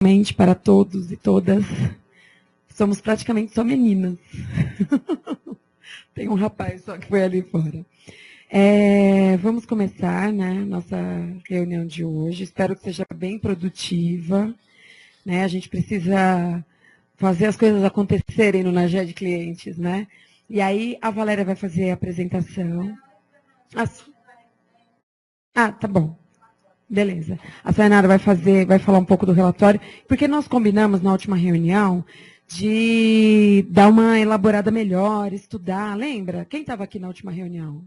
Mente para todos e todas. Somos praticamente só meninas. Tem um rapaz só que foi ali fora. Vamos começar, né, nossa reunião de hoje. Espero que seja bem produtiva. Né? A gente precisa fazer as coisas acontecerem no Nagé de Clientes, né? E aí a Valéria vai fazer a apresentação. Tá bom. Beleza. A Sainara vai falar um pouco do relatório, porque nós combinamos na última reunião de dar uma elaborada melhor, estudar, lembra? Quem estava aqui na última reunião?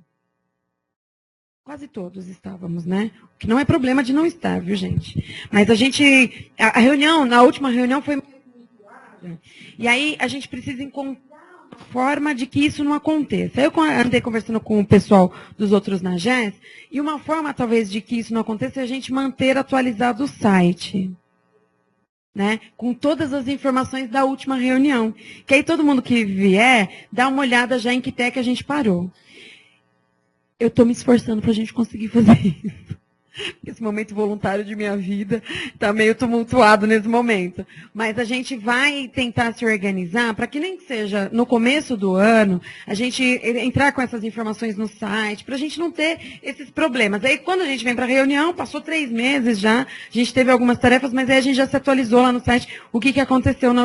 Quase todos estávamos, né? O que não é problema de não estar, viu, gente? Mas a reunião, na última reunião foi... E aí a gente precisa encontrar uma forma de que isso não aconteça. Eu andei conversando com o pessoal dos outros Nagés, e uma forma, talvez, de que isso não aconteça é a gente manter atualizado o site. Né, com todas as informações da última reunião. Que aí todo mundo que vier, dá uma olhada já em que pé que a gente parou. Eu estou me esforçando para a gente conseguir fazer isso. Esse momento voluntário de minha vida está meio tumultuado nesse momento. Mas a gente vai tentar se organizar para que nem que seja no começo do ano, a gente entrar com essas informações no site, para a gente não ter esses problemas. Aí quando a gente vem para a reunião, passou 3 meses já, a gente teve algumas tarefas, mas aí a gente já se atualizou lá no site o que aconteceu na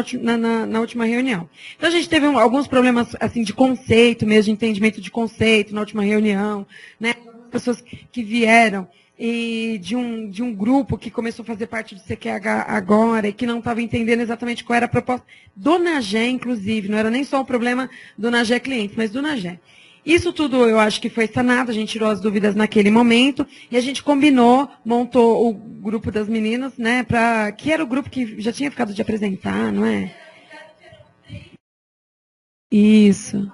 última reunião. Então a gente teve alguns problemas assim, de conceito mesmo, de entendimento de conceito na última reunião, né? Pessoas que vieram e de um grupo que começou a fazer parte do CQH agora e que não estava entendendo exatamente qual era a proposta do Nagé, inclusive. Não era nem só o problema do Nagé Clientes, mas do Nagé. Isso tudo eu acho que foi sanado, a gente tirou as dúvidas naquele momento e a gente combinou, montou o grupo das meninas, né, que era o grupo que já tinha ficado de apresentar, não é? Isso.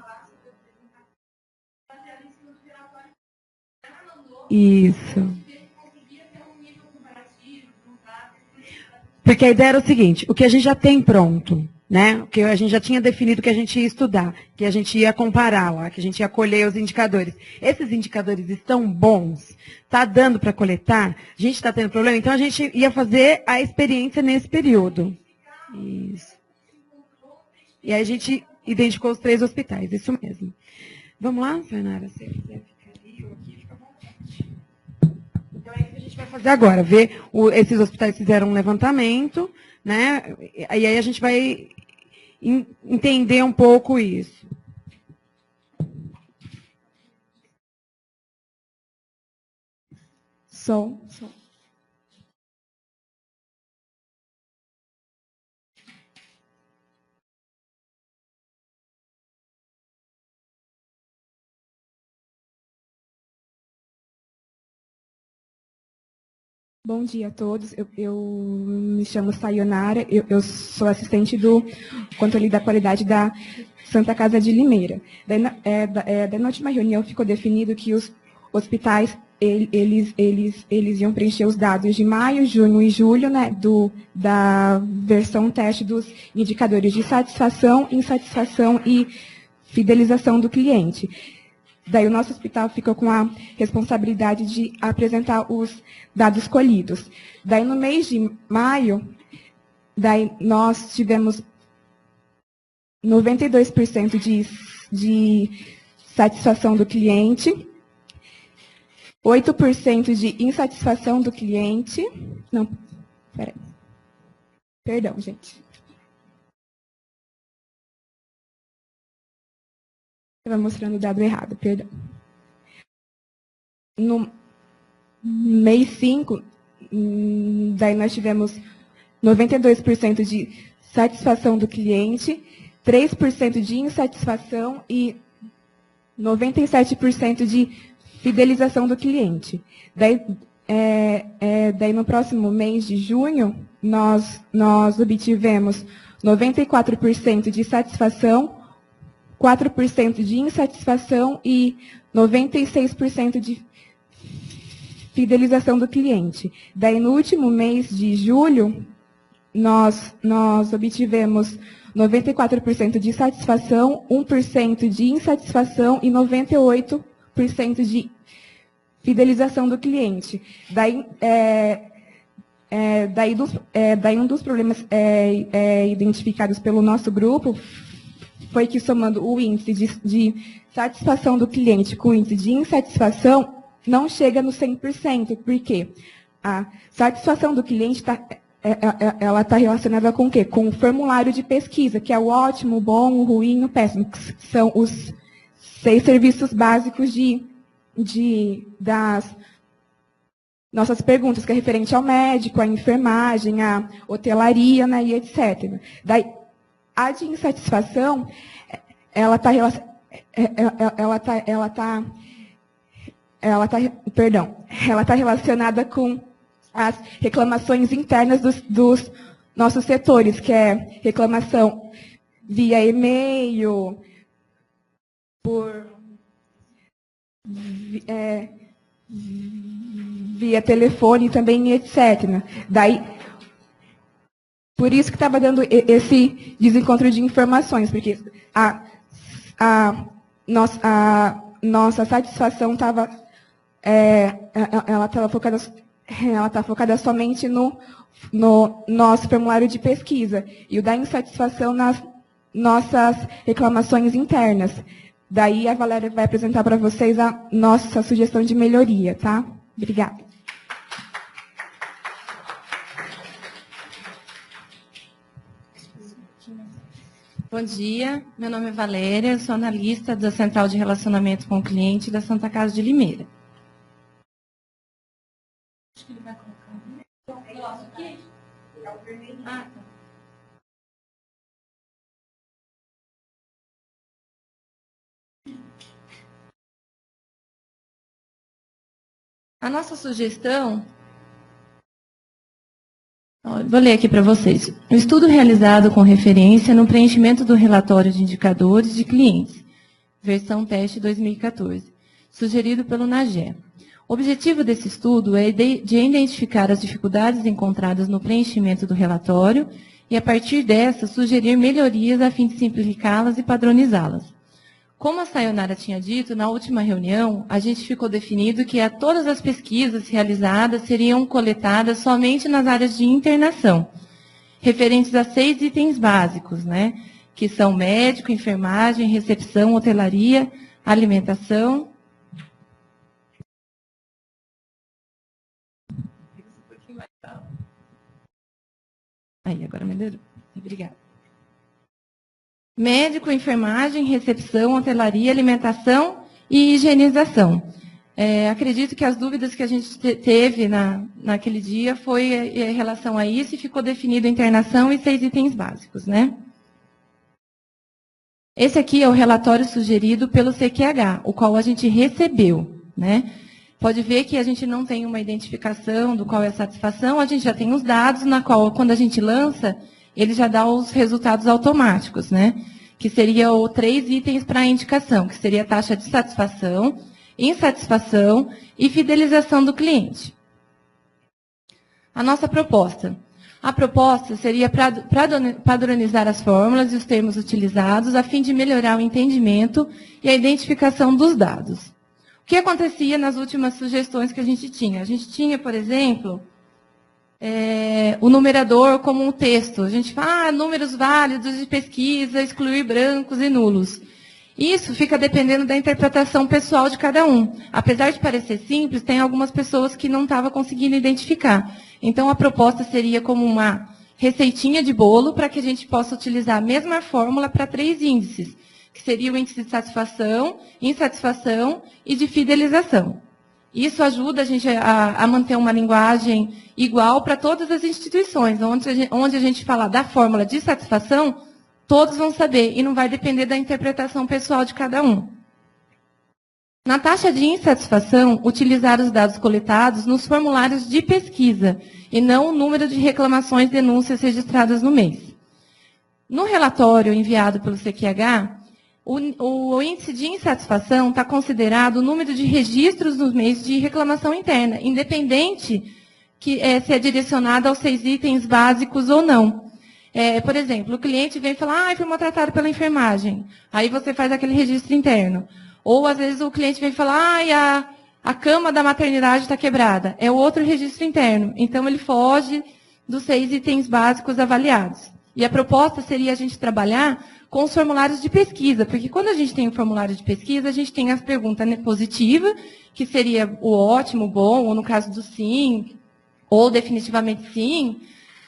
Isso. Porque a ideia era o seguinte, o que a gente já tem pronto, né? O que a gente já tinha definido que a gente ia estudar, que a gente ia comparar lá, que a gente ia colher os indicadores. Esses indicadores estão bons? Está dando para coletar? A gente está tendo problema? Então a gente ia fazer a experiência nesse período. Isso. E aí a gente identificou os 3 hospitais, isso mesmo. Vamos lá, Fernanda? Se quiser ficar ali ou aqui, fica à vontade. Então é isso que a gente vai fazer agora, ver esses hospitais fizeram um levantamento, né? E aí a gente vai entender um pouco isso. Som. Bom dia a todos. Eu me chamo Sayonara, eu sou assistente do controle da qualidade da Santa Casa de Limeira. Daí, na última reunião ficou definido que os hospitais eles iam preencher os dados de maio, junho e julho, né, da versão teste dos indicadores de satisfação, insatisfação e fidelização do cliente. Daí o nosso hospital ficou com a responsabilidade de apresentar os dados colhidos. Daí no mês de maio, daí nós tivemos 92% de satisfação do cliente, 8% de insatisfação do cliente. Não, peraí. Perdão, gente. Estava mostrando o dado errado, perdão. No mês 5, daí nós tivemos 92% de satisfação do cliente, 3% de insatisfação e 97% de fidelização do cliente. Daí, daí no próximo mês de junho, nós obtivemos 94% de satisfação, 4% de insatisfação e 96% de fidelização do cliente. Daí, no último mês de julho, nós obtivemos 94% de satisfação, 1% de insatisfação e 98% de fidelização do cliente. Daí, Daí um dos problemas identificados pelo nosso grupo foi que, somando o índice de satisfação do cliente com o índice de insatisfação, não chega no 100%. Por quê? A satisfação do cliente ela está relacionada com o quê? Com o formulário de pesquisa, que é o ótimo, o bom, o ruim e o péssimo, que são os 6 serviços básicos das nossas perguntas, que é referente ao médico, à enfermagem, à hotelaria, né, e etc. Daí, a de insatisfação, ela está relacionada com as reclamações internas dos nossos setores, que é reclamação via e-mail, via telefone também, etc. Daí, por isso que estava dando esse desencontro de informações, porque a nossa satisfação estava ela está focada somente no nosso formulário de pesquisa, e o da insatisfação nas nossas reclamações internas. Daí a Valéria vai apresentar para vocês a nossa sugestão de melhoria, tá? Obrigada. Bom dia, meu nome é Valéria, sou analista da Central de Relacionamento com o Cliente da Santa Casa de Limeira. Acho que ele vai colocar aqui. Ah, tá. A nossa sugestão... Vou ler aqui para vocês. Um estudo realizado com referência no preenchimento do relatório de indicadores de clientes, versão teste 2014, sugerido pelo NAGE. O objetivo desse estudo é de identificar as dificuldades encontradas no preenchimento do relatório e, a partir dessas, sugerir melhorias a fim de simplificá-las e padronizá-las. Como a Sayonara tinha dito, na última reunião, a gente ficou definido que todas as pesquisas realizadas seriam coletadas somente nas áreas de internação, referentes a 6 itens básicos, né? Que são médico, enfermagem, recepção, hotelaria, alimentação. Aí, agora melhorou. Obrigada. Médico, enfermagem, recepção, hotelaria, alimentação e higienização. Acredito que as dúvidas que a gente teve naquele dia foi em relação a isso, e ficou definido internação e 6 itens básicos, né? Esse aqui é o relatório sugerido pelo CQH, o qual a gente recebeu, né? Pode ver que a gente não tem uma identificação do qual é a satisfação, a gente já tem os dados, na qual, quando a gente lança, ele já dá os resultados automáticos, né? Que seriam 3 itens para a indicação, que seria a taxa de satisfação, insatisfação e fidelização do cliente. A nossa proposta. A proposta seria padronizar as fórmulas e os termos utilizados a fim de melhorar o entendimento e a identificação dos dados. O que acontecia nas últimas sugestões que a gente tinha? A gente tinha, por exemplo... o numerador como um texto. A gente fala, números válidos de pesquisa, excluir brancos e nulos. Isso fica dependendo da interpretação pessoal de cada um. Apesar de parecer simples, tem algumas pessoas que não estavam conseguindo identificar. Então, a proposta seria como uma receitinha de bolo para que a gente possa utilizar a mesma fórmula para 3 índices, que seria o índice de satisfação, insatisfação e de fidelização. Isso ajuda a gente a manter uma linguagem igual para todas as instituições, onde a gente falar da fórmula de satisfação, todos vão saber, e não vai depender da interpretação pessoal de cada um. Na taxa de insatisfação, utilizar os dados coletados nos formulários de pesquisa, e não o número de reclamações e denúncias registradas no mês. No relatório enviado pelo CQH, o índice de insatisfação está considerado o número de registros no mês de reclamação interna, independente se é direcionado aos 6 itens básicos ou não. Por exemplo, o cliente vem falar, fui maltratado pela enfermagem. Aí você faz aquele registro interno. Ou, às vezes, o cliente vem falar, A cama da maternidade está quebrada. É outro registro interno. Então, ele foge dos 6 itens básicos avaliados. E a proposta seria a gente trabalhar com os formulários de pesquisa, porque quando a gente tem um formulário de pesquisa, a gente tem as perguntas positiva, que seria o ótimo, o bom, ou no caso do sim, ou definitivamente sim,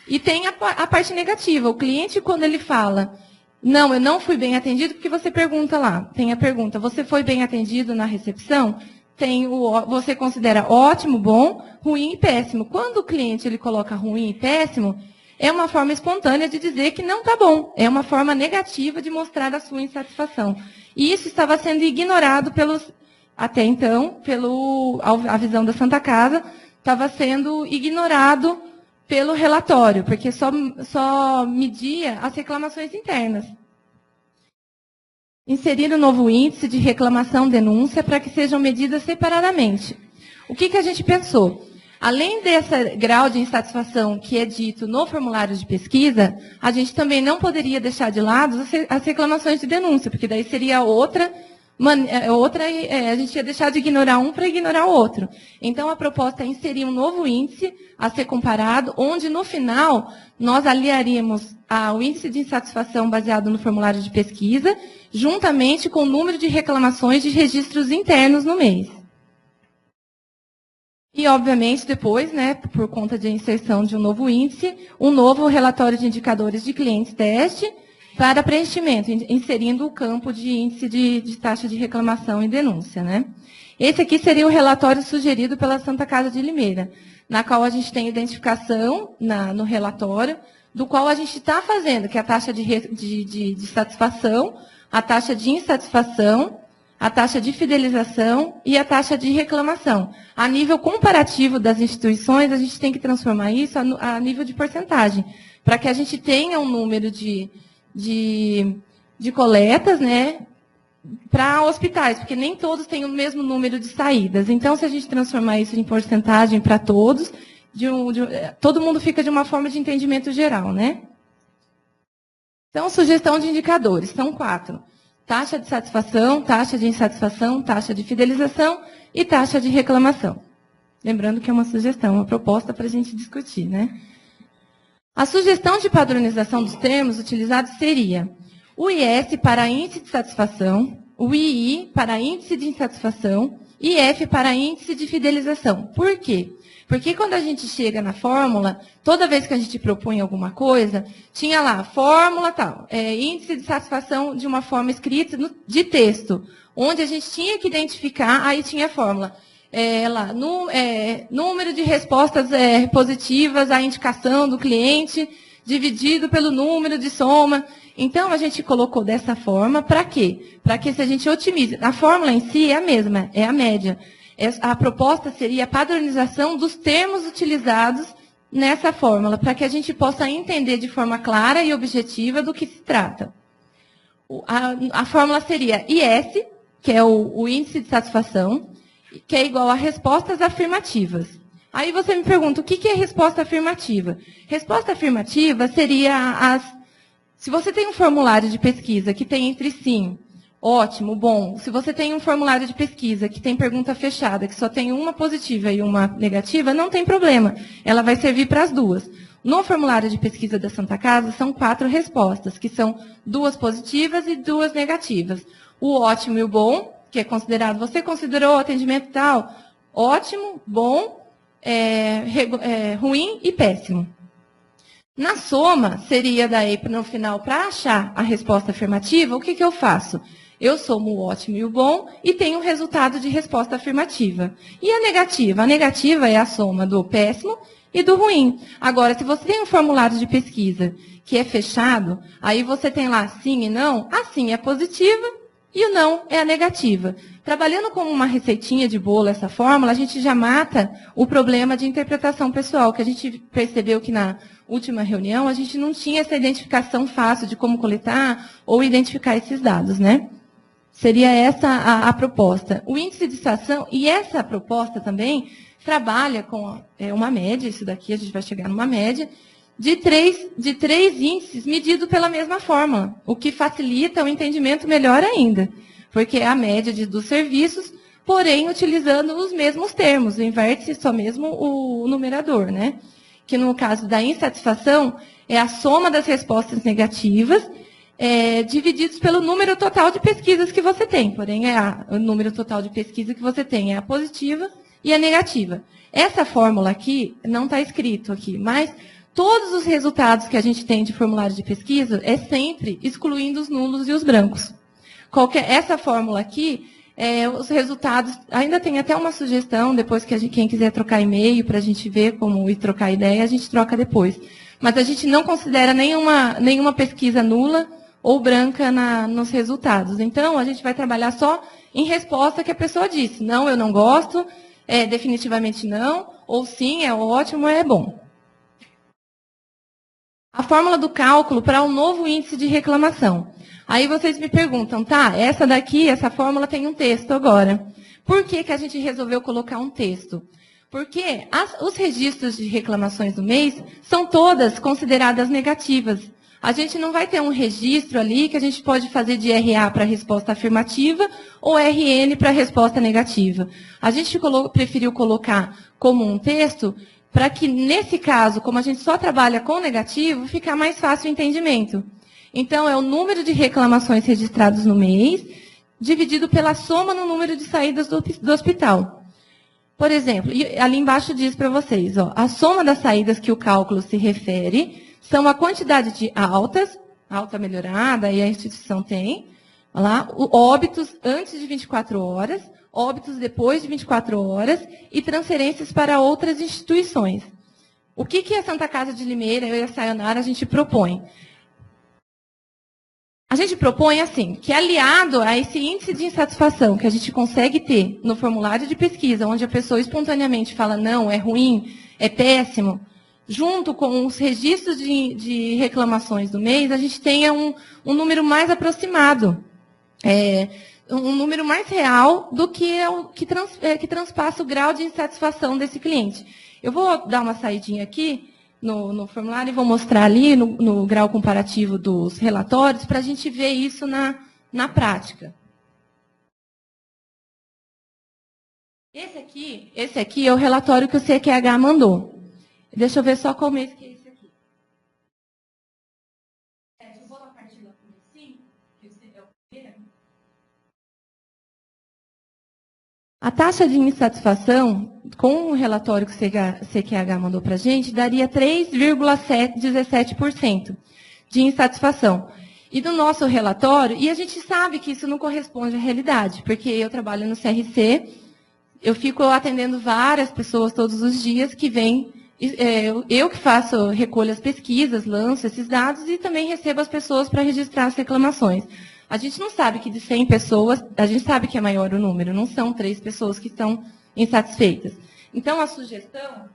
e tem a parte negativa. O cliente, quando ele fala, não, eu não fui bem atendido, porque você pergunta lá, tem a pergunta, você foi bem atendido na recepção? Você considera ótimo, bom, ruim e péssimo. Quando o cliente ele coloca ruim e péssimo, é uma forma espontânea de dizer que não está bom. É uma forma negativa de mostrar a sua insatisfação. E isso estava sendo ignorado até então, a visão da Santa Casa, estava sendo ignorado pelo relatório, porque só media as reclamações internas. Inserir um novo índice de reclamação-denúncia para que sejam medidas separadamente. O que a gente pensou? Além desse grau de insatisfação que é dito no formulário de pesquisa, a gente também não poderia deixar de lado as reclamações de denúncia, porque daí seria a gente ia deixar de ignorar um para ignorar o outro. Então, a proposta é inserir um novo índice a ser comparado, onde, no final, nós aliaríamos o índice de insatisfação baseado no formulário de pesquisa, juntamente com o número de reclamações de registros internos no mês. E, obviamente, depois, por conta de inserção de um novo índice, um novo relatório de indicadores de clientes teste para preenchimento, inserindo o campo de índice de taxa de reclamação e denúncia. Esse aqui seria o relatório sugerido pela Santa Casa de Limeira, na qual a gente tem identificação no relatório, do qual a gente está fazendo, que é a taxa de satisfação, a taxa de insatisfação, a taxa de fidelização e a taxa de reclamação. A nível comparativo das instituições, a gente tem que transformar isso a nível de porcentagem, para que a gente tenha um número de coletas, para hospitais, porque nem todos têm o mesmo número de saídas. Então, se a gente transformar isso em porcentagem para todos, todo mundo fica de uma forma de entendimento geral, Então, sugestão de indicadores, são 4. Taxa de satisfação, taxa de insatisfação, taxa de fidelização e taxa de reclamação. Lembrando que é uma sugestão, uma proposta para a gente discutir, A sugestão de padronização dos termos utilizados seria o IS para índice de satisfação, o II para índice de insatisfação e IF para índice de fidelização. Por quê? Porque quando a gente chega na fórmula, toda vez que a gente propõe alguma coisa, tinha lá, fórmula tal, índice de satisfação de uma forma escrita de texto, onde a gente tinha que identificar, aí tinha a fórmula. Número de respostas positivas à indicação do cliente, dividido pelo número de soma. Então, a gente colocou dessa forma, para quê? Para que se a gente otimize. A fórmula em si é a mesma, é a média. A proposta seria a padronização dos termos utilizados nessa fórmula, para que a gente possa entender de forma clara e objetiva do que se trata. A fórmula seria IS, que é o índice de satisfação, que é igual a respostas afirmativas. Aí você me pergunta, o que é resposta afirmativa? Resposta afirmativa seria se você tem um formulário de pesquisa que tem entre sim, ótimo, bom. Se você tem um formulário de pesquisa que tem pergunta fechada, que só tem uma positiva e uma negativa, não tem problema. Ela vai servir para as duas. No formulário de pesquisa da Santa Casa, são 4 respostas, que são 2 positivas e 2 negativas. O ótimo e o bom, que é considerado, você considerou o atendimento tal? Ótimo, bom, ruim e péssimo. Na soma, seria daí, no final, para achar a resposta afirmativa, o que eu faço? Eu somo o ótimo e o bom e tenho o resultado de resposta afirmativa. E a negativa? A negativa é a soma do péssimo e do ruim. Agora, se você tem um formulário de pesquisa que é fechado, aí você tem lá sim e não, a sim é positiva e o não é a negativa. Trabalhando como uma receitinha de bolo essa fórmula, a gente já mata o problema de interpretação pessoal, que a gente percebeu que na última reunião a gente não tinha essa identificação fácil de como coletar ou identificar esses dados, Seria essa a proposta. O índice de satisfação, e essa proposta também trabalha com uma média, isso daqui a gente vai chegar numa média, de três índices medidos pela mesma fórmula, o que facilita o entendimento melhor ainda, porque é a média dos serviços, porém utilizando os mesmos termos, inverte só mesmo o numerador, né? Que no caso da insatisfação é a soma das respostas negativas divididos pelo número total de pesquisas que você tem, porém o número total de pesquisa que você tem é a positiva e a negativa. Essa fórmula aqui não está escrito aqui, mas todos os resultados que a gente tem de formulário de pesquisa é sempre excluindo os nulos e os brancos. Essa fórmula aqui, os resultados, ainda tem até uma sugestão, depois que quem quiser trocar e-mail para a gente ver como ir trocar ideia, a gente troca depois. Mas a gente não considera nenhuma pesquisa nula ou branca nos resultados. Então, a gente vai trabalhar só em resposta que a pessoa disse. Não, eu não gosto, definitivamente não, ou sim, é ótimo, é bom. A fórmula do cálculo para um novo índice de reclamação. Aí vocês me perguntam, tá, essa fórmula tem um texto agora. Por que a gente resolveu colocar um texto? Porque os registros de reclamações do mês são todas consideradas negativas. A gente não vai ter um registro ali que a gente pode fazer de RA para resposta afirmativa ou RN para resposta negativa. A gente preferiu colocar como um texto para que, nesse caso, como a gente só trabalha com negativo, ficar mais fácil o entendimento. Então, é o número de reclamações registradas no mês, dividido pela soma no número de saídas do hospital. Por exemplo, ali embaixo diz para vocês, ó, a soma das saídas que o cálculo se refere são a quantidade de alta melhorada, e a instituição tem, lá, óbitos antes de 24 horas, óbitos depois de 24 horas e transferências para outras instituições. O que a Santa Casa de Limeira, eu e a Sayonara, a gente propõe? A gente propõe, assim, que aliado a esse índice de insatisfação que a gente consegue ter no formulário de pesquisa, onde a pessoa espontaneamente fala, não, é ruim, é péssimo, junto com os registros de reclamações do mês, a gente tenha um número mais aproximado, um número mais real do que que transpassa o grau de insatisfação desse cliente. Eu vou dar uma saidinha aqui no formulário e vou mostrar ali no grau comparativo dos relatórios para a gente ver isso na prática. Esse aqui é o relatório que o CQH mandou. Deixa eu ver só qual mês que é esse aqui. Eu vou na partir do 5, que é o primeiro. A taxa de insatisfação, com o relatório que o CQH mandou para a gente, daria 3,17% de insatisfação. E no nosso relatório, e a gente sabe que isso não corresponde à realidade, porque eu trabalho no CRC, eu fico atendendo várias pessoas todos os dias que vêm, eu que faço, recolho as pesquisas, lanço esses dados e também recebo as pessoas para registrar as reclamações. A gente não sabe que de 100 pessoas, a gente sabe que é maior o número, não são 3 pessoas que estão insatisfeitas. Então, a sugestão...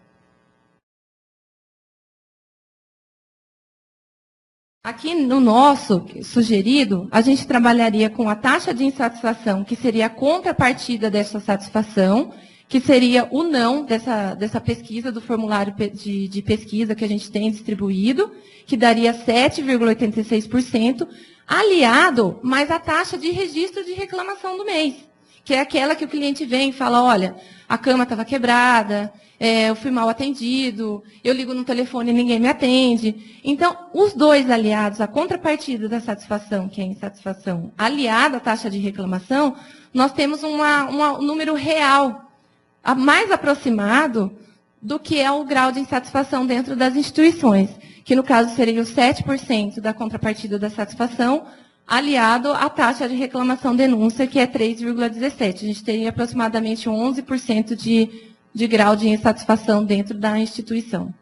Aqui no nosso sugerido, a gente trabalharia com a taxa de insatisfação, que seria a contrapartida dessa satisfação, que seria o não dessa pesquisa, do formulário de pesquisa que a gente tem distribuído, que daria 7,86%, aliado mais a taxa de registro de reclamação do mês, que é aquela que o cliente vem e fala, olha, a cama estava quebrada, eu fui mal atendido, eu ligo no telefone e ninguém me atende. Então, os dois aliados, a contrapartida da satisfação, que é a insatisfação, aliada à taxa de reclamação, nós temos um número real, mais aproximado do que é o grau de insatisfação dentro das instituições, que no caso seria o 7% da contrapartida da satisfação, aliado à taxa de reclamação-denúncia, que é 3,17%. A gente teria aproximadamente 11% de grau de insatisfação dentro da instituição.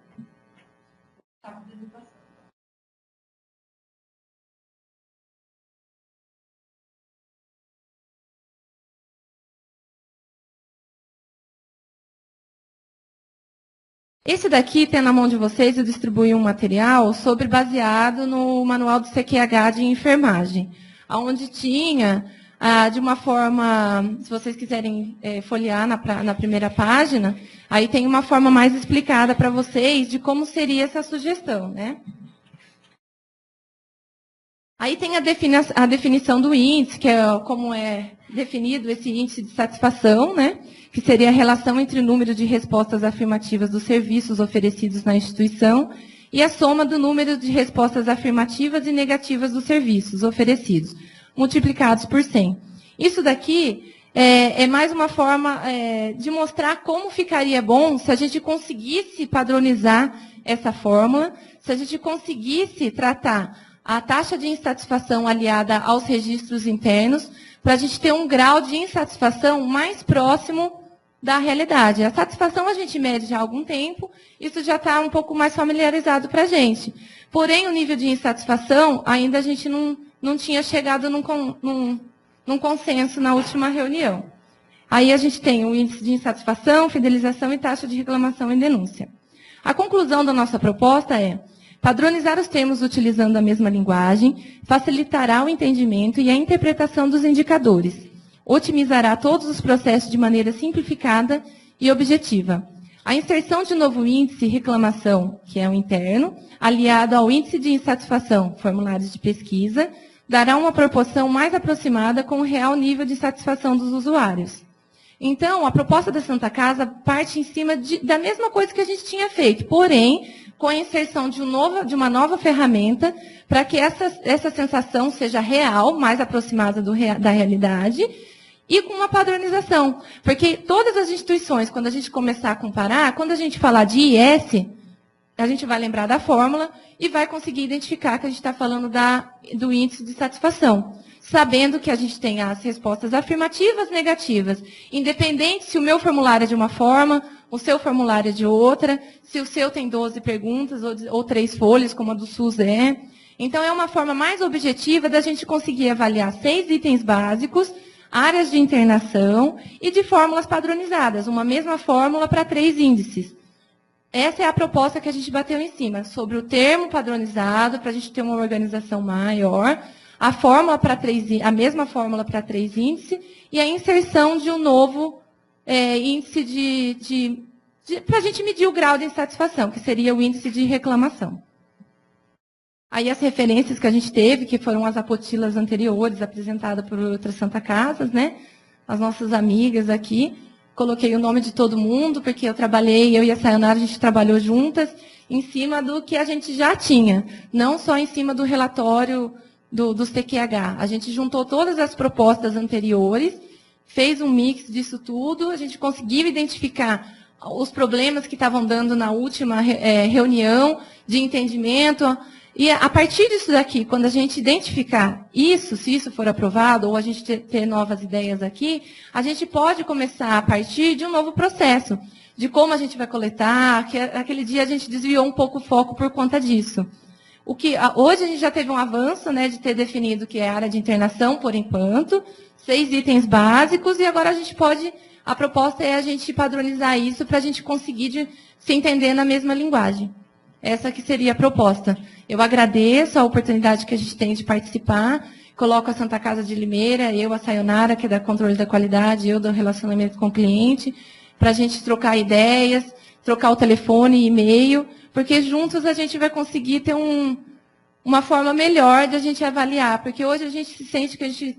Esse daqui tem na mão de vocês, eu distribuí um material baseado no manual do CQH de enfermagem, onde tinha, de uma forma, se vocês quiserem folhear na primeira página, aí tem uma forma mais explicada para vocês de como seria essa sugestão, né? Aí tem a definição do índice, que é como é definido esse índice de satisfação, né? Que seria a relação entre o número de respostas afirmativas dos serviços oferecidos na instituição e a soma do número de respostas afirmativas e negativas dos serviços oferecidos, multiplicados por 100. Isso daqui é mais uma forma de mostrar como ficaria bom se a gente conseguisse padronizar essa fórmula, se a gente conseguisse tratar a taxa de insatisfação aliada aos registros internos, para a gente ter um grau de insatisfação mais próximo da realidade. A satisfação a gente mede já há algum tempo, isso já está um pouco mais familiarizado para a gente. Porém, o nível de insatisfação, ainda a gente não tinha chegado num consenso na última reunião. Aí a gente tem o índice de insatisfação, fidelização e taxa de reclamação e denúncia. A conclusão da nossa proposta é: padronizar os termos utilizando a mesma linguagem facilitará o entendimento e a interpretação dos indicadores. Otimizará todos os processos de maneira simplificada e objetiva. A inserção de novo índice reclamação, que é o interno, aliado ao índice de insatisfação, formulários de pesquisa, dará uma proporção mais aproximada com o real nível de satisfação dos usuários. Então, a proposta da Santa Casa parte em cima da mesma coisa que a gente tinha feito, porém, com a inserção de uma nova ferramenta para que essa sensação seja real, mais aproximada da realidade, e com uma padronização. Porque todas as instituições, quando a gente começar a comparar, quando a gente falar de IS, a gente vai lembrar da fórmula e vai conseguir identificar que a gente está falando do índice de satisfação. Sabendo que a gente tem as respostas afirmativas, negativas. Independente se o meu formulário é de uma forma, o seu formulário é de outra, se o seu tem 12 perguntas ou 3 folhas, como a do SUS é. Então, é uma forma mais objetiva da gente conseguir avaliar 6 itens básicos, áreas de internação e de fórmulas padronizadas, uma mesma fórmula para 3 índices. Essa é a proposta que a gente bateu em cima, sobre o termo padronizado, para a gente ter uma organização maior, a mesma fórmula para 3 índices, e a inserção de um novo índice para a gente medir o grau de insatisfação, que seria o índice de reclamação. Aí as referências que a gente teve, que foram as apostilas anteriores, apresentadas por outras Santa Casas, né? As nossas amigas aqui. Coloquei o nome de todo mundo, porque eu e a Sayonara, a gente trabalhou juntas, em cima do que a gente já tinha. Não só em cima do relatório dos TQH. A gente juntou todas as propostas anteriores, fez um mix disso tudo, a gente conseguiu identificar os problemas que estavam dando na última reunião de entendimento. E a partir disso daqui, quando a gente identificar isso, se isso for aprovado, ou a gente ter novas ideias aqui, a gente pode começar a partir de um novo processo, de como a gente vai coletar, que aquele dia a gente desviou um pouco o foco por conta disso. Hoje a gente já teve um avanço, né, de ter definido que é a área de internação, por enquanto, 6 itens básicos, e agora a proposta é a gente padronizar isso para a gente conseguir se entender na mesma linguagem. Essa que seria a proposta. Eu agradeço a oportunidade que a gente tem de participar, coloco a Santa Casa de Limeira, eu, a Sayonara, que é da controle da qualidade, eu do relacionamento com o cliente, para a gente trocar ideias, trocar o telefone e e-mail, porque juntos a gente vai conseguir ter uma forma melhor de a gente avaliar, porque hoje a gente se sente que a gente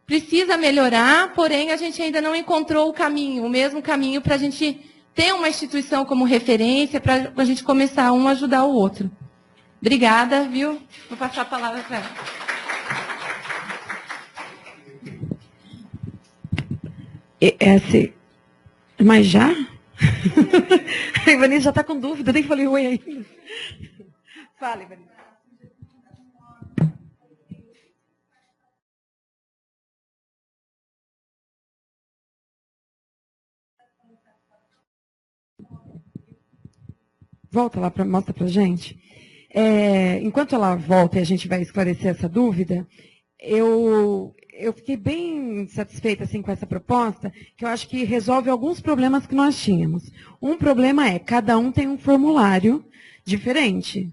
precisa melhorar, porém a gente ainda não encontrou o mesmo caminho para a gente ter uma instituição como referência, para a gente começar a ajudar o outro. Obrigada, viu? Vou passar a palavra para ela. Mas já? A Ivanice já está com dúvida, nem falei oi ainda. Fala, Ivanice. Volta lá, mostra para a gente. Enquanto ela volta e a gente vai esclarecer essa dúvida, eu fiquei bem satisfeita assim, com essa proposta, que eu acho que resolve alguns problemas que nós tínhamos. Um problema é, cada um tem um formulário diferente.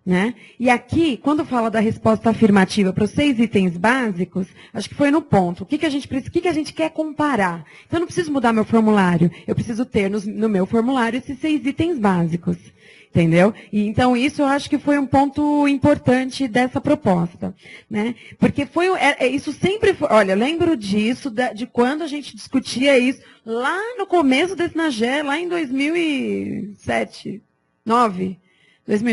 Né? E aqui, quando fala da resposta afirmativa para os 6 itens básicos, acho que foi no ponto. O que a gente quer comparar? Então, eu não preciso mudar meu formulário. Eu preciso ter no meu formulário esses 6 itens básicos. Entendeu? E, então, isso eu acho que foi um ponto importante dessa proposta. Né? Porque isso sempre foi. Olha, eu lembro disso, de quando a gente discutia isso, lá no começo desse NAGE, lá em 2007, 2009,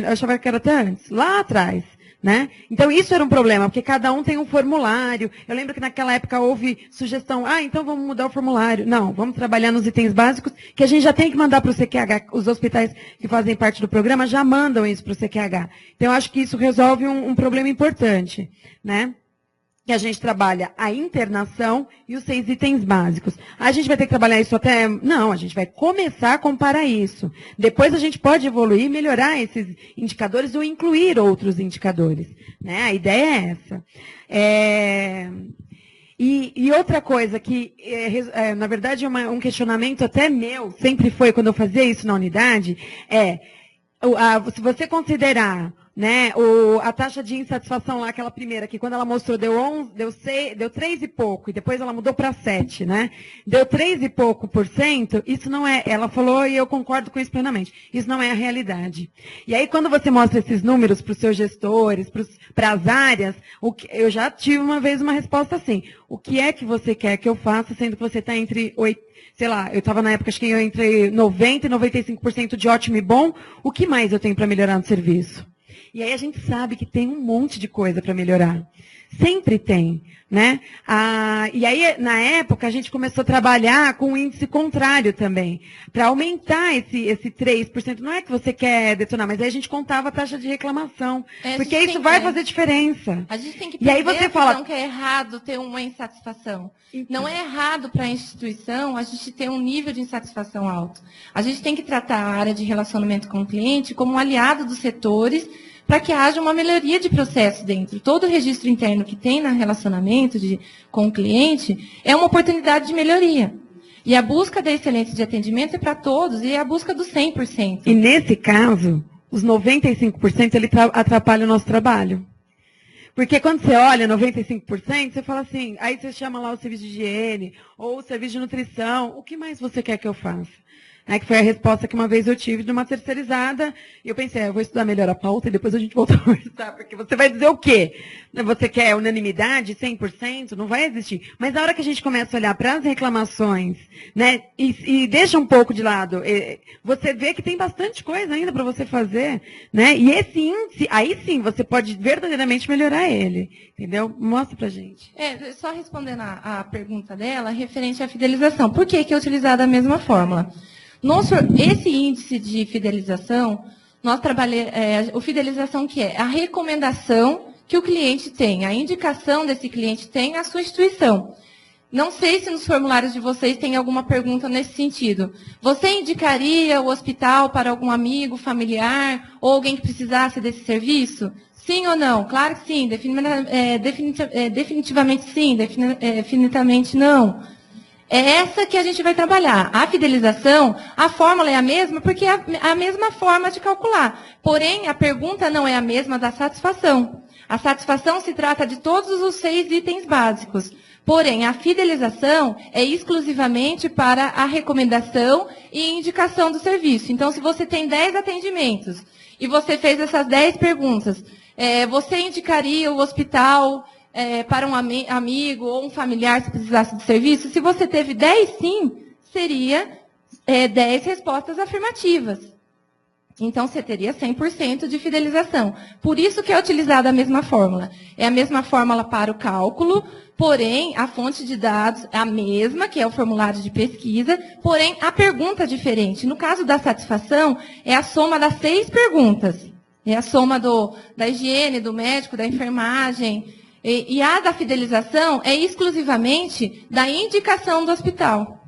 eu achava que era até antes, lá atrás. Né? Então, isso era um problema, porque cada um tem um formulário. Eu lembro que naquela época houve sugestão, então vamos mudar o formulário. Não, vamos trabalhar nos itens básicos, que a gente já tem que mandar para o CQH. Os hospitais que fazem parte do programa já mandam isso para o CQH. Então, eu acho que isso resolve um problema importante. Né? Que a gente trabalha a internação e os 6 itens básicos. A gente vai ter que trabalhar isso até... Não, a gente vai começar a comparar isso. Depois a gente pode evoluir e melhorar esses indicadores ou incluir outros indicadores. Né? A ideia é essa. E outra coisa que, na verdade, é um questionamento até meu, sempre foi quando eu fazia isso na unidade, se você considerar... Né, a taxa de insatisfação lá, aquela primeira, que quando ela mostrou deu 3 e pouco, e depois ela mudou para 7, né? Deu 3 e pouco por cento, isso não é, ela falou e eu concordo com isso plenamente, isso não é a realidade. E aí quando você mostra esses números para os seus gestores, para as áreas, eu já tive uma vez uma resposta assim, o que é que você quer que eu faça, sendo que você está entre 8, sei lá, eu estava na época, acho que eu entre 90% e 95% de ótimo e bom, o que mais eu tenho para melhorar no serviço? E aí a gente sabe que tem um monte de coisa para melhorar. Sempre tem. Né? E aí, na época, a gente começou a trabalhar com o índice contrário também, para aumentar esse 3%. Não é que você quer detonar, mas aí a gente contava a taxa de reclamação. Porque isso vai fazer diferença. A gente tem que e aí você fala que é errado ter uma insatisfação. Não é errado para a instituição a gente ter um nível de insatisfação alto. A gente tem que tratar a área de relacionamento com o cliente como um aliado dos setores, para que haja uma melhoria de processo dentro. Todo o registro interno que tem no relacionamento com o cliente é uma oportunidade de melhoria. E a busca da excelência de atendimento é para todos, e é a busca do 100%. E nesse caso, os 95% ele atrapalha o nosso trabalho. Porque quando você olha 95%, você fala assim, aí você chama lá o serviço de higiene, ou o serviço de nutrição, o que mais você quer que eu faça? Que foi a resposta que uma vez eu tive de uma terceirizada, e eu pensei, eu vou estudar melhor a pauta e depois a gente volta a conversar, porque você vai dizer o quê? Você quer unanimidade, 100%? Não vai existir. Mas na hora que a gente começa a olhar para as reclamações, né, e deixa um pouco de lado, você vê que tem bastante coisa ainda para você fazer, né? E esse índice, aí sim, você pode verdadeiramente melhorar ele, entendeu? Mostra pra gente. Só respondendo a pergunta dela, referente à fidelização. Por que é utilizada a mesma fórmula? Esse índice de fidelização, nós trabalhamos, o fidelização que é a recomendação que o cliente tem, a indicação desse cliente tem à sua instituição. Não sei se nos formulários de vocês tem alguma pergunta nesse sentido. Você indicaria o hospital para algum amigo, familiar, ou alguém que precisasse desse serviço? Sim ou não? Claro que sim, definitivamente sim, definitivamente não. É essa que a gente vai trabalhar. A fidelização, a fórmula é a mesma, porque é a mesma forma de calcular. Porém, a pergunta não é a mesma da satisfação. A satisfação se trata de todos os 6 itens básicos. Porém, a fidelização é exclusivamente para a recomendação e indicação do serviço. Então, se você tem 10 atendimentos e você fez essas 10 perguntas, você indicaria o hospital para um amigo ou um familiar se precisasse de serviço? Se você teve 10 sim, seria 10 respostas afirmativas. Então, você teria 100% de fidelização. Por isso que é utilizada a mesma fórmula. É a mesma fórmula para o cálculo, porém, a fonte de dados é a mesma, que é o formulário de pesquisa, porém, a pergunta é diferente. No caso da satisfação, é a soma das 6 perguntas. É a soma da higiene, do médico, da enfermagem. E a da fidelização é exclusivamente da indicação do hospital.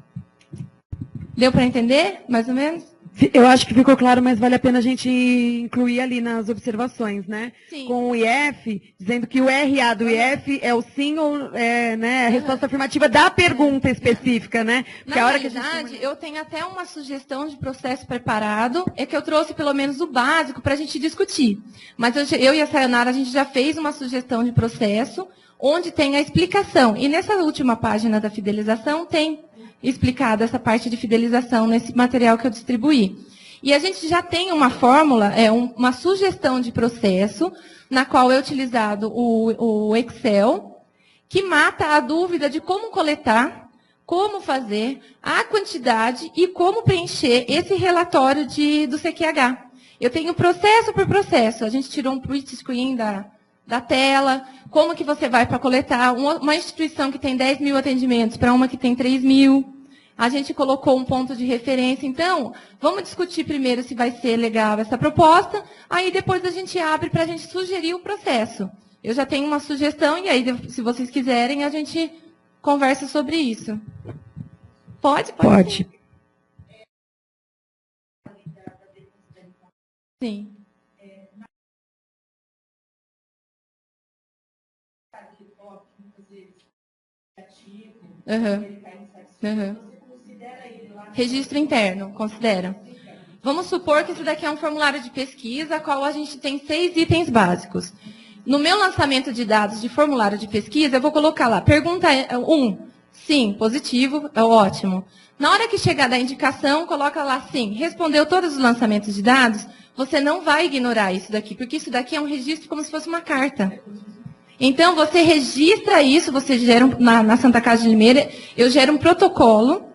Deu para entender, mais ou menos? Eu acho que ficou claro, mas vale a pena a gente incluir ali nas observações, né? Sim. Com o IF, dizendo que o RA do IF é o sim ou né, a resposta afirmativa da pergunta específica, né? Porque na realidade, eu tenho até uma sugestão de processo preparado, que eu trouxe pelo menos o básico para a gente discutir. Mas eu e a Sayonara, a gente já fez uma sugestão de processo, onde tem a explicação. E nessa última página da fidelização tem explicado essa parte de fidelização nesse material que eu distribuí. E a gente já tem uma fórmula, uma sugestão de processo, na qual é utilizado o Excel, que mata a dúvida de como coletar, como fazer, a quantidade e como preencher esse relatório do CQH. Eu tenho processo por processo. A gente tirou um print screen da tela, como que você vai para coletar. Uma instituição que tem 10 mil atendimentos para uma que tem 3 mil. A gente colocou um ponto de referência. Então, vamos discutir primeiro se vai ser legal essa proposta, aí depois a gente abre para a gente sugerir o processo. Eu já tenho uma sugestão, e aí, se vocês quiserem, a gente conversa sobre isso. Pode? Pode. Sim. Registro interno, considera. Vamos supor que isso daqui é um formulário de pesquisa, a qual a gente tem 6 itens básicos. No meu lançamento de dados de formulário de pesquisa, eu vou colocar lá, pergunta 1, sim, positivo, é ótimo. Na hora que chegar da indicação, coloca lá sim, respondeu todos os lançamentos de dados, você não vai ignorar isso daqui, porque isso daqui é um registro como se fosse uma carta. Então, você registra isso, você gera, na Santa Casa de Limeira, eu gero um protocolo,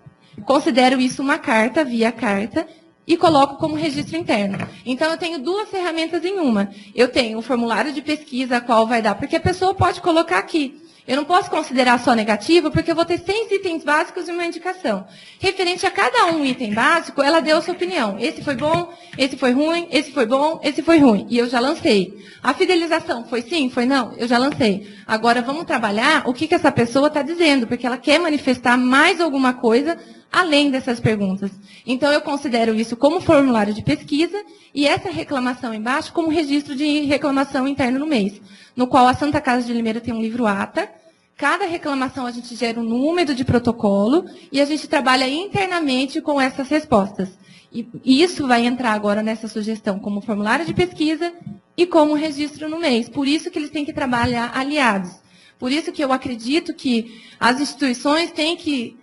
considero isso uma carta, via carta, e coloco como registro interno. Então, eu tenho 2 ferramentas em uma. Eu tenho o formulário de pesquisa, a qual vai dar, porque a pessoa pode colocar aqui. Eu não posso considerar só negativo, porque eu vou ter 6 itens básicos e uma indicação. Referente a cada um item básico, ela deu a sua opinião. Esse foi bom, esse foi ruim, esse foi bom, esse foi ruim. E eu já lancei. A fidelização foi sim, foi não? Eu já lancei. Agora, vamos trabalhar o que essa pessoa está dizendo, porque ela quer manifestar mais alguma coisa além dessas perguntas. Então, eu considero isso como formulário de pesquisa e essa reclamação embaixo como registro de reclamação interno no mês, no qual a Santa Casa de Limeira tem um livro ata. Cada reclamação a gente gera um número de protocolo e a gente trabalha internamente com essas respostas. E isso vai entrar agora nessa sugestão como formulário de pesquisa e como registro no mês. Por isso que eles têm que trabalhar aliados. Por isso que eu acredito que as instituições têm que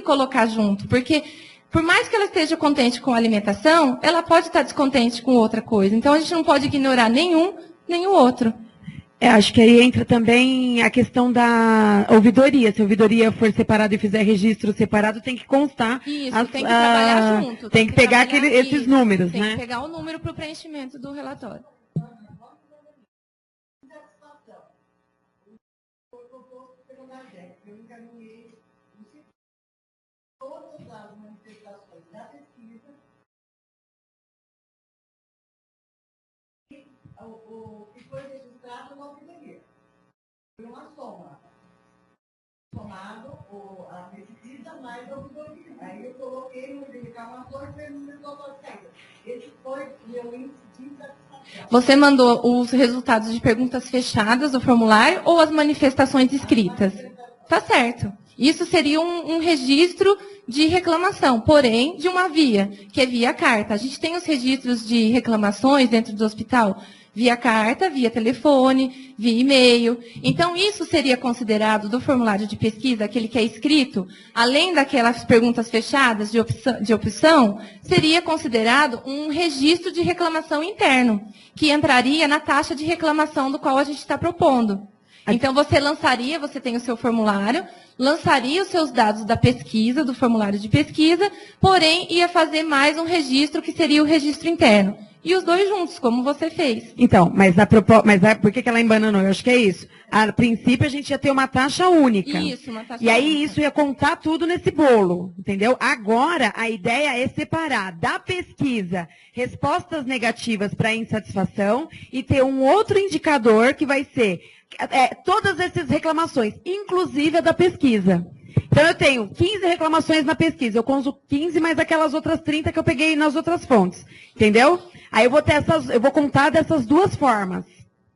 colocar junto, porque por mais que ela esteja contente com a alimentação, ela pode estar descontente com outra coisa. Então, a gente não pode ignorar nenhum, nem o outro. Acho que aí entra também a questão da ouvidoria. Se a ouvidoria for separada e fizer registro separado, tem que constar. Isso, tem que trabalhar junto. Tem que pegar esses números, né? Tem que pegar o número para o preenchimento do relatório. O que foi registrado na ouvidoria. Foi uma soma. Somado a pesquisa mais a ouvidoria. Aí eu coloquei no reclamações e ele me colocou saída. Esse foi meu índice de insatisfação. Você mandou os resultados de perguntas fechadas do formulário ou as manifestações escritas? Tá certo. Isso seria um registro de reclamação, porém, de uma via, que é via carta. A gente tem os registros de reclamações dentro do hospital via carta, via telefone, via e-mail. Então, isso seria considerado do formulário de pesquisa, aquele que é escrito, além daquelas perguntas fechadas de opção, seria considerado um registro de reclamação interno, que entraria na taxa de reclamação do qual a gente está propondo. Então, você tem o seu formulário, lançaria os seus dados da pesquisa, do formulário de pesquisa, porém, ia fazer mais um registro, que seria o registro interno. E os 2 juntos, como você fez. Então, por que ela embananou? Eu acho que é isso. A princípio, a gente ia ter uma taxa única. Isso, uma taxa única. E aí, única. isso ia contar tudo nesse bolo, entendeu? Agora, a ideia é separar da pesquisa respostas negativas para insatisfação e ter um outro indicador que vai ser todas essas reclamações, inclusive a da pesquisa. Então, eu tenho 15 reclamações na pesquisa. Eu conto 15 mais aquelas outras 30 que eu peguei nas outras fontes. Entendeu? Aí eu vou contar dessas 2 formas.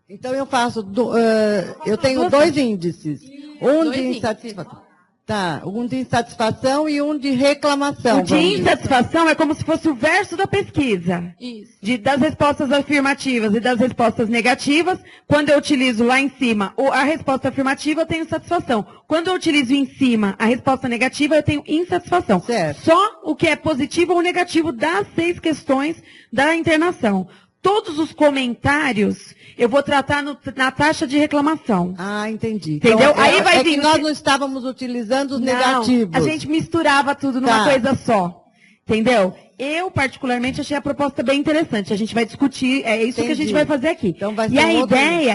Então, eu tenho 2 índices. Um de insatisfação. Tá, um de insatisfação e um de reclamação. O de insatisfação é como se fosse o verso da pesquisa. Isso. Das respostas afirmativas e das respostas negativas. Quando eu utilizo lá em cima a resposta afirmativa, eu tenho satisfação. Quando eu utilizo em cima a resposta negativa, eu tenho insatisfação. Certo. Só o que é positivo ou negativo das 6 questões da internação. Todos os comentários eu vou tratar na taxa de reclamação. Ah, entendi. Entendeu? Então, Aí vai vir que nós não estávamos utilizando os negativos. A gente misturava tudo numa coisa só. Entendeu? Eu, particularmente, achei a proposta bem interessante. A gente vai discutir, é isso que a gente vai fazer aqui. Então vai ser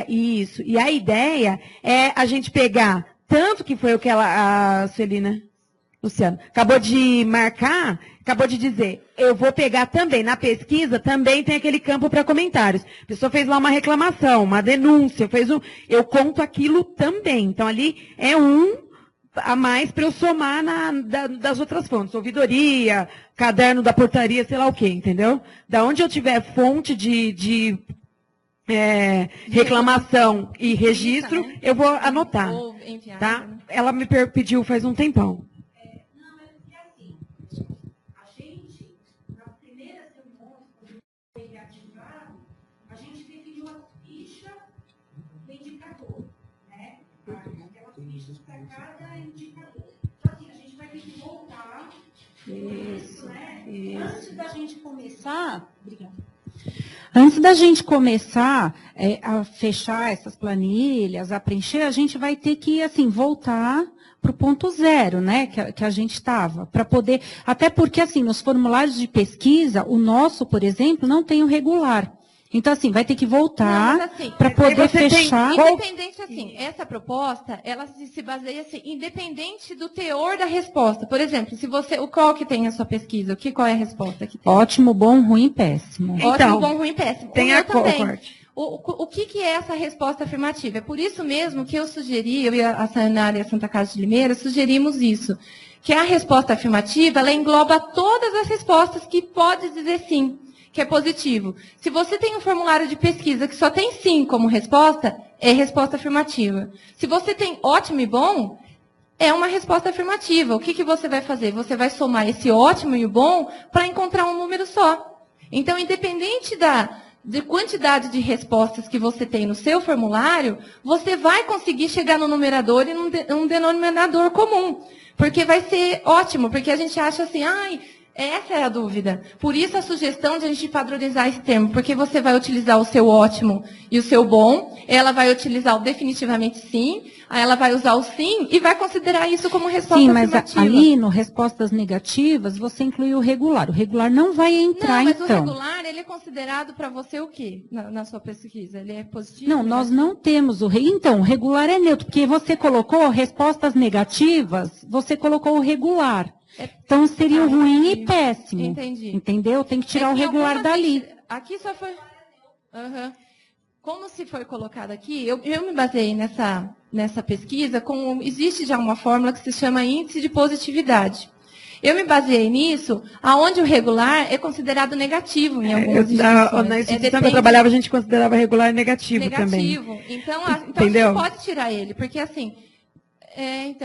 e a ideia é a gente pegar, tanto que foi o que a Celina, Luciano, acabou de marcar, acabou de dizer, eu vou pegar também, na pesquisa, também tem aquele campo para comentários. A pessoa fez lá uma reclamação, uma denúncia, eu conto aquilo também. Então, ali é um a mais para eu somar das outras fontes. Ouvidoria, caderno da portaria, sei lá o quê, entendeu? Da onde eu tiver fonte de reclamação e registro, né? Eu vou anotar. Ou enviar, Tá? né? Ela me pediu faz um tempão. Antes da gente começar a fechar essas planilhas, a preencher, a gente vai ter que, assim, voltar para o ponto zero, né, que a gente estava, para poder, até porque, assim, nos formulários de pesquisa, o nosso, por exemplo, não tem o regular. Então, assim, vai ter que voltar assim, para poder fechar. Independente, assim, essa proposta, ela se baseia, assim, independente do teor da resposta. Por exemplo, se você, qual que tem a sua pesquisa? Qual é a resposta que tem? Ótimo, bom, ruim, péssimo. Então, Ótimo, bom, ruim, péssimo. Tem O a meu também. corte. O que é essa resposta afirmativa? É por isso mesmo que eu sugeri, eu e a Sayonara e a Santa Casa de Limeira, sugerimos isso. Que a resposta afirmativa, ela engloba todas as respostas que pode dizer sim, que é positivo. Se você tem um formulário de pesquisa que só tem sim como resposta, é resposta afirmativa. Se você tem ótimo e bom, é uma resposta afirmativa. O que você vai fazer? Você vai somar esse ótimo e o bom para encontrar um número só. Então, independente de quantidade de respostas que você tem no seu formulário, você vai conseguir chegar no numerador e num denominador comum. Porque vai ser ótimo, porque a gente acha assim, essa é a dúvida. Por isso a sugestão de a gente padronizar esse termo, porque você vai utilizar o seu ótimo e o seu bom, ela vai utilizar o definitivamente sim, aí ela vai usar o sim e vai considerar isso como resposta afirmativa. Sim, mas ali no respostas negativas, você inclui o regular. O regular não vai entrar, não, mas então. o regular, ele é considerado para você o quê na sua pesquisa? Ele é positivo? Não, nós não temos o... Então, o regular é neutro, porque você colocou respostas negativas, você colocou o regular. Então, seria o ruim e péssimo. Entendi. Entendeu? Tem que tirar o regular dali. Aqui só foi... Uhum. Como se foi colocado aqui, eu me baseei nessa pesquisa, existe já uma fórmula que se chama índice de positividade. Eu me baseei nisso, aonde o regular é considerado negativo em algumas instituições. Na instituição que eu trabalhava, a gente considerava regular negativo também. Negativo. Então Entendeu? a gente pode tirar ele, porque assim...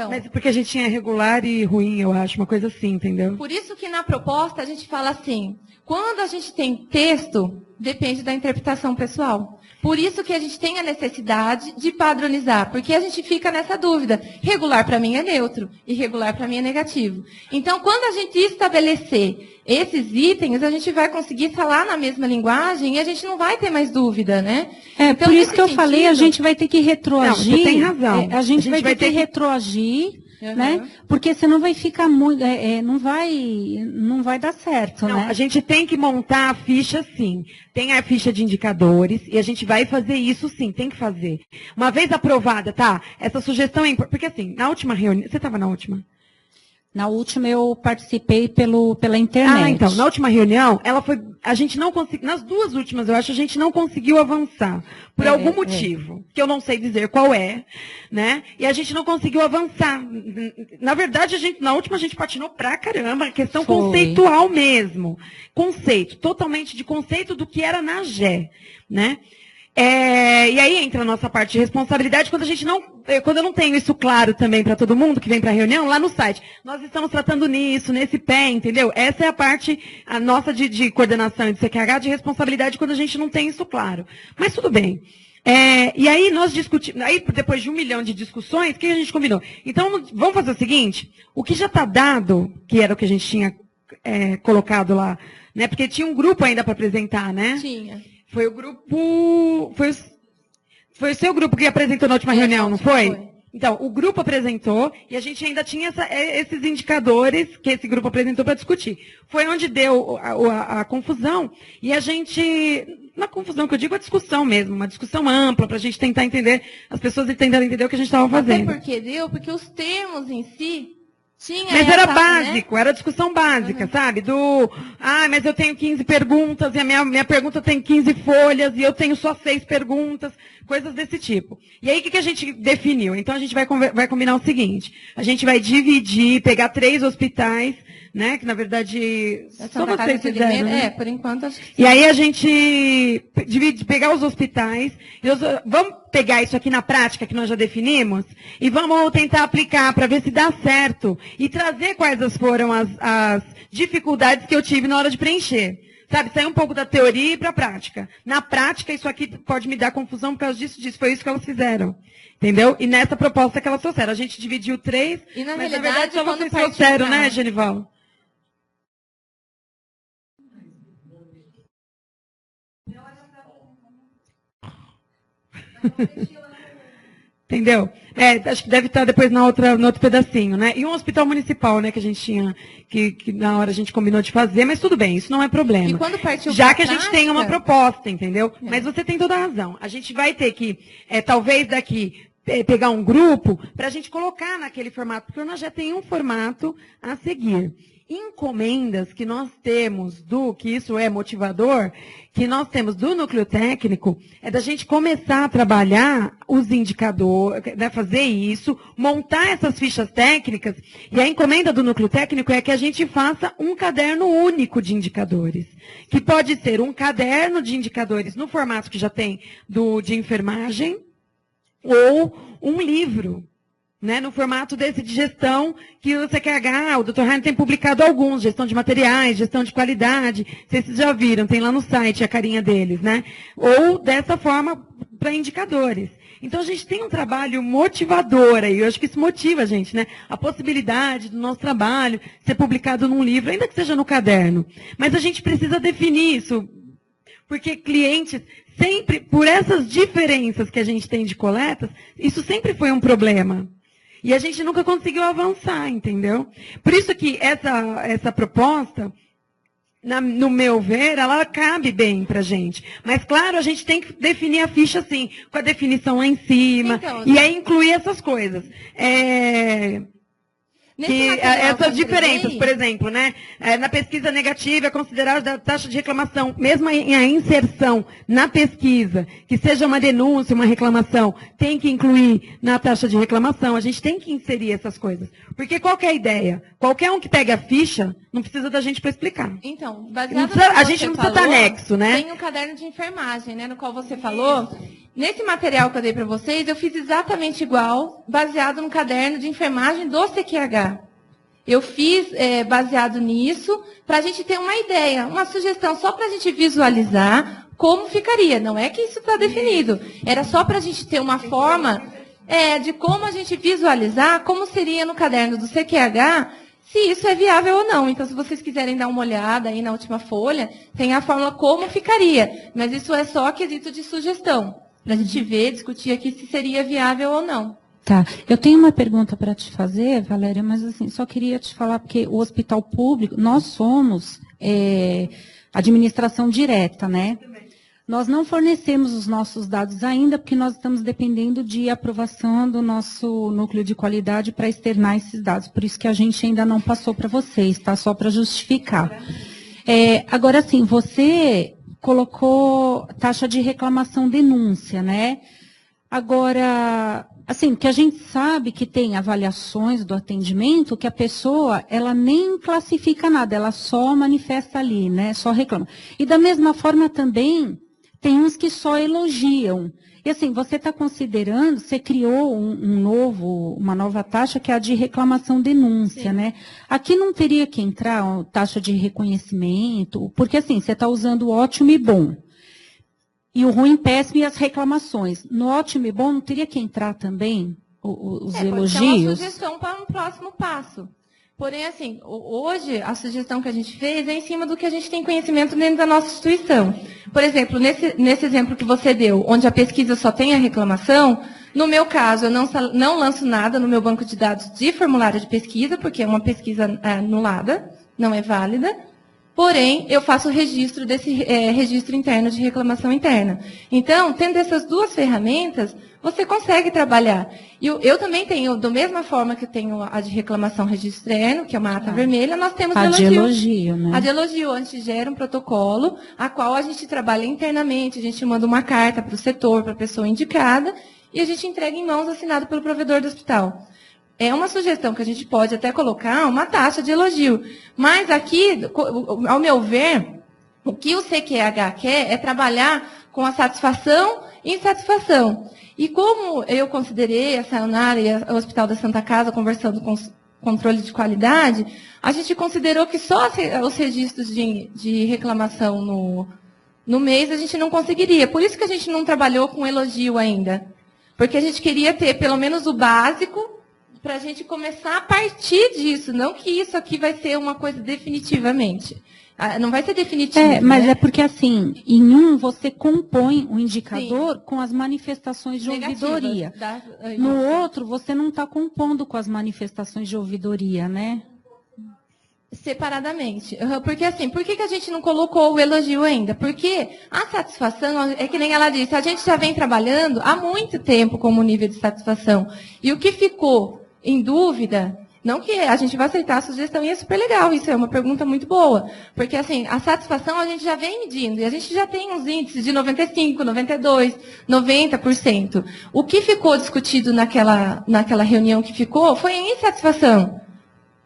Mas porque a gente tinha regular e ruim, eu acho, uma coisa assim, entendeu? Por isso que na proposta a gente fala assim, quando a gente tem texto, depende da interpretação pessoal. Por isso que a gente tem a necessidade de padronizar, porque a gente fica nessa dúvida. Regular para mim é neutro, irregular para mim é negativo. Então, quando a gente estabelecer esses itens, a gente vai conseguir falar na mesma linguagem e a gente não vai ter mais dúvida, né? Então, por isso que eu falei, a gente vai ter que retroagir. Não, você tem razão. A gente vai ter que retroagir. Uhum. Né? Porque senão vai ficar muito, não vai dar certo, Não, né? a gente tem que montar a ficha sim. Tem a ficha de indicadores e a gente vai fazer isso sim, tem que fazer. Uma vez aprovada, tá? Essa sugestão é importante, porque assim, na última reunião, você estava na última? Na última eu participei pela internet. Então, na última reunião, a gente não conseguiu, nas duas últimas, eu acho, a gente não conseguiu avançar. Por algum motivo, que eu não sei dizer qual é, né? E a gente não conseguiu avançar. Na verdade, na última a gente patinou pra caramba, questão conceitual mesmo. Conceito, totalmente de conceito do que era na GE, né? E aí entra a nossa parte de responsabilidade quando eu não tenho isso claro também para todo mundo que vem para a reunião, lá no site. Nós estamos tratando nisso, nesse pé, entendeu? Essa é a parte nossa de coordenação e de CQH, de responsabilidade, quando a gente não tem isso claro. Mas tudo bem. E aí nós discutimos, aí depois de 1 milhão de discussões, o que a gente combinou? Então, vamos fazer o seguinte, o que já está dado, que era o que a gente tinha colocado lá, né? Porque tinha um grupo ainda para apresentar, né? Tinha. Foi o grupo. Foi o seu grupo que apresentou na última reunião, não foi? Então, o grupo apresentou e a gente ainda tinha esses indicadores que esse grupo apresentou para discutir. Foi onde deu a confusão e a gente. Na confusão que eu digo, a discussão mesmo, uma discussão ampla para a gente tentar entender, as pessoas tentarem entender o que a gente estava fazendo. Até porque os termos em si. Mas era básico, era discussão básica, sabe? Mas eu tenho 15 perguntas, e a minha pergunta tem 15 folhas, e eu tenho só 6 perguntas, coisas desse tipo. E aí, o que a gente definiu? Então, a gente vai combinar o seguinte, a gente vai dividir, pegar 3 hospitais, né? Que, na verdade, só vocês fizeram, né? Por enquanto, acho que sim. E aí, a gente pegar os hospitais, vamos pegar isso aqui na prática, que nós já definimos, e vamos tentar aplicar para ver se dá certo, e trazer quais foram as dificuldades que eu tive na hora de preencher. Sabe, sair um pouco da teoria e para a prática. Na prática, isso aqui pode me dar confusão por causa disso. Foi isso que elas fizeram. Entendeu? E nessa proposta que elas trouxeram. A gente dividiu 3, e na mas realidade, na verdade só vocês trouxeram, né, Genival? Entendeu? Acho que deve estar depois no outro pedacinho, né? E um hospital municipal, né, que a gente tinha, que na hora a gente combinou de fazer, mas tudo bem, isso não é problema. E quando partiu já que a gente tem uma proposta, entendeu? Mas você tem toda a razão. A gente vai ter que, talvez daqui, pegar um grupo para a gente colocar naquele formato, porque nós já tem um formato a seguir. Encomendas que nós temos que isso é motivador, que nós temos do núcleo técnico, é da gente começar a trabalhar os indicadores, né, fazer isso, montar essas fichas técnicas, e a encomenda do núcleo técnico é que a gente faça um caderno único de indicadores, que pode ser um caderno de indicadores no formato que já tem de enfermagem, ou um livro, né, no formato desse de gestão, que o CQH, o Dr. Heine tem publicado alguns, gestão de materiais, gestão de qualidade, vocês já viram, tem lá no site a carinha deles, né? Ou dessa forma para indicadores. Então a gente tem um trabalho motivador aí, eu acho que isso motiva a gente, né? A possibilidade do nosso trabalho ser publicado num livro, ainda que seja no caderno. Mas a gente precisa definir isso, porque clientes sempre, por essas diferenças que a gente tem de coletas, isso sempre foi um problema. E a gente nunca conseguiu avançar, entendeu? Por isso que essa proposta, no meu ver, ela cabe bem para a gente. Mas, claro, a gente tem que definir a ficha, sim, com a definição lá em cima, então, e aí incluir essas coisas. Essas diferenças, por exemplo, né? Na pesquisa negativa é considerada a taxa de reclamação, mesmo a inserção na pesquisa, que seja uma denúncia, uma reclamação, tem que incluir na taxa de reclamação, a gente tem que inserir essas coisas. Porque qual que é a ideia? Qualquer um que pegue a ficha, não precisa da gente para explicar. Então, baseado a gente não precisa estar anexo, né? Tem um caderno de enfermagem, né, no qual você falou. Nesse material que eu dei para vocês, eu fiz exatamente igual, baseado no caderno de enfermagem do CQH. Eu fiz baseado nisso, para a gente ter uma ideia, uma sugestão, só para a gente visualizar como ficaria. Não é que isso está definido, era só para a gente ter uma forma de como a gente visualizar, como seria no caderno do CQH, se isso é viável ou não. Então, se vocês quiserem dar uma olhada aí na última folha, tem a fórmula como ficaria. Mas isso é só quesito de sugestão, para a gente ver, discutir aqui se seria viável ou não. Tá. Eu tenho uma pergunta para te fazer, Valéria, mas assim, só queria te falar, porque o hospital público, nós somos administração direta, né? Nós não fornecemos os nossos dados ainda, porque nós estamos dependendo de aprovação do nosso núcleo de qualidade para externar esses dados. Por isso que a gente ainda não passou para vocês, tá? Só para justificar. Agora, sim, você colocou taxa de reclamação denúncia, né? Agora, assim, que a gente sabe que tem avaliações do atendimento que a pessoa, ela nem classifica nada, ela só manifesta ali, né? Só reclama. E da mesma forma também tem uns que só elogiam. E assim, você está considerando, você criou uma nova taxa, que é a de reclamação-denúncia, né? Aqui não teria que entrar a taxa de reconhecimento, porque assim, você está usando o ótimo e bom. E o ruim, péssimo e as reclamações. No ótimo e bom, não teria que entrar também os elogios? Pode ser uma sugestão para um próximo passo. Porém, assim, hoje a sugestão que a gente fez é em cima do que a gente tem conhecimento dentro da nossa instituição. Por exemplo, nesse exemplo que você deu, onde a pesquisa só tem a reclamação, no meu caso, eu não lanço nada no meu banco de dados de formulário de pesquisa, porque é uma pesquisa anulada, não é válida. Porém, eu faço o registro desse registro interno de reclamação interna. Então, tendo essas duas ferramentas, você consegue trabalhar. E eu também tenho, da mesma forma que eu tenho a de reclamação registro externo, que é uma ata vermelha, nós temos a de elogio, né? A de elogio, a gente gera um protocolo, a qual a gente trabalha internamente, a gente manda uma carta para o setor, para a pessoa indicada, e a gente entrega em mãos assinado pelo provedor do hospital. É uma sugestão que a gente pode até colocar uma taxa de elogio. Mas aqui, ao meu ver, o que o CQH quer é trabalhar com a satisfação e insatisfação. E como eu considerei a Sayonara e o Hospital da Santa Casa conversando com o controle de qualidade, a gente considerou que só os registros de reclamação no mês a gente não conseguiria. Por isso que a gente não trabalhou com elogio ainda. Porque a gente queria ter pelo menos o básico, para a gente começar a partir disso, não que isso aqui vai ser uma coisa definitivamente. Não vai ser definitivo. Mas né? é porque, assim, em você compõe o indicador com as manifestações de ouvidoria. No outro, você não está compondo com as manifestações de ouvidoria, né? Separadamente. Porque assim, por que a gente não colocou o elogio ainda? Porque a satisfação, é que nem ela disse, a gente já vem trabalhando há muito tempo como nível de satisfação. E o que ficou em dúvida, não que a gente vai aceitar a sugestão, e é super legal, isso é uma pergunta muito boa. Porque assim, a satisfação a gente já vem medindo, e a gente já tem uns índices de 95%, 92%, 90%. O que ficou discutido naquela reunião que ficou foi a insatisfação.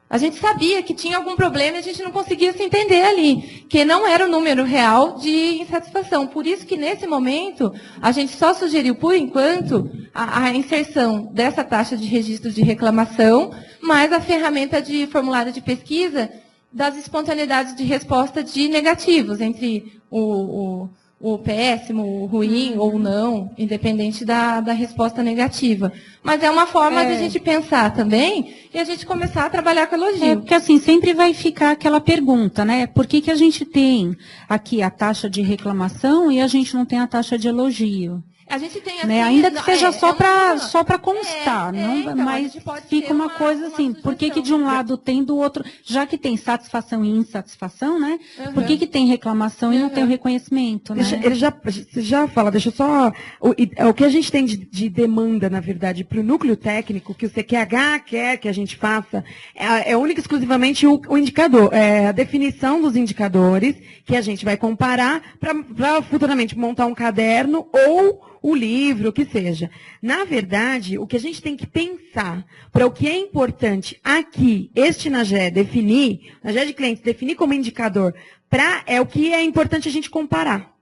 A gente sabia que tinha algum problema e a gente não conseguia se entender ali, que não era o número real de insatisfação. Por isso que, nesse momento, a gente só sugeriu, por enquanto, a inserção dessa taxa de registro de reclamação, mais a ferramenta de formulário de pesquisa das espontaneidades de resposta de negativos, entre o péssimo, o ruim ou não, independente da resposta negativa. Mas é uma forma de a gente pensar também e a gente começar a trabalhar com elogio. Porque assim, sempre vai ficar aquela pergunta, né? Por que a gente tem aqui a taxa de reclamação e a gente não tem a taxa de elogio? A gente tem assim, né? Ainda que seja só para constar, não, mas fica uma coisa assim, por que de um lado tem, do outro, já que tem satisfação e insatisfação, né? Por que tem reclamação e não tem o reconhecimento, né? Ele já fala, deixa eu só... O que a gente tem de demanda, na verdade, para o núcleo técnico, que o CQH quer que a gente faça, é única e exclusivamente o indicador, a definição dos indicadores, que a gente vai comparar para futuramente montar um caderno ou o livro, o que seja. Na verdade, o que a gente tem que pensar para o que é importante aqui, este NAGE definir, NAGE de clientes definir como indicador, é o que é importante a gente comparar.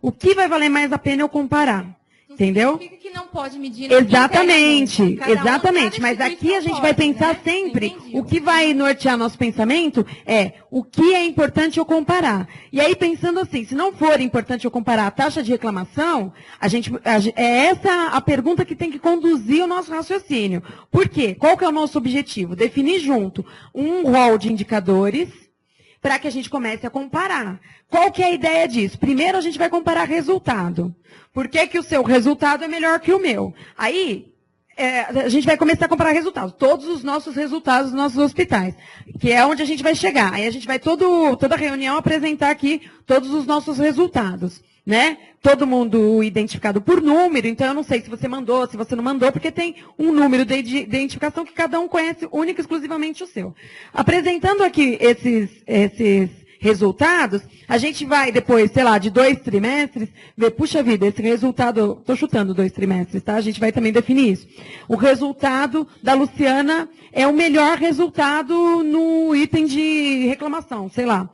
O que vai valer mais a pena eu comparar. Entendeu? Significa que não pode medir. Exatamente, exatamente. Mas aqui a gente vai pensar sempre, o que vai nortear nosso pensamento é o que é importante eu comparar. E aí pensando assim, se não for importante eu comparar a taxa de reclamação, é essa a pergunta que tem que conduzir o nosso raciocínio. Por quê? Qual que é o nosso objetivo? Definir junto um rol de indicadores para que a gente comece a comparar. Qual que é a ideia disso? Primeiro a gente vai comparar resultado. Por que o seu resultado é melhor que o meu? Aí, a gente vai começar a comparar resultados. Todos os nossos resultados dos nossos hospitais. Que é onde a gente vai chegar. Aí a gente vai toda reunião apresentar aqui todos os nossos resultados. Né? Todo mundo identificado por número, então eu não sei se você mandou, se você não mandou, porque tem um número de identificação que cada um conhece única e exclusivamente o seu. Apresentando aqui esses resultados, a gente vai depois, sei lá, de 2 trimestres, ver, puxa vida, esse resultado, estou chutando 2 trimestres, tá? A gente vai também definir isso. O resultado da Luciana é o melhor resultado no item de reclamação, sei lá.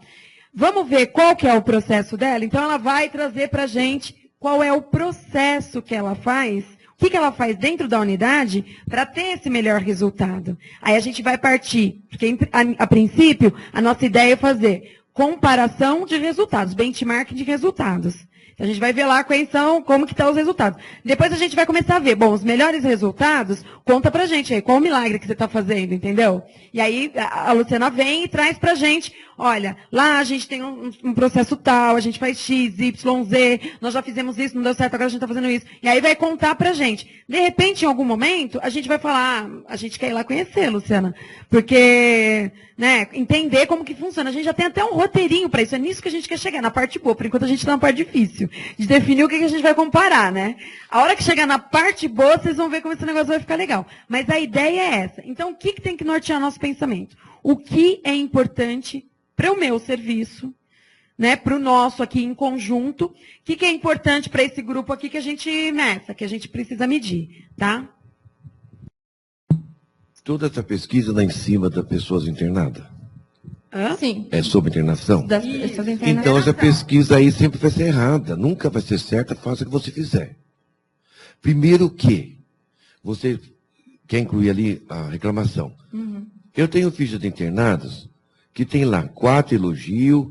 Vamos ver qual que é o processo dela? Então, ela vai trazer para a gente qual é o processo que ela faz, o que ela faz dentro da unidade para ter esse melhor resultado. Aí a gente vai partir, porque a princípio, a nossa ideia é fazer comparação de resultados, benchmark de resultados. Então, a gente vai ver lá quais são, como que estão os resultados. Depois a gente vai começar a ver, bom, os melhores resultados, conta pra gente aí, qual o milagre que você está fazendo, entendeu? E aí a Luciana vem e traz pra gente, olha, lá a gente tem um processo tal, a gente faz X, Y, Z, nós já fizemos isso, não deu certo, agora a gente está fazendo isso. E aí vai contar pra gente. De repente, em algum momento, a gente vai falar, a gente quer ir lá conhecer, Luciana, porque, né, entender como que funciona. A gente já tem até um roteirinho para isso, é nisso que a gente quer chegar, na parte boa. Por enquanto a gente está na parte difícil, de definir o que a gente vai comparar, né? A hora que chegar na parte boa, vocês vão ver como esse negócio vai ficar legal. Mas a ideia é essa. Então, o que tem que nortear nosso pensamento? O que é importante para o meu serviço, né, para o nosso aqui em conjunto, o que é importante para esse grupo aqui que a gente meça, que a gente precisa medir, tá? Toda essa pesquisa lá em cima das pessoas internadas? Hã? Sim. É sobre internação? Das pessoas internadas. Então essa pesquisa aí sempre vai ser errada, nunca vai ser certa, faça o que você fizer. Primeiro que você quer incluir ali a reclamação. Uhum. Eu tenho fichas de internados que tem lá 4 elogios,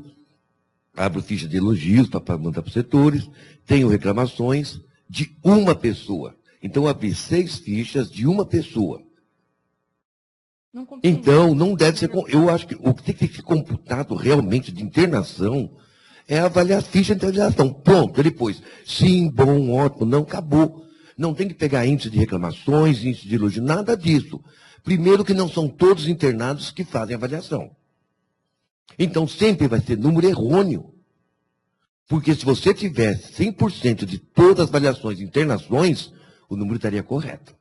abro ficha de elogios para mandar para os setores, tenho reclamações de uma pessoa. Então, eu abri 6 fichas de uma pessoa. Não compreendo. Então, não deve ser... Eu acho que o que tem que ser computado realmente de internação é avaliar a ficha de avaliação. Pronto, ele pôs sim, bom, ótimo, não, acabou. Não tem que pegar índice de reclamações, índice de elogio, nada disso. Primeiro que não são todos internados que fazem avaliação. Então, sempre vai ser número errôneo. Porque se você tivesse 100% de todas as avaliações e internações, o número estaria correto.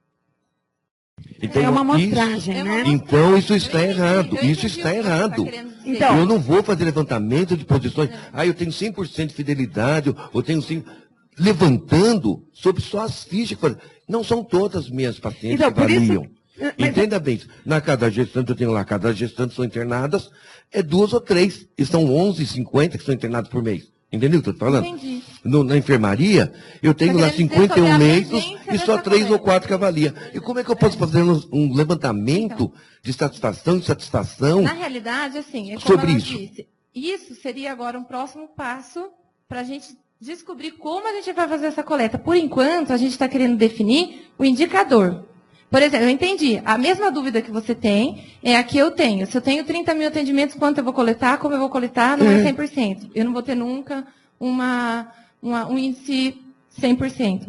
Então, é uma amostragem, né? Então, isso está errado. Isso está errado. Então, eu não vou fazer levantamento de posições. Eu tenho 100% de fidelidade, eu tenho 100%. Levantando sobre só as fichas. Não são todas as minhas pacientes então, que avaliam. Isso... Entenda bem, na cada gestante, eu tenho lá, cada gestante são internadas, 2 ou 3, e são 11,50 que são internados por mês. Entendeu o que eu estou falando? Entendi. Na enfermaria, eu tenho lá 51 leitos e só 3 ou 4 que avalia. E como é que eu posso fazer um levantamento de satisfação e insatisfação? Na realidade, assim, é como sobre ela isso? disse, isso seria agora um próximo passo para a gente descobrir como a gente vai fazer essa coleta. Por enquanto, a gente está querendo definir o indicador. Por exemplo, eu entendi. A mesma dúvida que você tem é a que eu tenho. Se eu tenho 30 mil atendimentos, quanto eu vou coletar, como eu vou coletar, não é 100%. Eu não vou ter nunca um índice 100%.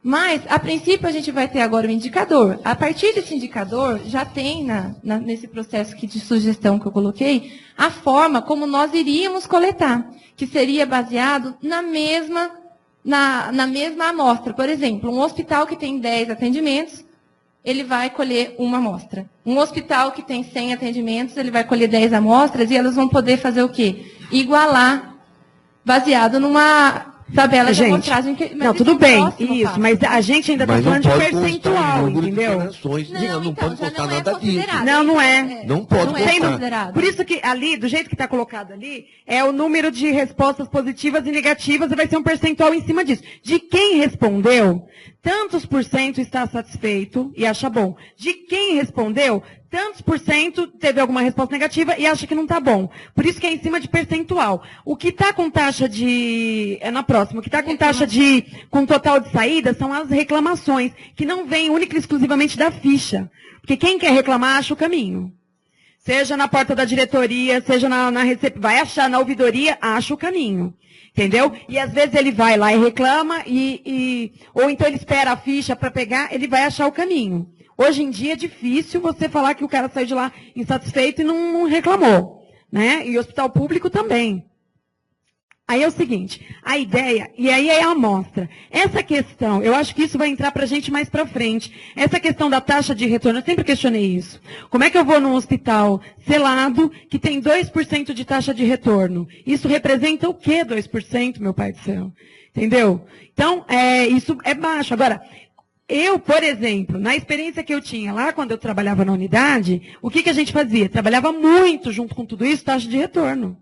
Mas, a princípio, a gente vai ter agora o indicador. A partir desse indicador, já tem nesse processo aqui de sugestão que eu coloquei, a forma como nós iríamos coletar, que seria baseado na mesma amostra. Por exemplo, um hospital que tem 10 atendimentos, ele vai colher uma amostra. Um hospital que tem 100 atendimentos, ele vai colher 10 amostras e elas vão poder fazer o quê? Igualar, baseado numa tabela de amostragem. Não, tudo bem, isso, mas a gente ainda está falando de percentual, entendeu? Não pode constar nada disso. Não é. Não pode constar. Por isso que ali, do jeito que está colocado ali, é o número de respostas positivas e negativas e vai ser um percentual em cima disso. De quem respondeu, tantos por cento está satisfeito e acha bom. De quem respondeu, tantos por cento teve alguma resposta negativa e acha que não está bom. Por isso que é em cima de percentual. O que está com taxa de... É na próxima. O que está com taxa de... Com total de saída são as reclamações, que não vêm única e exclusivamente da ficha. Porque quem quer reclamar acha o caminho. Seja na porta da diretoria, seja na vai achar na ouvidoria, acha o caminho. Entendeu? E às vezes ele vai lá e reclama, ou então ele espera a ficha para pegar, ele vai achar o caminho. Hoje em dia é difícil você falar que o cara saiu de lá insatisfeito e não reclamou. Né? E o hospital público também. Aí é o seguinte, a ideia, e aí é a amostra. Essa questão, eu acho que isso vai entrar para a gente mais para frente. Essa questão da taxa de retorno, eu sempre questionei isso. Como é que eu vou num hospital selado que tem 2% de taxa de retorno? Isso representa o quê, 2%, meu pai do céu? Entendeu? Então, isso é baixo. Agora, eu, por exemplo, na experiência que eu tinha lá, quando eu trabalhava na unidade, o que a gente fazia? Trabalhava muito junto com tudo isso, taxa de retorno.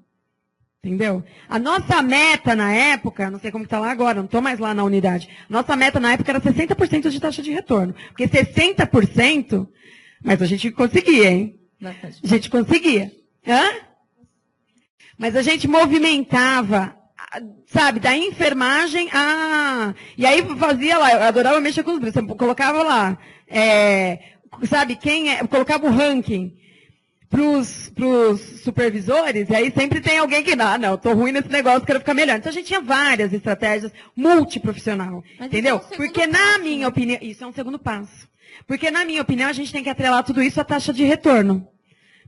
Entendeu? A nossa meta na época, não sei como está lá agora, não estou mais lá na unidade. Nossa meta na época era 60% de taxa de retorno. Porque 60%, mas a gente conseguia, hein? Bastante. A gente conseguia. Hã? Mas a gente movimentava, sabe, da enfermagem a... E aí fazia lá, eu adorava mexer com os brilhos. Você colocava lá, sabe, colocava o ranking para os supervisores, e aí sempre tem alguém que, não, estou ruim nesse negócio, quero ficar melhor. Então a gente tinha várias estratégias multiprofissional, entendeu? Porque na minha opinião, isso é um segundo passo. Porque na minha opinião a gente tem que atrelar tudo isso à taxa de retorno.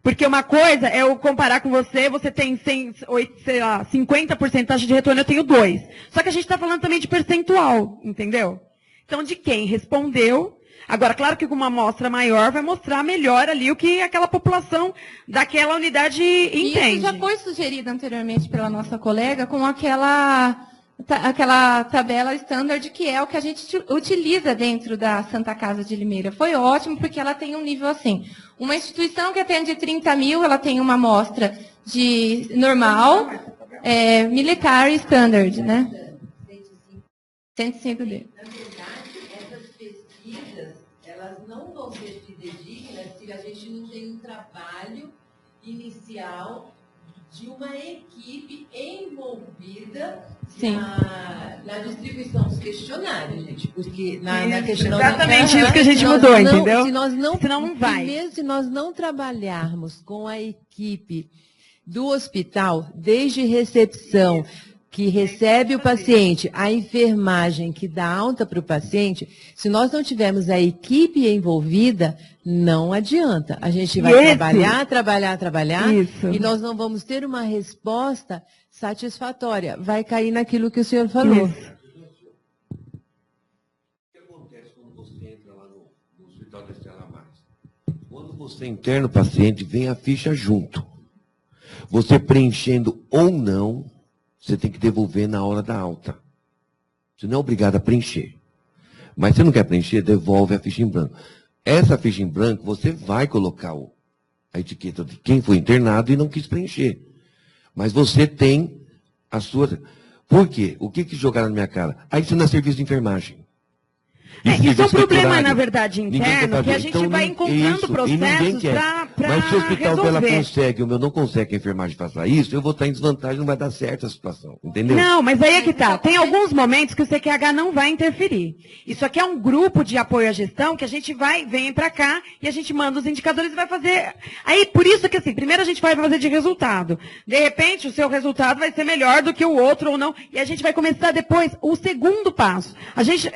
Porque uma coisa é eu comparar com você tem 50% de taxa de retorno, eu tenho 2%. Só que a gente está falando também de percentual, entendeu? Então de quem respondeu. Agora, claro que com uma amostra maior vai mostrar melhor ali o que aquela população daquela unidade entende. Isso já foi sugerido anteriormente pela nossa colega com aquela tabela standard que é o que a gente utiliza dentro da Santa Casa de Limeira. Foi ótimo porque ela tem um nível assim. Uma instituição que atende 30 mil, ela tem uma amostra de normal, militar e standard, né? 105 D. Não vão ser fidedignas se a gente não tem um trabalho inicial de uma equipe envolvida na distribuição dos questionários, gente. Porque na questão... Exatamente isso que a gente mudou, entendeu? Se nós não trabalharmos com a equipe do hospital, desde recepção, que recebe o paciente, a enfermagem que dá alta para o paciente, se nós não tivermos a equipe envolvida, não adianta. A gente vai trabalhar, Isso. E nós não vamos ter uma resposta satisfatória. Vai cair naquilo que o senhor falou. Isso. O que acontece quando você entra lá no Hospital da Estela Mais? Quando você interna o paciente, vem a ficha junto. Você preenchendo ou não, você tem que devolver na hora da alta. Você não é obrigado a preencher. Mas se não quer preencher, devolve a ficha em branco. Essa ficha em branco, você vai colocar a etiqueta de quem foi internado e não quis preencher. Mas você tem a sua... Por quê? O que jogaram na minha cara? Aí isso não é serviço de enfermagem. Isso é um problema, na verdade, interno, que a gente vai encontrando processos para Mas se o hospital dela resolver. consegue, o meu não consegue que a enfermagem faça isso, eu vou estar em desvantagem, não vai dar certo a situação, entendeu? Não, mas aí é que tá. Tem alguns momentos que o CQH não vai interferir. Isso aqui é um grupo de apoio à gestão que a gente vem para cá e a gente manda os indicadores e vai fazer. Aí, por isso que assim, primeiro a gente vai fazer de resultado. De repente, o seu resultado vai ser melhor do que o outro ou não. E a gente vai começar depois o segundo passo. A gente,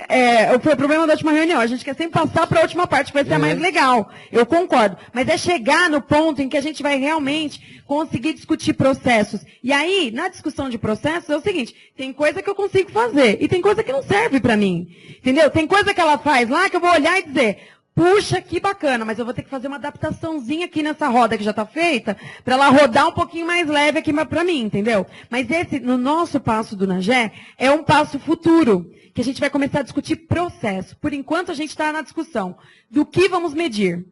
foi o problema da última reunião. A gente quer sempre passar para a última parte, que vai ser a mais legal. Eu concordo. Mas é chegar no ponto em que a gente vai realmente conseguir discutir processos. E aí, na discussão de processos, é o seguinte, tem coisa que eu consigo fazer e tem coisa que não serve para mim. Entendeu? Tem coisa que ela faz lá que eu vou olhar e dizer, puxa, que bacana, mas eu vou ter que fazer uma adaptaçãozinha aqui nessa roda que já está feita, para ela rodar um pouquinho mais leve aqui para mim, entendeu? Mas esse, no nosso passo do NAGE, é um passo futuro, que a gente vai começar a discutir processo. Por enquanto, a gente está na discussão do que vamos medir.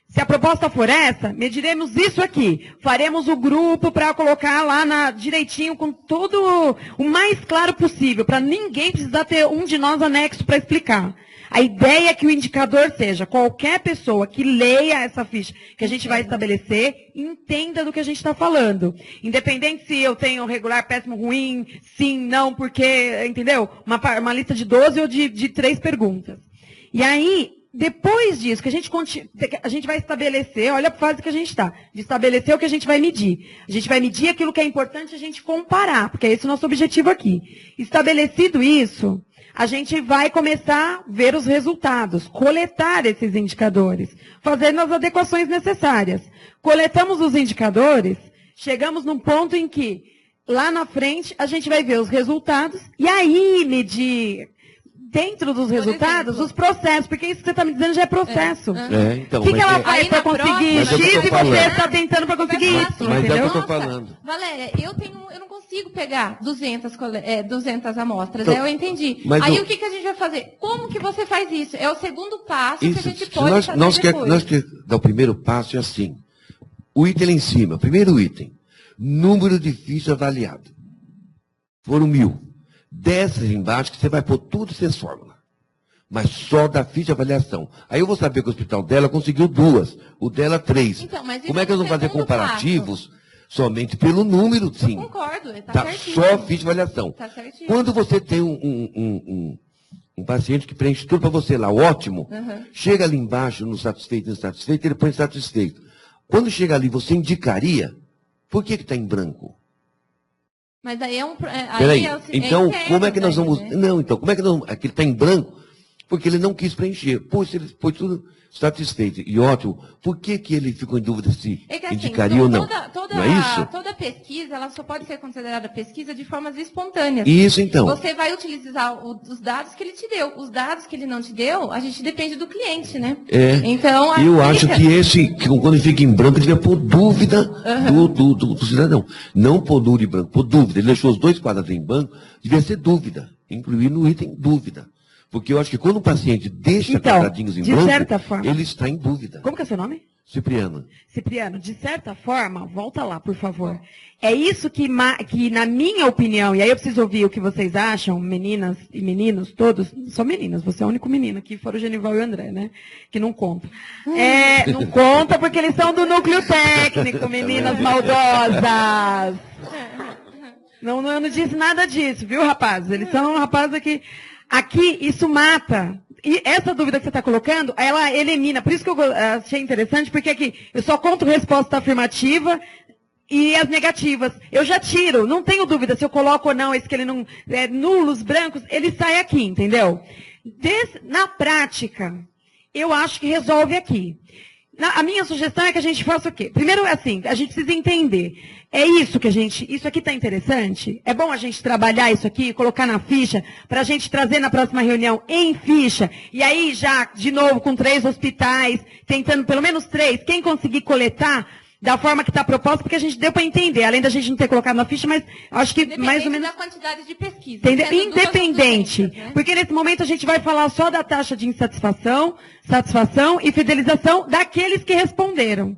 Se a proposta for essa, mediremos isso aqui. Faremos o grupo para colocar lá direitinho, com todo o mais claro possível, para ninguém precisar ter um de nós anexo para explicar. A ideia é que o indicador seja qualquer pessoa que leia essa ficha que a gente vai estabelecer, entenda do que a gente está falando. Independente se eu tenho regular, péssimo, ruim, sim, não, porque, entendeu? Uma lista de 12 ou de 3 perguntas. E aí, depois disso, que a gente vai estabelecer, olha a fase que a gente está, de estabelecer o que a gente vai medir. A gente vai medir aquilo que é importante a gente comparar, porque esse é o nosso objetivo aqui. Estabelecido isso, a gente vai começar a ver os resultados, coletar esses indicadores, fazendo as adequações necessárias. Coletamos os indicadores, chegamos num ponto em que, lá na frente, a gente vai ver os resultados e aí medir, dentro dos resultados, os processos, porque isso que você está me dizendo já é processo. Então, o que ela faz para conseguir X e você está tentando para conseguir Y, mas entendeu? é o que eu estou falando. Valéria, eu não consigo pegar 200 amostras, eu entendi. Mas aí o que a gente vai fazer? Como que você faz isso? É o segundo passo que a gente pode fazer nós depois. Nós quer dar o primeiro passo é assim. O item lá em cima, primeiro item. número de ficha avaliado. Foram 1.000. Dessas embaixo que você vai pôr tudo e você fórmula. Mas só da ficha de avaliação. Aí eu vou saber que o hospital dela conseguiu 2, o dela 3. Então, mas como é que nós vamos fazer comparativos? Somente pelo número, sim. Eu concordo, está Tá, certinho. só ficha de avaliação. Tá certinho. Quando você tem um paciente que preenche tudo para você lá, ótimo, chega ali embaixo no satisfeito e insatisfeito, ele põe satisfeito. Quando chega ali, você indicaria, por que está em branco? Mas aí é um... Peraí, então, como é que nós vamos... Né? Não, então, como é que nós vamos... Aqui ele está em branco, porque ele não quis preencher. Pô, se ele pôs tudo satisfeito e ótimo, por que ele ficou em dúvida se É que, assim, indicaria ou não? Toda, Não é isso? toda pesquisa, ela só pode ser considerada pesquisa de formas espontâneas. Isso, então. Você vai utilizar os dados que ele te deu. Os dados que ele não te deu, a gente depende do cliente, né? É. Então, Eu acho que quando fica em branco, devia pôr dúvida do cidadão. Não pôr nulo e branco, pôr dúvida. Ele deixou os 2 quadrados em branco, devia ser dúvida. Incluir no item dúvida. Porque eu acho que quando o paciente deixa quadradinhos em de branco, certa forma, ele está em dúvida. Como que é seu nome? Cipriano. Cipriano, de certa forma, volta lá, por favor. É isso que, na minha opinião, e aí eu preciso ouvir o que vocês acham, meninas e meninos, todos, só meninas, você é o único menino aqui, fora o Genival e o André, né? Que não conta. Não conta porque eles são do núcleo técnico, meninas maldosas. Não disse nada disso, viu, rapazes? Eles são rapazes que... Aqui, isso mata. E essa dúvida que você está colocando, ela elimina. Por isso que eu achei interessante, porque aqui eu só conto resposta afirmativa e as negativas. Eu já tiro, não tenho dúvida se eu coloco ou não, esse que ele não... nulos, brancos, ele sai aqui, entendeu? Na prática, eu acho que resolve aqui. A minha sugestão é que a gente faça o quê? Primeiro, assim, a gente precisa entender. É isso que isso aqui está interessante? É bom a gente trabalhar isso aqui, colocar na ficha, para a gente trazer na próxima reunião em ficha, e aí já, de novo, com 3 hospitais, tentando pelo menos 3, quem conseguir coletar da forma que está proposta, porque a gente deu para entender, além da gente não ter colocado na ficha, mas acho que mais ou menos... da quantidade de pesquisa. Independente. Né? Porque nesse momento a gente vai falar só da taxa de insatisfação, satisfação e fidelização daqueles que responderam.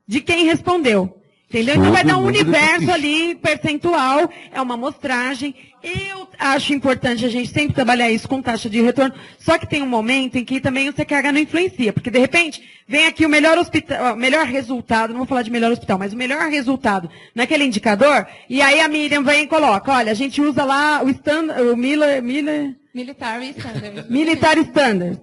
De quem respondeu. Entendeu? Então vai dar um universo ali, percentual, é uma amostragem. Eu acho importante a gente sempre trabalhar isso com taxa de retorno, só que tem um momento em que também o CQH não influencia, porque de repente vem aqui o melhor hospital, melhor resultado, não vou falar de melhor hospital, mas o melhor resultado naquele indicador, e aí a Miriam vem e coloca, olha, a gente usa lá o Military Standard. Military Standard.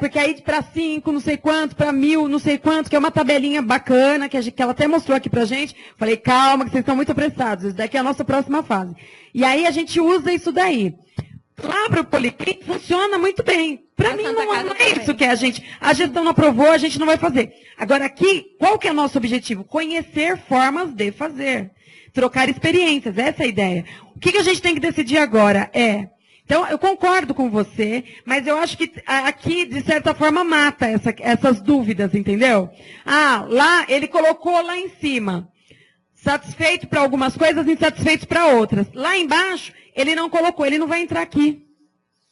Porque aí para 5, não sei quanto, para 1.000, não sei quanto, que é uma tabelinha bacana, que ela até mostrou aqui pra gente. Falei, calma, que vocês estão muito apressados, isso daqui é a nossa próxima fase. E aí a gente usa isso daí. Lá para o Policlinic funciona muito bem. Para mim não é isso que a gestão não aprovou, a gente não vai fazer. Agora aqui, qual que é o nosso objetivo? Conhecer formas de fazer. Trocar experiências, essa é a ideia. O que a gente tem que decidir agora é... Então, eu concordo com você, mas eu acho que aqui, de certa forma, mata essas dúvidas, entendeu? Lá, ele colocou lá em cima, satisfeito para algumas coisas, insatisfeito para outras. Lá embaixo, ele não colocou, ele não vai entrar aqui,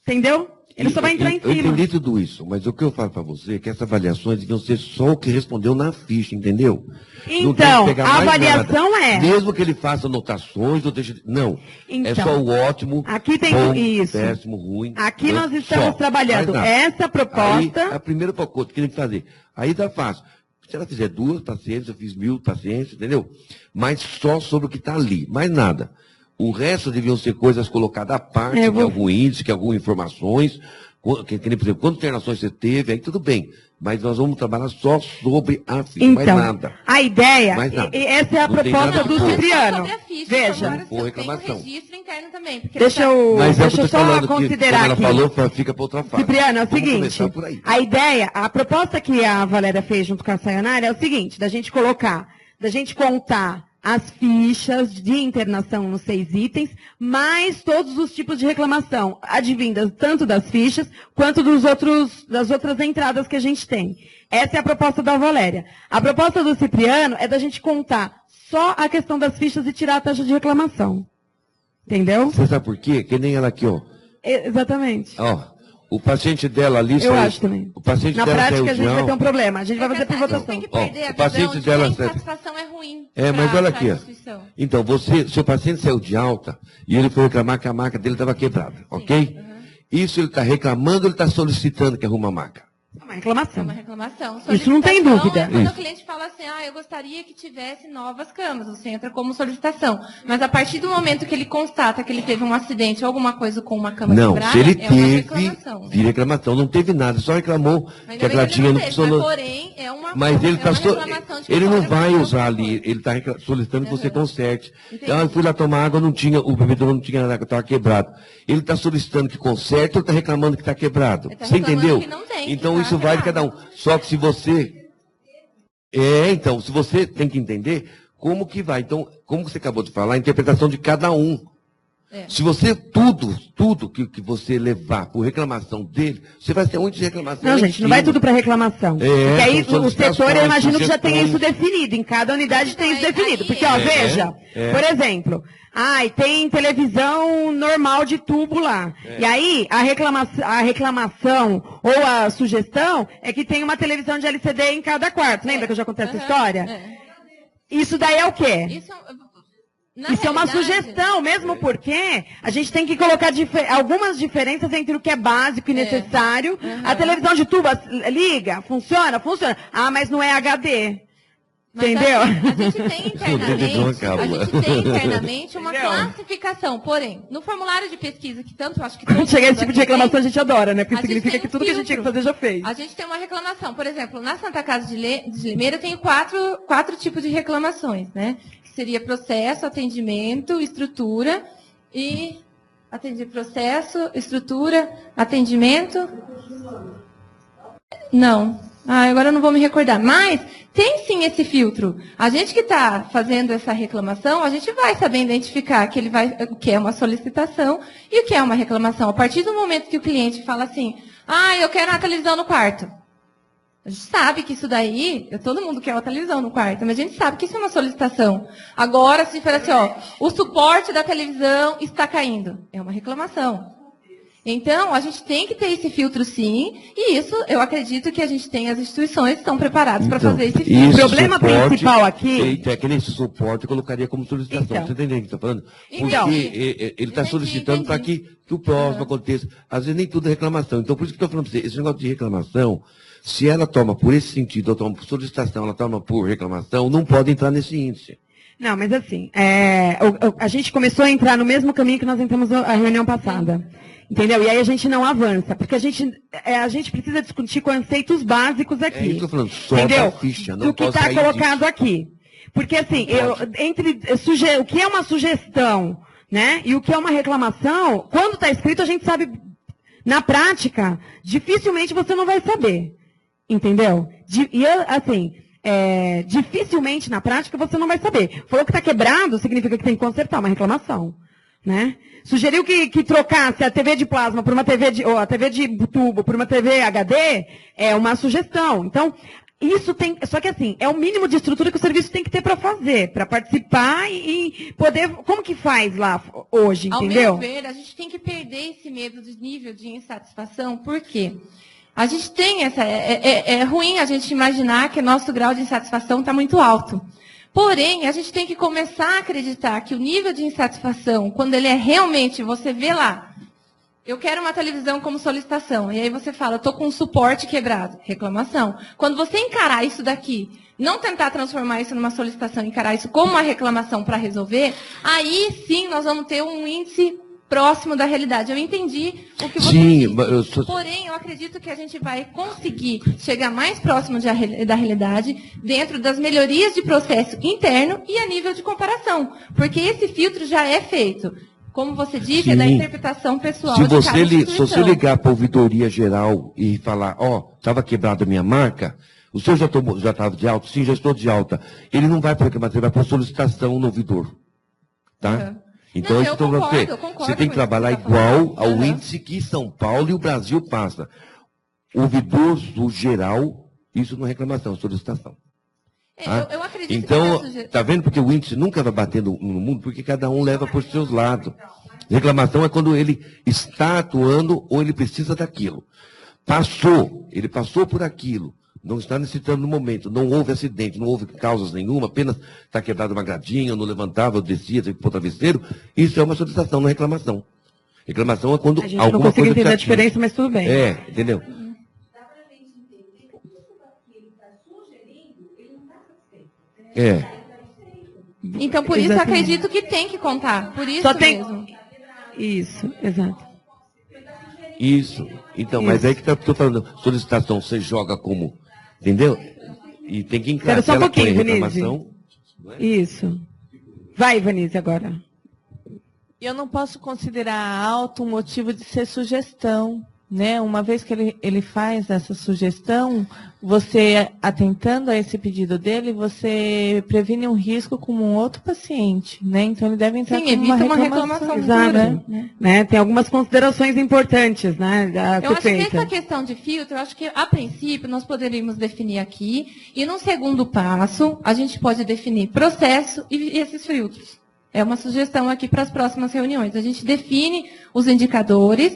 entendeu? Ele só vai entrar em cima. Eu entendi tudo isso, mas o que eu falo para você é que essas avaliações deviam ser só o que respondeu na ficha, entendeu? Então, a avaliação é... Mesmo que ele faça anotações, ou deixe... Não, então, é só o ótimo, aqui tem bom, isso. péssimo, ruim. Aqui nós estamos trabalhando essa proposta... Aí, a primeira pacote que ele tem que fazer. Aí tá fácil. Se ela fizer 2 pacientes, eu fiz 1.000 pacientes, entendeu? Mas só sobre o que está ali, mais nada. O resto deviam ser coisas colocadas à parte, que algum índice, que algumas informações, por exemplo, quantas internações você teve, aí tudo bem. Mas nós vamos trabalhar só sobre a ficha, então, mais nada. A ideia, mais nada. Essa é a proposta do Cipriano. Veja. Não for reclamação. Registro interno também, deixa eu só considerar aqui. Ela falou, fica para outra fase. Cipriano, é o seguinte, a ideia, a proposta que a Valéria fez junto com a Sayonara é o seguinte, da gente contar as fichas de internação nos 6 itens, mais todos os tipos de reclamação, advindas tanto das fichas, quanto das outras entradas que a gente tem. Essa é a proposta da Valéria. A proposta do Cipriano é da gente contar só a questão das fichas e tirar a taxa de reclamação. Entendeu? Você sabe por quê? Que nem ela aqui, ó. Exatamente. Ó, O paciente dela ali... Eu acho também. O paciente Na dela prática, a gente vai ter um problema. A gente vai fazer por A votação. gente tem que perder Ó, a o paciente visão de dela- que a insatisfação é ruim. Mas olha aqui. Ó. Instituição. Então, seu paciente saiu de alta e ele foi reclamar que a maca dele estava quebrada, ok? Isso ele está reclamando ou ele está solicitando que arruma a maca? É uma É reclamação. uma reclamação. Isso não tem Solicitação dúvida. É quando Isso. o cliente fala assim, eu gostaria que tivesse novas camas. Você entra como solicitação. Mas a partir do momento que ele constata que ele teve um acidente ou alguma coisa com uma cama Não, quebrada, se ele é uma teve, reclamação. Né? vira reclamação. Não teve nada, só reclamou Ainda que a bem gladinha ele não teve, funcionou. mas, porém, é uma, Mas ele, é uma reclamação de que ele não pode vai acontecer usar alguma ali, coisa. ele está solicitando que você Uhum. conserte. Entendi. Então, eu fui lá tomar água, não tinha, o bebedouro não tinha nada, estava quebrado. Ele está solicitando que conserte ou está reclamando que está quebrado? Ele tá Você reclamando entendeu? que não tem, que Então, tá isso vai de cada quebrado. um. Só que se você... então, se você tem que entender como que vai. Então, como você acabou de falar, a interpretação de cada um. É. Se você, tudo que você levar por reclamação dele, você vai ter um monte de reclamação. Não, lá em gente, não vai cima. tudo para reclamação. Porque aí são o setor, solicitações, eu imagino que já tenha isso sugestões. definido. Em cada unidade tem isso Aí- definido. aí- Porque, ó, veja, É. por exemplo, tem televisão normal de tubo lá. E aí, a reclamação ou a sugestão é que tem uma televisão de LCD em cada quarto. Lembra que eu já contei essa Aham, história? é. Isso daí é o quê? Isso, na Isso é uma realidade, sugestão, mesmo porque a gente tem que colocar algumas diferenças entre o que é básico e necessário. A televisão de tubo liga, funciona? Funciona. Mas não é HD. Mas Entendeu? A gente tem internamente uma Entendeu? classificação. Porém, no formulário de pesquisa, que tanto acho que todo Quando chega esse mundo tipo de aqui reclamação, tem, a gente adora, né? a Porque gente significa tem que um tudo que a gente tinha que filtro. fazer já fez. A gente tem uma reclamação. Por exemplo, na Santa Casa de Limeira eu tenho quatro tipos de reclamações, né? Que seria processo, atendimento, estrutura e... processo, estrutura, atendimento... Não. Agora eu não vou me recordar. Mas tem sim esse filtro. A gente que está fazendo essa reclamação, a gente vai saber identificar o que é uma solicitação e o que é uma reclamação. A partir do momento que o cliente fala assim, eu quero uma televisão no quarto. A gente sabe que isso daí, todo mundo quer uma televisão no quarto, mas a gente sabe que isso é uma solicitação. Agora, se for assim, o suporte da televisão está caindo. É uma reclamação. Então, a gente tem que ter esse filtro, sim, e isso eu acredito que a gente tem, as instituições que estão preparadas para fazer esse filtro. O problema principal aqui... Esse suporte eu colocaria como solicitação. Então. Você entendeu o que eu estou falando? Então. Porque ele está Entendi, solicitando para que o próximo aconteça. Às vezes nem tudo é reclamação. Então, por isso que eu estou falando para você, esse negócio de reclamação, se ela toma por esse sentido, ou toma por solicitação, ela toma por reclamação, não pode entrar nesse índice. Não, mas assim, a gente começou a entrar no mesmo caminho que nós entramos a reunião passada. Entendeu? E aí a gente não avança, porque a gente precisa discutir conceitos básicos aqui. É isso que eu estou falando, só entendeu? da ficha, não do que posso está sair colocado disso. aqui. Porque assim, o que é uma sugestão, né? E o que é uma reclamação, quando está escrito, a gente sabe, na prática, dificilmente você não vai saber. Entendeu? Dificilmente na prática você não vai saber. Falou que está quebrado, significa que tem que consertar, uma reclamação. Né? Sugeriu que trocasse a TV de plasma por uma ou a TV de tubo por uma TV HD, é uma sugestão. Então, isso tem, só que assim, é o mínimo de estrutura que o serviço tem que ter para fazer, para participar e poder, como que faz lá hoje, entendeu? Ao meu ver, a gente tem que perder esse medo de nível de insatisfação, por quê? A gente tem é ruim a gente imaginar que o nosso grau de insatisfação está muito alto. Porém, a gente tem que começar a acreditar que o nível de insatisfação, quando ele é realmente, você vê lá, eu quero uma televisão como solicitação, e aí você fala, eu estou com um suporte quebrado, reclamação. Quando você encarar isso daqui, não tentar transformar isso numa solicitação, encarar isso como uma reclamação para resolver, aí sim nós vamos ter um índice próximo da realidade. Eu entendi o que você disse. Porém, eu acredito que a gente vai conseguir chegar mais próximo da realidade dentro das melhorias de processo interno e a nível de comparação. Porque esse filtro já é feito. Como você disse, é da interpretação pessoal de cada instituição. Se você ligar para a ouvidoria geral e falar, estava quebrada a minha marca, o senhor já estava de alta? Sim, já estou de alta. Ele não vai para reclamação, ele vai para solicitação no ouvidor. Tá? Uhum. Então, eu concordo você tem que trabalhar igual ao índice que São Paulo e o Brasil passa. Ouvidor do geral, isso não é reclamação, solicitação. Tá? Eu acredito então, que tá vendo porque o índice nunca vai bater no mundo, porque cada um leva por seus lados. Reclamação é quando ele está atuando ou ele precisa daquilo. Ele passou por aquilo, não está necessitando no momento, não houve acidente, não houve causas nenhuma, apenas está quebrada uma gradinha, não levantava, descia, teve que pôr travesseiro. Isso é uma solicitação, não é reclamação. Reclamação é quando A gente alguma não consegue coisa entender a diferença, mas tudo bem. entendeu? Então, por isso, eu Exatamente. acredito que tem que contar. Por isso Só tem... mesmo. Isso, exato. Isso. Então, mas aí que estou falando, solicitação você joga como, entendeu? E tem que encarar. Espera só um Se ela põe pouquinho, reclamação, Isso. Vai, Vanise, agora. Eu não posso considerar alto um motivo de ser sugestão, né? Uma vez que ele faz essa sugestão, você, atentando a esse pedido dele, você previne um risco com um outro paciente, né? Então ele deve entrar Sim, com evita uma uma reclamação. reclamação Exato. futura. Né? Tem algumas considerações importantes, né? A Eu acho que feita. essa questão de filtro, eu acho que, a princípio, nós poderíamos definir aqui, e num segundo passo, a gente pode definir processo e esses filtros. É uma sugestão aqui para as próximas reuniões. A gente define os indicadores.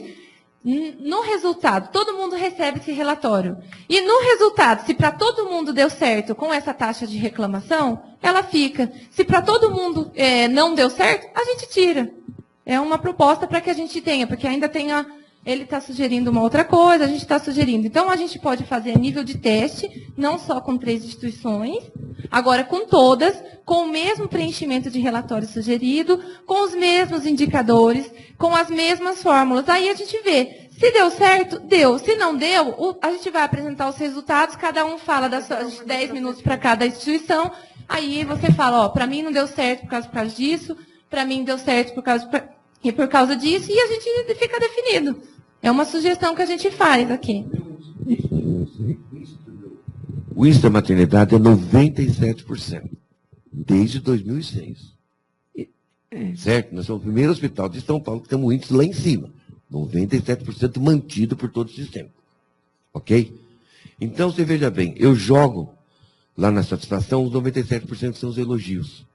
No resultado, todo mundo recebe esse relatório. E no resultado, se para todo mundo deu certo com essa taxa de reclamação, ela fica. Se para todo mundo não deu certo, a gente tira. É uma proposta para que a gente tenha, porque ainda tem ele está sugerindo uma outra coisa, a gente está sugerindo. Então, a gente pode fazer nível de teste, não só com 3 instituições, agora com todas, com o mesmo preenchimento de relatório sugerido, com os mesmos indicadores, com as mesmas fórmulas. Aí a gente vê. Se deu certo, deu. Se não deu, a gente vai apresentar os resultados, cada um fala das suas 10 minutos para cada instituição. Aí você fala, para mim não deu certo por causa disso, para mim deu certo por causa disso, e a gente fica definido. É uma sugestão que a gente faz aqui. o índice da maternidade é 97%, desde 2006. Certo? Nós somos o primeiro hospital de São Paulo que temos um índice lá em cima. 97% mantido por todo o sistema. Ok? Então, você veja bem, eu jogo lá na satisfação, os 97% são os elogios.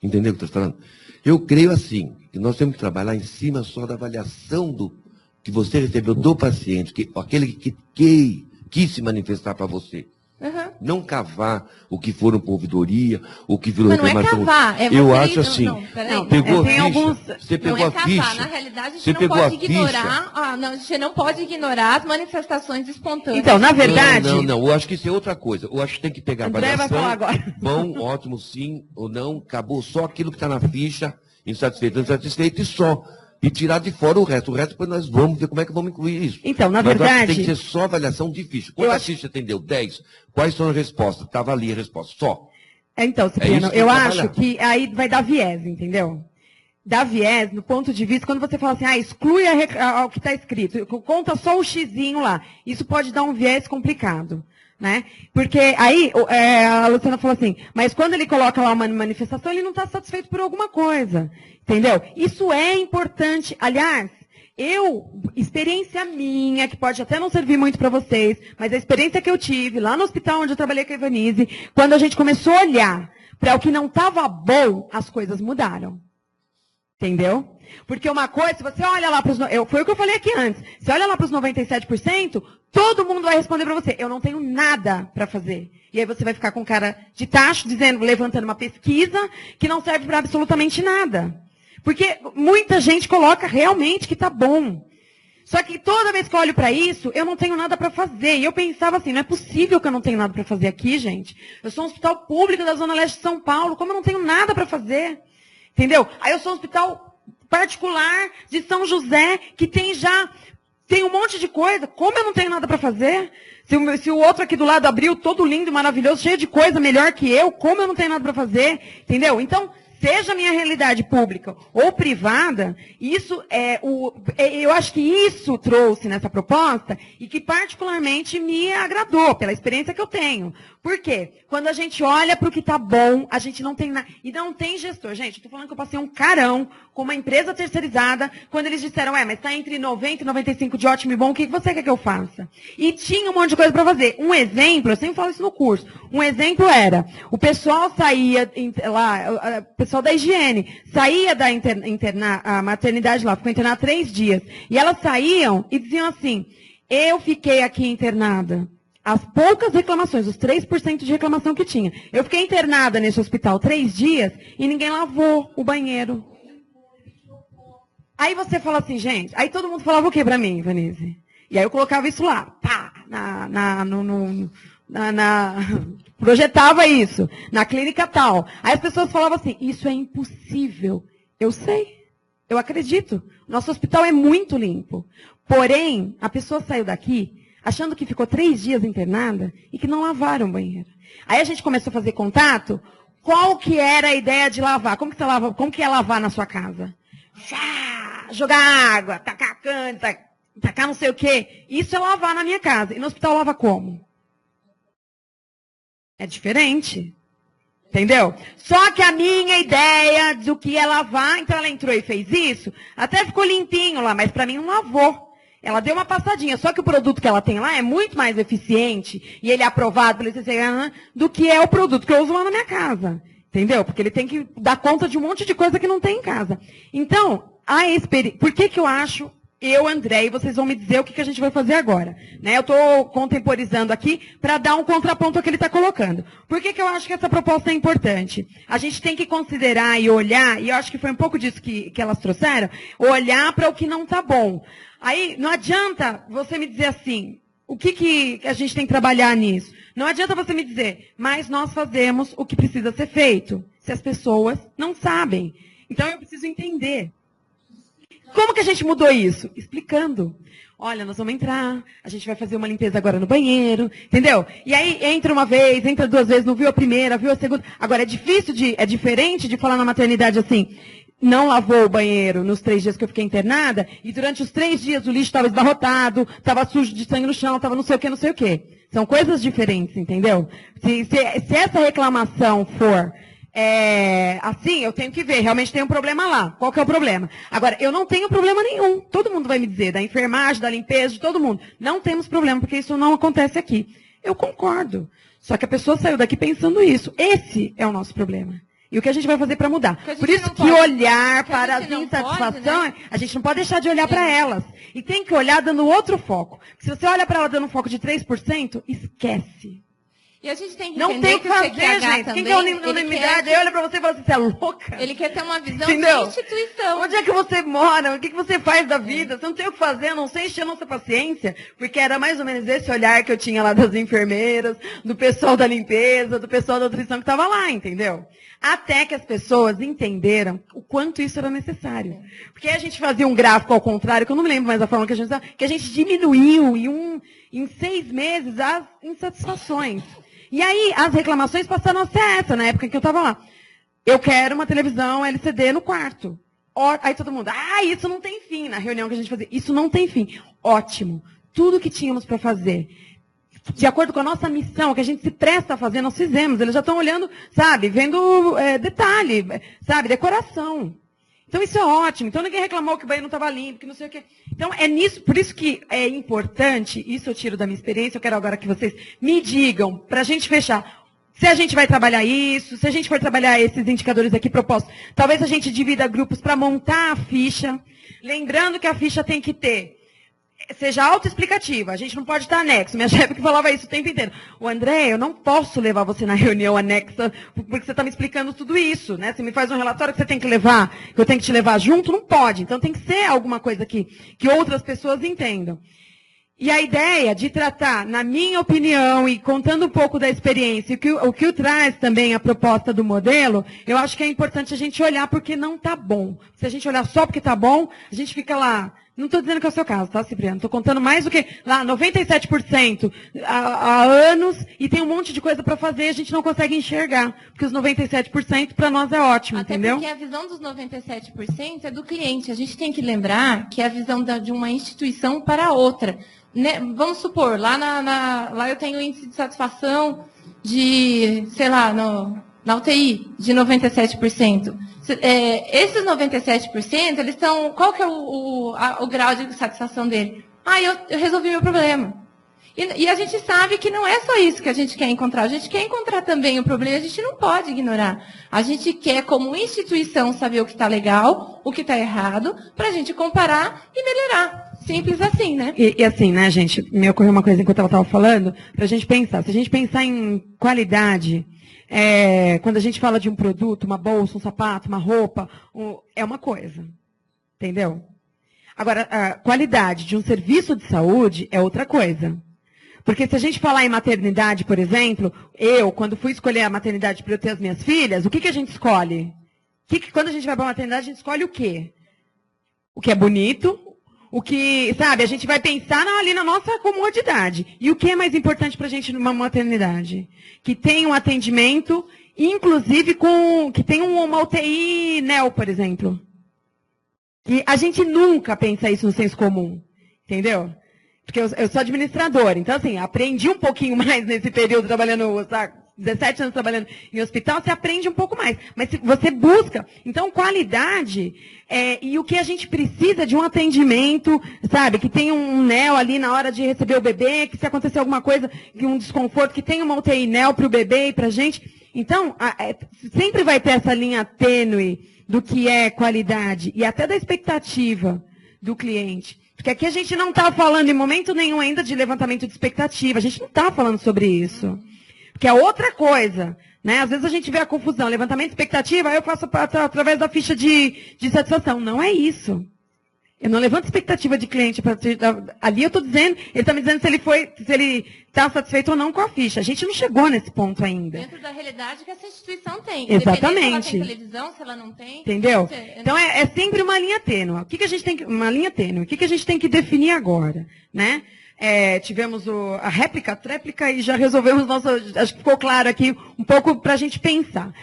Entendeu o que eu estou falando? Eu creio assim, que nós temos que trabalhar em cima só da avaliação do que você recebeu do paciente, aquele que quis se manifestar para você. Uhum. Não cavar o que foram por ouvidoria, o que virou Mas não é reclamação. cavar, é você Eu ir- acho assim, peraí. pegou a tem ficha, alguns- você Não pegou é a cavar. ficha, Na realidade, a você gente não pegou pode a ficha. ignorar. Não, a gente não pode ignorar as manifestações espontâneas. Então, na verdade... Não, eu acho que isso é outra coisa. Eu acho que tem que pegar a André vai avaliação, falar agora. bom, ótimo, sim ou não, acabou só aquilo que está na ficha, insatisfeito, insatisfeito e só. E tirar de fora o resto. O resto, depois nós vamos ver como é que vamos incluir isso. Então, na Mas eu acho que verdade... tem que ser só avaliação de ficha. Quantas fichas atendeu? 10. Quais são as respostas? Estava ali a resposta. Só. Então, isso Cipriano, que eu tem que acho trabalhar. que aí vai dar viés, entendeu? Dá viés no ponto de vista, quando você fala assim, exclui o que está escrito, conta só o xizinho lá. Isso pode dar um viés complicado. Né? Porque aí a Luciana falou assim, mas quando ele coloca lá uma manifestação, ele não está satisfeito por alguma coisa. Entendeu? Isso é importante. Aliás, experiência minha, que pode até não servir muito para vocês, mas a experiência que eu tive lá no hospital onde eu trabalhei com a Ivanise, quando a gente começou a olhar para o que não estava bom, as coisas mudaram. Entendeu? Porque uma coisa, se você olha lá para os... Foi o que eu falei aqui antes. Você olha lá para os 97%, todo mundo vai responder para você, eu não tenho nada para fazer. E aí você vai ficar com cara de tacho, levantando uma pesquisa que não serve para absolutamente nada. Porque muita gente coloca realmente que está bom. Só que toda vez que eu olho para isso, eu não tenho nada para fazer. E eu pensava assim, não é possível que eu não tenha nada para fazer aqui, gente. Eu sou um hospital público da Zona Leste de São Paulo, como eu não tenho nada para fazer? Entendeu? Aí eu sou um hospital particular de São José, que tem um monte de coisa. Como eu não tenho nada para fazer? Se o outro aqui do lado abriu todo lindo, maravilhoso, cheio de coisa, melhor que eu, como eu não tenho nada para fazer? Entendeu? Então, seja a minha realidade pública ou privada, eu acho que isso trouxe nessa proposta e que particularmente me agradou pela experiência que eu tenho. Por quê? Quando a gente olha para o que está bom, a gente não tem nada. E não tem gestor. Gente, eu estou falando que eu passei um carão com uma empresa terceirizada, quando eles disseram, mas está entre 90 e 95 de ótimo e bom, o que você quer que eu faça? E tinha um monte de coisa para fazer. Um exemplo, eu sempre falo isso no curso, um exemplo era, o pessoal saía lá, pessoal da higiene. Saía da a maternidade lá, ficou internada 3 dias. E elas saíam e diziam assim, eu fiquei aqui internada. As poucas reclamações, os 3% de reclamação que tinha. Eu fiquei internada nesse hospital 3 dias e ninguém lavou o banheiro. Aí você fala assim, gente, aí todo mundo falava o que pra mim, Vanise? E aí eu colocava isso lá, pá, projetava isso, na clínica tal. Aí as pessoas falavam assim, isso é impossível. Eu sei, eu acredito. Nosso hospital é muito limpo. Porém, a pessoa saiu daqui achando que ficou 3 dias internada e que não lavaram o banheiro. Aí a gente começou a fazer contato. Qual que era a ideia de lavar? Como que você lava? Como que é lavar na sua casa? Jogar água, tacar cana, tacar não sei o quê. Isso é lavar na minha casa. E no hospital lava como? É diferente. Entendeu? Só que a minha ideia do que é lavar, então ela entrou e fez isso, até ficou limpinho lá, mas para mim não lavou. Ela deu uma passadinha, só que o produto que ela tem lá é muito mais eficiente, e ele é aprovado pelo ICCA, do que é o produto que eu uso lá na minha casa. Entendeu? Porque ele tem que dar conta de um monte de coisa que não tem em casa. Então, por que eu acho, André, e vocês vão me dizer o que a gente vai fazer agora. Né? Eu estou contemporizando aqui para dar um contraponto ao que ele está colocando. Por que eu acho que essa proposta é importante? A gente tem que considerar e olhar, e eu acho que foi um pouco disso que elas trouxeram, olhar para o que não está bom. Aí, não adianta você me dizer assim, o que a gente tem que trabalhar nisso? Não adianta você me dizer, mas nós fazemos o que precisa ser feito, se as pessoas não sabem. Então, eu preciso entender. Como que a gente mudou isso? Explicando. Olha, nós vamos entrar, a gente vai fazer uma limpeza agora no banheiro, entendeu? E aí, entra uma vez, entra 2 vezes, não viu a primeira, viu a segunda. Agora, é diferente de falar na maternidade assim, não lavou o banheiro nos 3 dias que eu fiquei internada, e durante os 3 dias o lixo estava esbarrotado, estava sujo de sangue no chão, estava não sei o que, não sei o que. São coisas diferentes, entendeu? Se essa reclamação for assim, eu tenho que ver, realmente tem um problema lá. Qual que é o problema? Agora, eu não tenho problema nenhum. Todo mundo vai me dizer, da enfermagem, da limpeza, de todo mundo. Não temos problema, porque isso não acontece aqui. Eu concordo. Só que a pessoa saiu daqui pensando isso. Esse é o nosso problema. E o que a gente vai fazer para mudar? Por isso que olhar para as insatisfações, a gente não pode deixar de olhar para elas. E tem que olhar dando outro foco. Se você olha para ela dando um foco de 3%, esquece. E a gente tem que não tem o que fazer, gente. Quem quer unanimidade, aí olha pra você e fala assim, você é louca? Ele quer ter uma visão Entendeu? de instituição. Onde é que você mora? O que você faz da vida? Você não tem o que fazer, não sei encher a nossa paciência. Porque era mais ou menos esse olhar que eu tinha lá das enfermeiras, do pessoal da limpeza, do pessoal da nutrição que estava lá, entendeu? Até que as pessoas entenderam o quanto isso era necessário. Porque a gente fazia um gráfico ao contrário, que eu não me lembro mais da forma que a gente diminuiu em 6 meses as insatisfações. E aí, as reclamações passaram a ser essa, na época em que eu estava lá. Eu quero uma televisão LCD no quarto. Aí todo mundo, isso não tem fim, na reunião que a gente fazia. Isso não tem fim. Ótimo. Tudo que tínhamos para fazer, de acordo com a nossa missão, que a gente se presta a fazer, nós fizemos. Eles já estão olhando, sabe, vendo detalhe, sabe, decoração. Então, isso é ótimo. Então, ninguém reclamou que o banheiro não estava limpo, que não sei o quê. Então, é nisso, por isso que é importante, isso eu tiro da minha experiência, eu quero agora que vocês me digam, para a gente fechar, se a gente vai trabalhar isso, se a gente for trabalhar esses indicadores aqui propostos, talvez a gente divida grupos para montar a ficha, lembrando que a ficha tem que ter, seja autoexplicativa, a gente não pode estar anexo. Minha chefe que falava isso o tempo inteiro. O André, eu não posso levar você na reunião anexa, porque você está me explicando tudo isso, né? Você me faz um relatório que você tem que levar, que eu tenho que te levar junto, não pode. Então tem que ser alguma coisa que outras pessoas entendam. E a ideia de tratar, na minha opinião, e contando um pouco da experiência, o que traz também a proposta do modelo, eu acho que é importante a gente olhar porque não está bom. Se a gente olhar só porque está bom, a gente fica lá. Não estou dizendo que é o seu caso, tá, Cipriano? Estou contando mais do que lá, 97% há anos, e tem um monte de coisa para fazer e a gente não consegue enxergar. Porque os 97% para nós é ótimo, até entendeu? Porque a visão dos 97% é do cliente. A gente tem que lembrar que é a visão de uma instituição para outra. Né? Vamos supor, lá eu tenho índice de satisfação de, sei lá, na UTI, de 97%. Esses 97%, eles estão. Qual que é o grau de satisfação dele? Eu resolvi meu problema. E a gente sabe que não é só isso que a gente quer encontrar. A gente quer encontrar também o problema, a gente não pode ignorar. A gente quer, como instituição, saber o que está legal, o que está errado, para a gente comparar e melhorar. Simples assim, né? E assim, né, gente, me ocorreu uma coisa enquanto ela estava falando, para a gente pensar. Se a gente pensar em qualidade, quando a gente fala de um produto, uma bolsa, um sapato, uma roupa, é uma coisa. Entendeu? Agora, a qualidade de um serviço de saúde é outra coisa. Porque se a gente falar em maternidade, por exemplo, quando fui escolher a maternidade para eu ter as minhas filhas, o que a gente escolhe? Quando a gente vai para a maternidade, a gente escolhe o quê? O que é bonito, o que, sabe, a gente vai pensar ali na nossa comodidade. E o que é mais importante para a gente numa maternidade? Que tem um atendimento, inclusive que tem uma UTI NEO, por exemplo. E a gente nunca pensa isso no senso comum, entendeu? Porque eu sou administradora, então assim, aprendi um pouquinho mais nesse período trabalhando, sabe, 17 anos trabalhando em hospital, você aprende um pouco mais. Mas se você busca, então qualidade, e o que a gente precisa de um atendimento, sabe, que tem um NEO ali na hora de receber o bebê, que se acontecer alguma coisa, que um desconforto, que tem uma UTI NEO para o bebê e para a gente. Então, sempre vai ter essa linha tênue do que é qualidade e até da expectativa do cliente. Porque aqui a gente não está falando em momento nenhum ainda de levantamento de expectativa, a gente não está falando sobre isso. Porque é outra coisa, né? Às vezes a gente vê a confusão, levantamento de expectativa, aí eu faço através da ficha de satisfação. Não é isso. Eu não levanto expectativa de cliente. Ali eu estou dizendo, ele está me dizendo se ele está satisfeito ou não com a ficha. A gente não chegou nesse ponto ainda. Dentro da realidade que essa instituição tem. Exatamente. Se ela tem televisão, se ela não tem. Entendeu? Então é sempre uma linha tênue. O que a gente tem que, uma linha tênue. O que a gente tem que definir agora, né? Tivemos a tréplica e já resolvemos acho que ficou claro aqui um pouco para a gente pensar.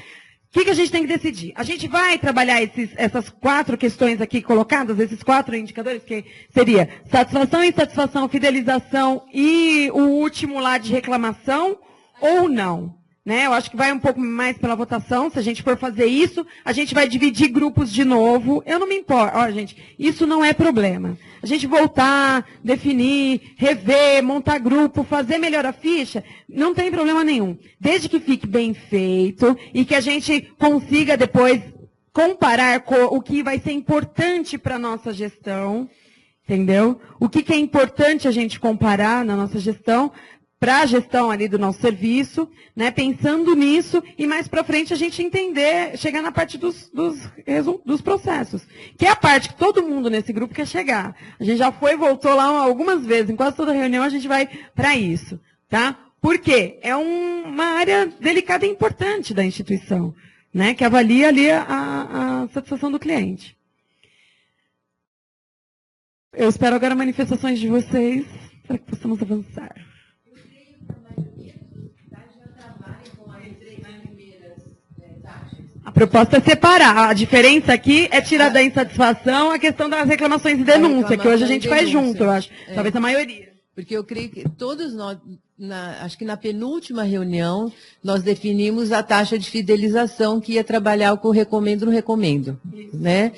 O que a gente tem que decidir? A gente vai trabalhar essas 4 questões aqui colocadas, esses 4 indicadores, que seria satisfação, insatisfação, fidelização e o último lá de reclamação, ou não? Né? Eu acho que vai um pouco mais pela votação. Se a gente for fazer isso, a gente vai dividir grupos de novo. Eu não me importo. Ó, gente, isso não é problema. A gente voltar, definir, rever, montar grupo, fazer melhor a ficha, não tem problema nenhum. Desde que fique bem feito e que a gente consiga depois comparar com o que vai ser importante para a nossa gestão. Entendeu? O que é importante a gente comparar na nossa gestão, para a gestão ali do nosso serviço, né, pensando nisso, e mais para frente a gente entender, chegar na parte dos processos, que é a parte que todo mundo nesse grupo quer chegar. A gente já foi e voltou lá algumas vezes, em quase toda reunião a gente vai para isso. Tá? Por quê? É uma área delicada e importante da instituição, né, que avalia ali a satisfação do cliente. Eu espero agora manifestações de vocês, para que possamos avançar. A proposta é separar. A diferença aqui é tirar da insatisfação a questão das reclamações e denúncia, que hoje a gente faz junto, eu acho. Talvez a maioria. Porque eu creio que todos nós, acho que na penúltima reunião, nós definimos a taxa de fidelização que ia trabalhar com o recomendo no recomendo. Né?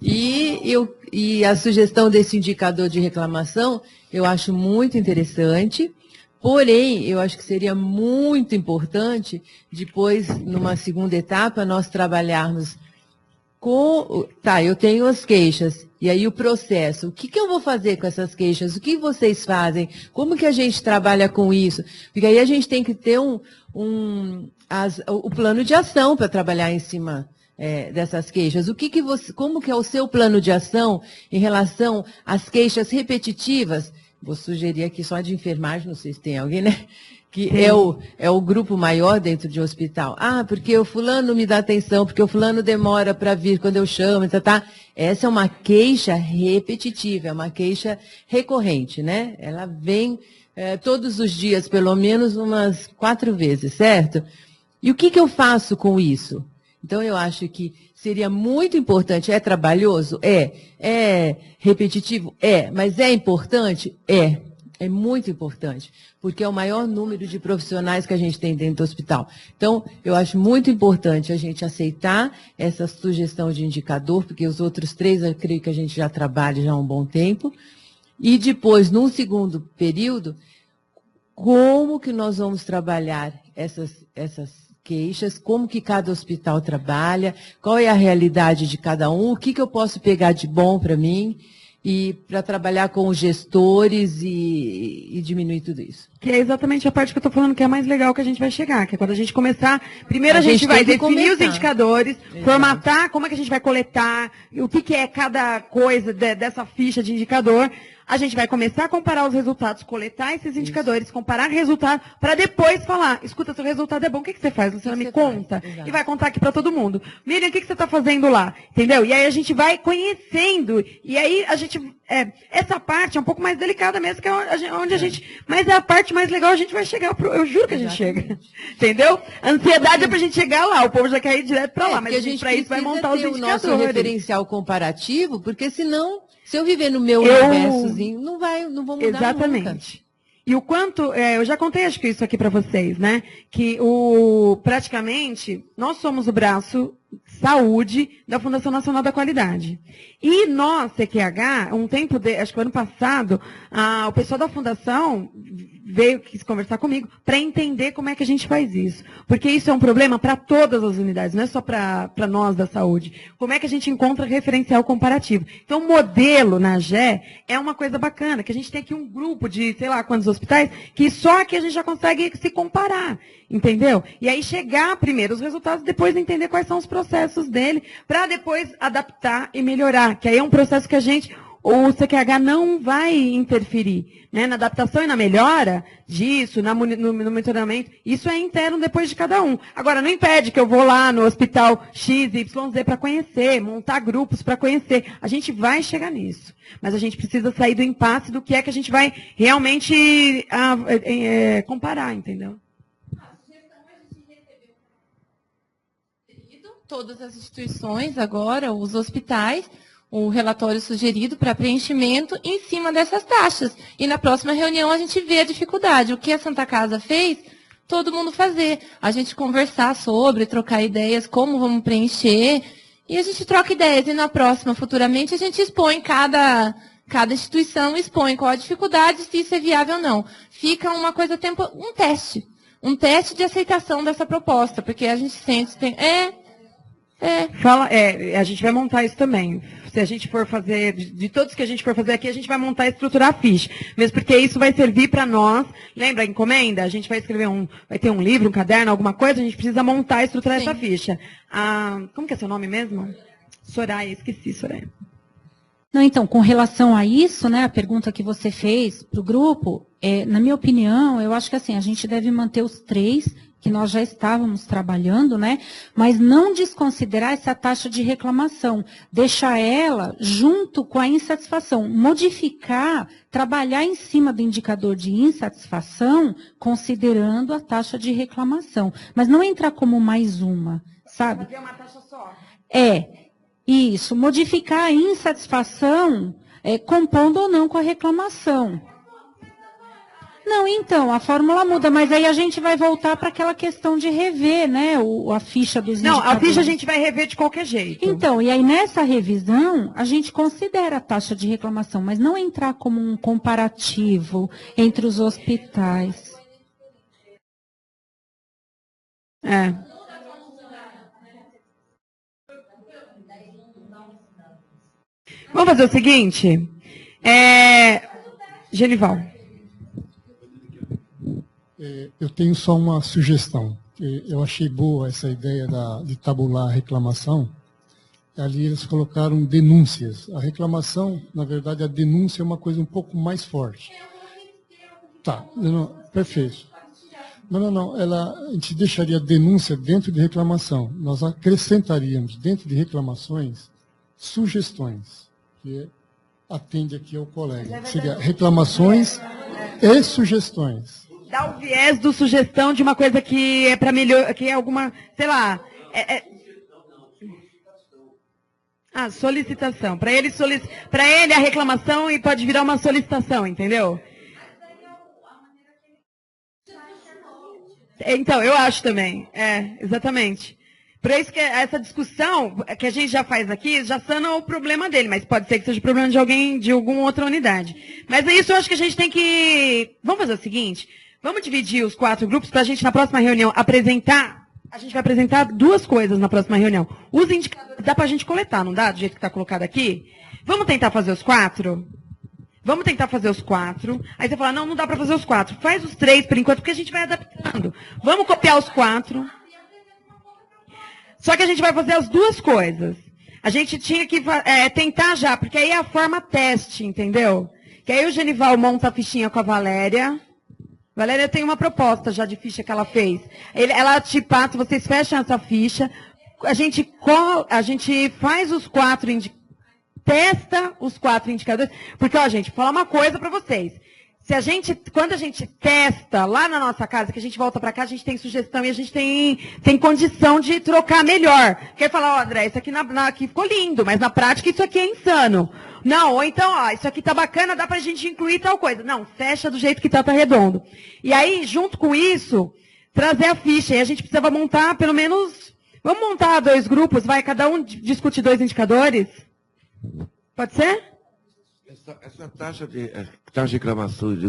E a sugestão desse indicador de reclamação, eu acho muito interessante. Porém, eu acho que seria muito importante, depois, numa segunda etapa, nós trabalharmos com... Tá, eu tenho as queixas, e aí o processo. O que eu vou fazer com essas queixas? O que vocês fazem? Como que a gente trabalha com isso? Porque aí a gente tem que ter o plano de ação para trabalhar em cima dessas queixas. Como que é o seu plano de ação em relação às queixas repetitivas? Vou sugerir aqui só de enfermagem, não sei se tem alguém, né? Que é o grupo maior dentro de um hospital. Ah, porque o fulano me dá atenção, porque o fulano demora para vir quando eu chamo, tá? Essa é uma queixa repetitiva, é uma queixa recorrente, né? Ela vem todos os dias, pelo menos umas 4 vezes, certo? E o que eu faço com isso? Então, eu acho que seria muito importante. É trabalhoso? É repetitivo? Mas é importante? É muito importante, porque é o maior número de profissionais que a gente tem dentro do hospital. Então, eu acho muito importante a gente aceitar essa sugestão de indicador, porque os outros 3, eu creio que a gente já trabalha já há um bom tempo. E depois, num segundo período, como que nós vamos trabalhar essas queixas, como que cada hospital trabalha, qual é a realidade de cada um, o que eu posso pegar de bom para mim e para trabalhar com os gestores e diminuir tudo isso. Que é exatamente a parte que eu estou falando que é a mais legal que a gente vai chegar, que é quando a gente começar, primeiro a gente vai definir os indicadores, formatar como é que a gente vai coletar, o que é cada coisa dessa ficha de indicador. A gente vai começar a comparar os resultados, coletar esses indicadores, comparar resultados, para depois falar, escuta, seu resultado é bom, o que você faz? Luciana, me conta. E vai contar aqui para todo mundo. Miriam, o que você está fazendo lá? Entendeu? E aí a gente vai conhecendo, e aí a gente, essa parte é um pouco mais delicada mesmo, que é onde a gente, mas é a parte mais legal, a gente vai chegar, eu juro que a gente chega. Entendeu? A ansiedade é para a gente chegar lá, o povo já quer ir direto para lá, mas a gente para isso vai montar os indicadores. O nosso referencial comparativo, porque senão... Se eu viver no meu universozinho, não vou mudar exatamente. Nunca. E o quanto, eu já contei acho que isso aqui para vocês, né? Que praticamente nós somos o braço saúde da Fundação Nacional da Qualidade. E nós, CQH, acho que ano passado, o pessoal da Fundação quis conversar comigo para entender como é que a gente faz isso. Porque isso é um problema para todas as unidades, não é só para nós da saúde. Como é que a gente encontra referencial comparativo? Então, o modelo na GE é uma coisa bacana, que a gente tem aqui um grupo de, sei lá, quantos hospitais, que só aqui a gente já consegue se comparar. Entendeu? E aí chegar primeiro os resultados, depois entender quais são os processos dele, para depois adaptar e melhorar. Que aí é um processo que o CQH não vai interferir, né? Na adaptação e na melhora disso, no monitoramento, isso é interno depois de cada um. Agora, não impede que eu vou lá no hospital X, Y, Z para conhecer, montar grupos para conhecer. A gente vai chegar nisso. Mas a gente precisa sair do impasse do que é que a gente vai realmente comparar, entendeu? Todas as instituições agora, os hospitais, o relatório sugerido para preenchimento em cima dessas taxas. E na próxima reunião a gente vê a dificuldade. O que a Santa Casa fez, todo mundo fazer. A gente conversar sobre, trocar ideias, como vamos preencher. E a gente troca ideias. E na próxima, futuramente, a gente expõe, cada instituição expõe qual a dificuldade, se isso é viável ou não. Fica uma coisa, um teste. Um teste de aceitação dessa proposta. Porque a gente sente... a gente vai montar isso também. Se a gente for fazer, de todos que a gente for fazer aqui, a gente vai montar e estruturar a ficha. Mesmo porque isso vai servir para nós. Lembra a encomenda? A gente vai escrever vai ter um livro, um caderno, alguma coisa, a gente precisa montar e estruturar essa ficha. Como que é seu nome mesmo? Soraya, esqueci, Soraya. Não, então, com relação a isso, né, a pergunta que você fez para o grupo, na minha opinião, eu acho que assim, a gente deve manter os 3 que nós já estávamos trabalhando, né? Mas não desconsiderar essa taxa de reclamação, deixar ela junto com a insatisfação, modificar, trabalhar em cima do indicador de insatisfação, considerando a taxa de reclamação, mas não entrar como mais uma, sabe? Fazer uma taxa só. Isso, modificar a insatisfação, compondo ou não com a reclamação. Não, então, a fórmula muda, mas aí a gente vai voltar para aquela questão de rever, né, a ficha dos indicadores. Não, a ficha a gente vai rever de qualquer jeito. Então, e aí nessa revisão, a gente considera a taxa de reclamação, mas não entrar como um comparativo entre os hospitais. Vamos fazer o seguinte? Genival. Eu tenho só uma sugestão. Eu achei boa essa ideia de tabular a reclamação. Ali eles colocaram denúncias. A reclamação, na verdade, a denúncia é uma coisa um pouco mais forte. Tá, perfeito. Não. A gente deixaria a denúncia dentro de reclamação. Nós acrescentaríamos dentro de reclamações sugestões, que atende aqui ao colega. Seria reclamações e sugestões. Dá o viés do sugestão de uma coisa que é para melhor, que é alguma, sei lá. Solicitação. Para ele a reclamação e pode virar uma solicitação, entendeu? Então, eu acho também. Exatamente. Por isso que essa discussão que a gente já faz aqui, já sana o problema dele, mas pode ser que seja o problema de alguém, de alguma outra unidade. Mas é isso, eu acho que a gente tem que... Vamos fazer o seguinte, Vamos dividir os 4 grupos para a gente, na próxima reunião, apresentar. A gente vai apresentar 2 coisas na próxima reunião. Os indicadores, dá para a gente coletar, não dá? Do jeito que está colocado aqui? Vamos tentar fazer os 4? Vamos tentar fazer os 4. Aí você fala, não, não dá para fazer os 4. Faz os 3 por enquanto, porque a gente vai adaptando. Vamos copiar os 4. Só que a gente vai fazer as 2 coisas. A gente tinha que tentar já, porque aí é a forma teste, entendeu? Que aí o Genival monta a fichinha com a Valéria. Valéria tem uma proposta já de ficha que ela fez. Ela te passa, vocês fecham essa ficha, a gente faz os 4 testa os 4 indicadores, porque, ó, gente, vou falar uma coisa para vocês. Quando a gente testa lá na nossa casa, que a gente volta para cá, a gente tem sugestão e a gente tem condição de trocar melhor. Quer falar, ó, André, isso aqui, aqui ficou lindo, mas na prática isso aqui é insano. Não, ou então, ó, isso aqui tá bacana, dá pra gente incluir tal coisa. Não, fecha do jeito que tá redondo. E aí, junto com isso, trazer a ficha. E a gente precisa montar pelo menos, vamos montar 2 grupos, vai, cada um discute 2 indicadores? Pode ser? Essa taxa de reclamações,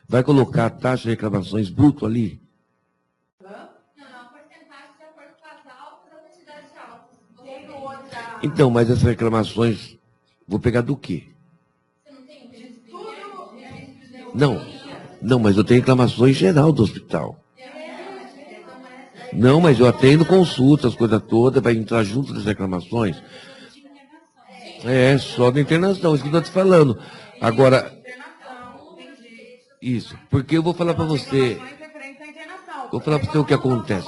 vai colocar a taxa de reclamações bruto ali? Não, porcentagem de acordo com as altas, a quantidade de altas. Então, mas essas reclamações, vou pegar do quê? Você não tem Não, mas eu tenho reclamações geral do hospital. Não, mas eu atendo consultas, coisa toda, vai entrar junto das reclamações. Só da internação, isso que eu estou te falando. Agora, isso, porque eu vou falar para você. Vou falar para você o que acontece.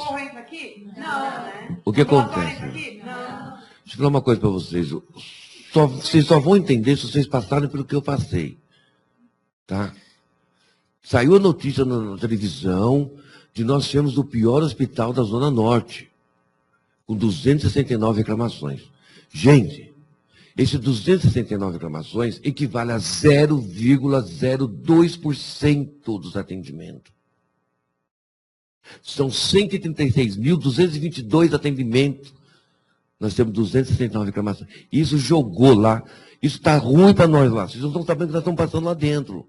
O que acontece? Deixa eu falar uma coisa para vocês. Vocês só vão entender se vocês passarem pelo que eu passei. Tá? Saiu a notícia na televisão de nós sermos o pior hospital da Zona Norte, com 269 reclamações. Gente, esses 269 reclamações equivale a 0,02% dos atendimentos. São 136.222 atendimentos. Nós temos 269 reclamações. Isso jogou lá. Isso está ruim para nós lá. Vocês não estão sabendo o que nós estamos passando lá dentro.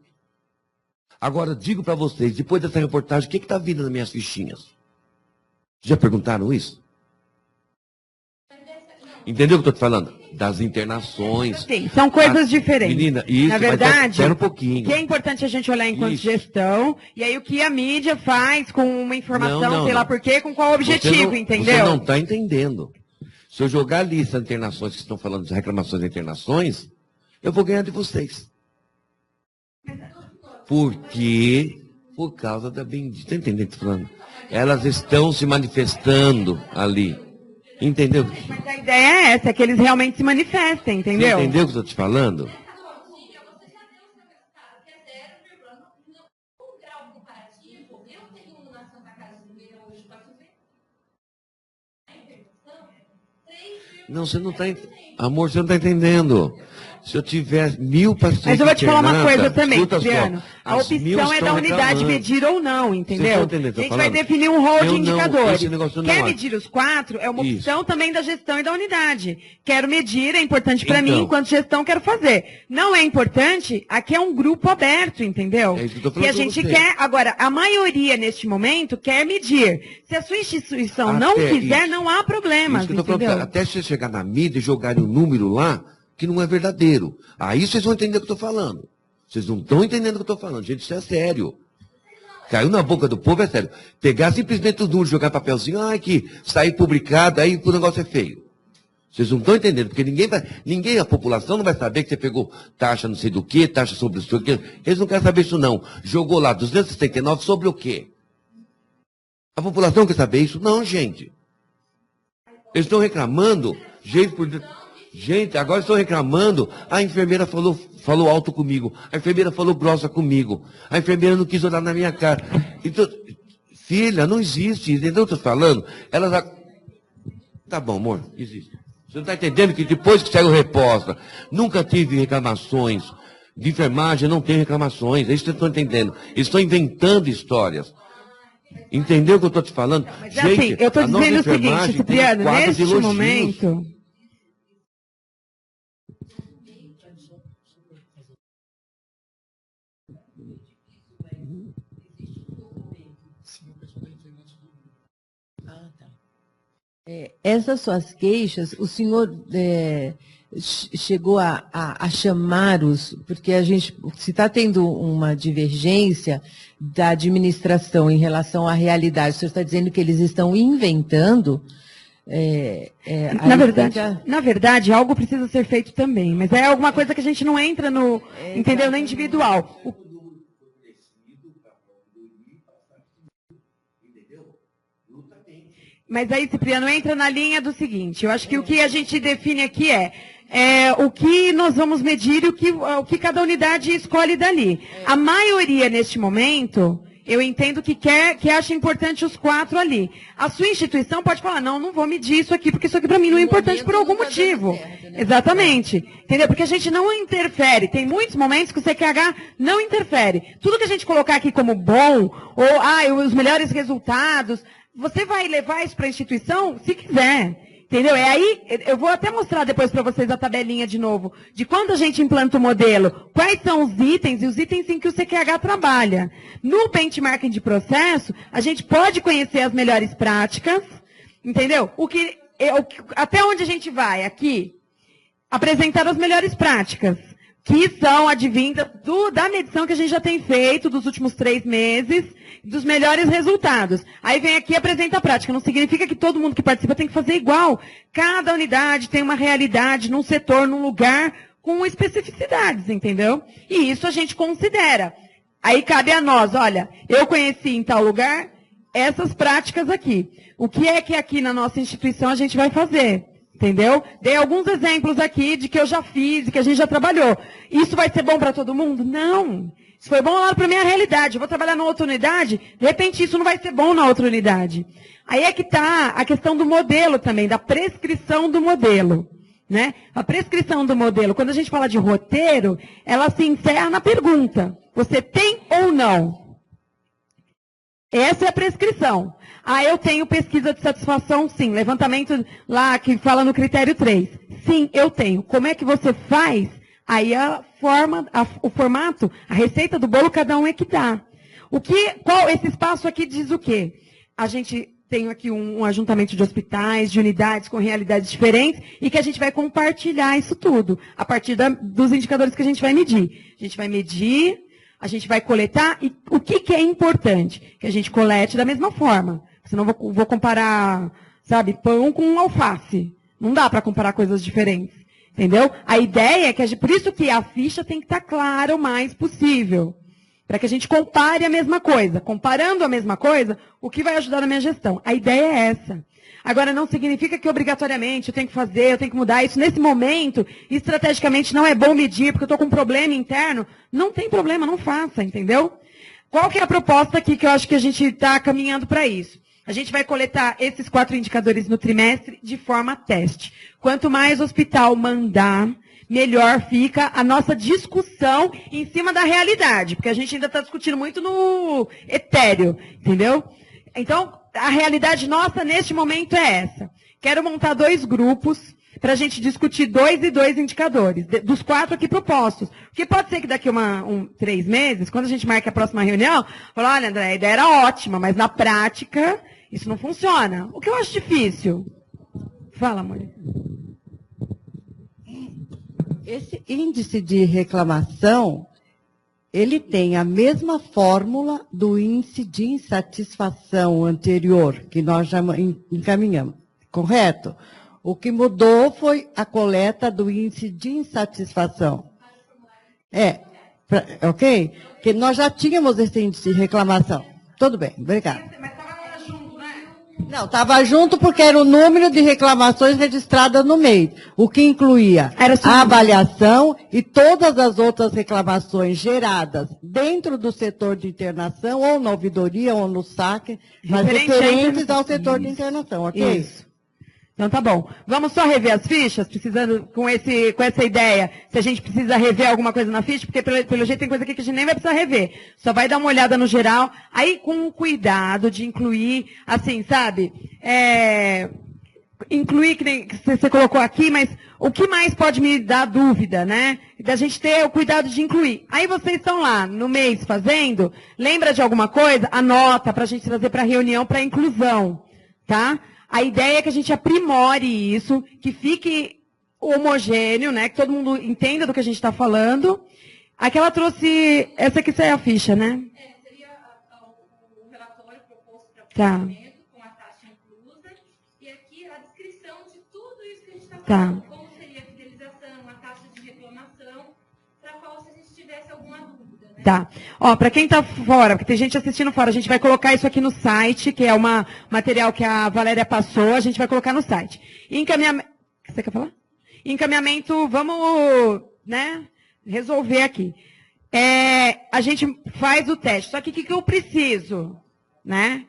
Agora, digo para vocês, depois dessa reportagem, o que está vindo nas minhas fichinhas? Já perguntaram isso? Entendeu o que eu estou te falando? Das internações. Sim, são coisas diferentes. Menina, isso, na verdade, espera um pouquinho. O que é importante a gente olhar enquanto gestão, e aí o que a mídia faz com uma informação, sei lá por quê, com qual objetivo, entendeu? Você não está entendendo. Se eu jogar a lista de internações que estão falando de reclamações de internações, eu vou ganhar de vocês. Porque, por causa da bendita, está entendendo o que eu estou falando? Elas estão se manifestando ali. Entendeu? Mas a ideia é essa, é que eles realmente se manifestem, entendeu? Você entendeu o que eu estou te falando? Não, você não está... Amor, você não está entendendo. Se eu tiver 1.000 pacientes. Mas eu vou te falar uma coisa também, Adriano. A as 1.000 opção é da unidade medir ou não, entendeu? A gente vai definir um rol de indicadores. Quer medir os 4? É uma opção também da gestão e da unidade. Quero medir, é importante para mim, enquanto gestão quero fazer. Não é importante, aqui é um grupo aberto, entendeu? É isso que eu tô falando e a gente quer, agora, a maioria neste momento quer medir. Se a sua instituição não quiser, não há problemas, entendeu? Até você chegar na mídia e jogarem um número lá, que não é verdadeiro. Aí vocês vão entender o que eu estou falando. Vocês não estão entendendo o que eu estou falando. Gente, isso é sério. Caiu na boca do povo, é sério. Pegar simplesmente os números, jogar papelzinho, que sair publicado, aí o negócio é feio. Vocês não estão entendendo, porque ninguém, a população não vai saber que você pegou taxa não sei do que, taxa sobre o que. Eles não querem saber isso não. Jogou lá 279 sobre o quê? A população quer saber isso? Não, gente. Eles estão reclamando, Gente, agora estão reclamando, a enfermeira falou alto comigo, a enfermeira falou grossa comigo, a enfermeira não quis olhar na minha cara. Então, filha, não existe, entendeu o que eu estou falando? Tá bom, amor, existe. Você não está entendendo que depois que saiu a resposta, nunca tive reclamações. De enfermagem não tem reclamações, é isso que eu estou entendendo. Eles estão inventando histórias. Entendeu o que eu estou te falando? Mas, gente, assim, eu estou dizendo o seguinte, Cipriano, neste momento... Essas suas queixas, o senhor chegou a chamar-os, porque a gente, se está tendo uma divergência da administração em relação à realidade, o senhor está dizendo que eles estão inventando. Na verdade, algo precisa ser feito também, mas é alguma coisa que a gente não entra no, entendeu, no individual. Mas aí, Cipriano, entra na linha do seguinte, eu acho que o que a gente define aqui é o que nós vamos medir e o que cada unidade escolhe dali. A maioria, neste momento, eu entendo que acha importante os 4 ali. A sua instituição pode falar, não vou medir isso aqui, porque isso aqui para mim não é importante por algum motivo. Certo, né? Exatamente. Entendeu? Porque a gente não interfere. Tem muitos momentos que o CQH não interfere. Tudo que a gente colocar aqui como bom, ou os melhores resultados, você vai levar isso para a instituição se quiser. Entendeu? Aí, eu vou até mostrar depois para vocês a tabelinha de novo, de quando a gente implanta o modelo, quais são os itens e os itens em que o CQH trabalha. No benchmarking de processo, a gente pode conhecer as melhores práticas, entendeu? Até onde a gente vai aqui? Apresentar as melhores práticas, que são advindas da medição que a gente já tem feito dos últimos 3 meses, dos melhores resultados. Aí vem aqui e apresenta a prática. Não significa que todo mundo que participa tem que fazer igual. Cada unidade tem uma realidade num setor, num lugar, com especificidades, entendeu? E isso a gente considera. Aí cabe a nós, olha, eu conheci em tal lugar essas práticas aqui. O que é que aqui na nossa instituição a gente vai fazer? Entendeu? Dei alguns exemplos aqui de que eu já fiz e que a gente já trabalhou. Isso vai ser bom para todo mundo? Não. Isso foi bom lá para a minha realidade. Eu vou trabalhar na outra unidade, de repente isso não vai ser bom na outra unidade. Aí é que está a questão do modelo também, da prescrição do modelo. Né? A prescrição do modelo, quando a gente fala de roteiro, ela se encerra na pergunta. Você tem ou não? Essa é a prescrição. Eu tenho pesquisa de satisfação, sim. Levantamento lá que fala no critério 3. Sim, eu tenho. Como é que você faz? Aí o formato, a receita do bolo, cada um é que dá. Esse espaço aqui diz o quê? A gente tem aqui um ajuntamento de hospitais, de unidades com realidades diferentes, e que a gente vai compartilhar isso tudo, a partir dos indicadores que a gente vai medir. A gente vai medir, a gente vai coletar, e o que é importante? Que a gente colete da mesma forma. Senão vou comparar, sabe, pão com alface. Não dá para comparar coisas diferentes. Entendeu? A ideia é que, por isso que a ficha tem que estar clara o mais possível. Para que a gente compare a mesma coisa. Comparando a mesma coisa, o que vai ajudar na minha gestão? A ideia é essa. Agora, não significa que obrigatoriamente eu tenho que mudar isso. Nesse momento, estrategicamente não é bom medir, porque eu estou com um problema interno. Não tem problema, não faça, entendeu? Qual que é a proposta aqui que eu acho que a gente está caminhando para isso? A gente vai coletar esses 4 indicadores no trimestre de forma teste. Quanto mais o hospital mandar, melhor fica a nossa discussão em cima da realidade, porque a gente ainda está discutindo muito no etéreo, entendeu? Então, a realidade nossa neste momento é essa. Quero montar 2 grupos para a gente discutir 2 e 2 indicadores, dos 4 aqui propostos. Porque pode ser que daqui 3 meses, quando a gente marca a próxima reunião, falar, olha, André, a ideia era ótima, mas na prática isso não funciona. O que eu acho difícil? Fala, amor. Esse índice de reclamação, ele tem a mesma fórmula do índice de insatisfação anterior, que nós já encaminhamos, correto? O que mudou foi a coleta do índice de insatisfação. Ok? Que nós já tínhamos esse índice de reclamação. Tudo bem, obrigada. Mas estava junto, né? Não, estava junto porque era o número de reclamações registradas no mês, o que incluía a avaliação e todas as outras reclamações geradas dentro do setor de internação, ou na ouvidoria, ou no SAC, mas referentes ao setor de internação, ok? Isso. Então tá bom. Vamos só rever as fichas, precisando com essa ideia, se a gente precisa rever alguma coisa na ficha, porque pelo jeito tem coisa aqui que a gente nem vai precisar rever. Só vai dar uma olhada no geral, aí com o cuidado de incluir, assim, sabe? Incluir, que nem você colocou aqui, mas o que mais pode me dar dúvida, né? Da gente ter o cuidado de incluir. Aí vocês estão lá no mês fazendo, lembra de alguma coisa? Anota para a gente trazer para a reunião para inclusão, tá? A ideia é que a gente aprimore isso, que fique homogêneo, né? Que todo mundo entenda do que a gente está falando. Aqui ela trouxe, essa aqui é a ficha, né? Seria o relatório proposto para o Tá. com a taxa inclusa, e aqui a descrição de tudo isso que a gente está Tá. falando. Como seria a fidelização, a taxa de reclamação, para qual se a gente tivesse alguma dúvida. Né? Tá. Ó, para quem está fora, porque tem gente assistindo fora, a gente vai colocar isso aqui no site, que é um material que a Valéria passou, a gente vai colocar no site. Encaminhamento. Você quer falar? Encaminhamento, vamos, né, resolver aqui. A gente faz o teste. Só que o que eu preciso, né?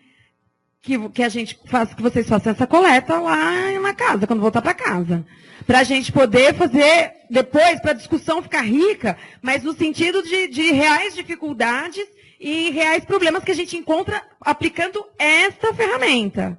Que a gente faça, que vocês façam essa coleta lá na casa, quando voltar para casa. Para a gente poder fazer depois, para a discussão ficar rica, mas no sentido de reais dificuldades e reais problemas que a gente encontra aplicando esta ferramenta.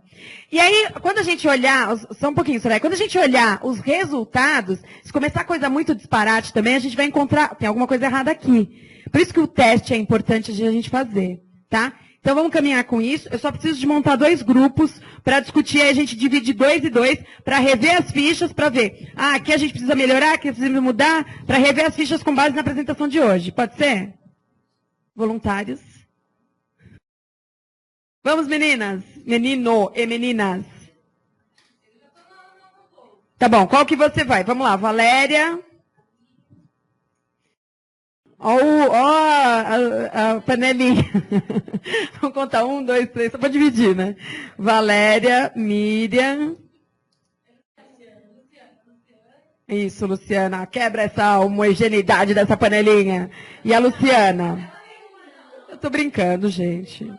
E aí, quando a gente olhar, só um pouquinho, Soraya, quando a gente olhar os resultados, se começar coisa muito disparate também, a gente vai encontrar, tem alguma coisa errada aqui. Por isso que o teste é importante de a gente fazer, tá? Então vamos caminhar com isso. Eu só preciso de montar 2 grupos para discutir, aí a gente divide 2 e 2, para rever as fichas, para ver. Ah, aqui a gente precisa melhorar, aqui precisa mudar, para rever as fichas com base na apresentação de hoje. Pode ser? Voluntários? Vamos, meninas? Menino e meninas. Tá bom, qual que você vai? Vamos lá, Valéria. Ó, a panelinha. Vamos contar 1, 2, 3, só para dividir, né? Valéria, Miriam. Isso, Luciana. Quebra essa homogeneidade dessa panelinha. E a Luciana? Eu tô brincando, gente.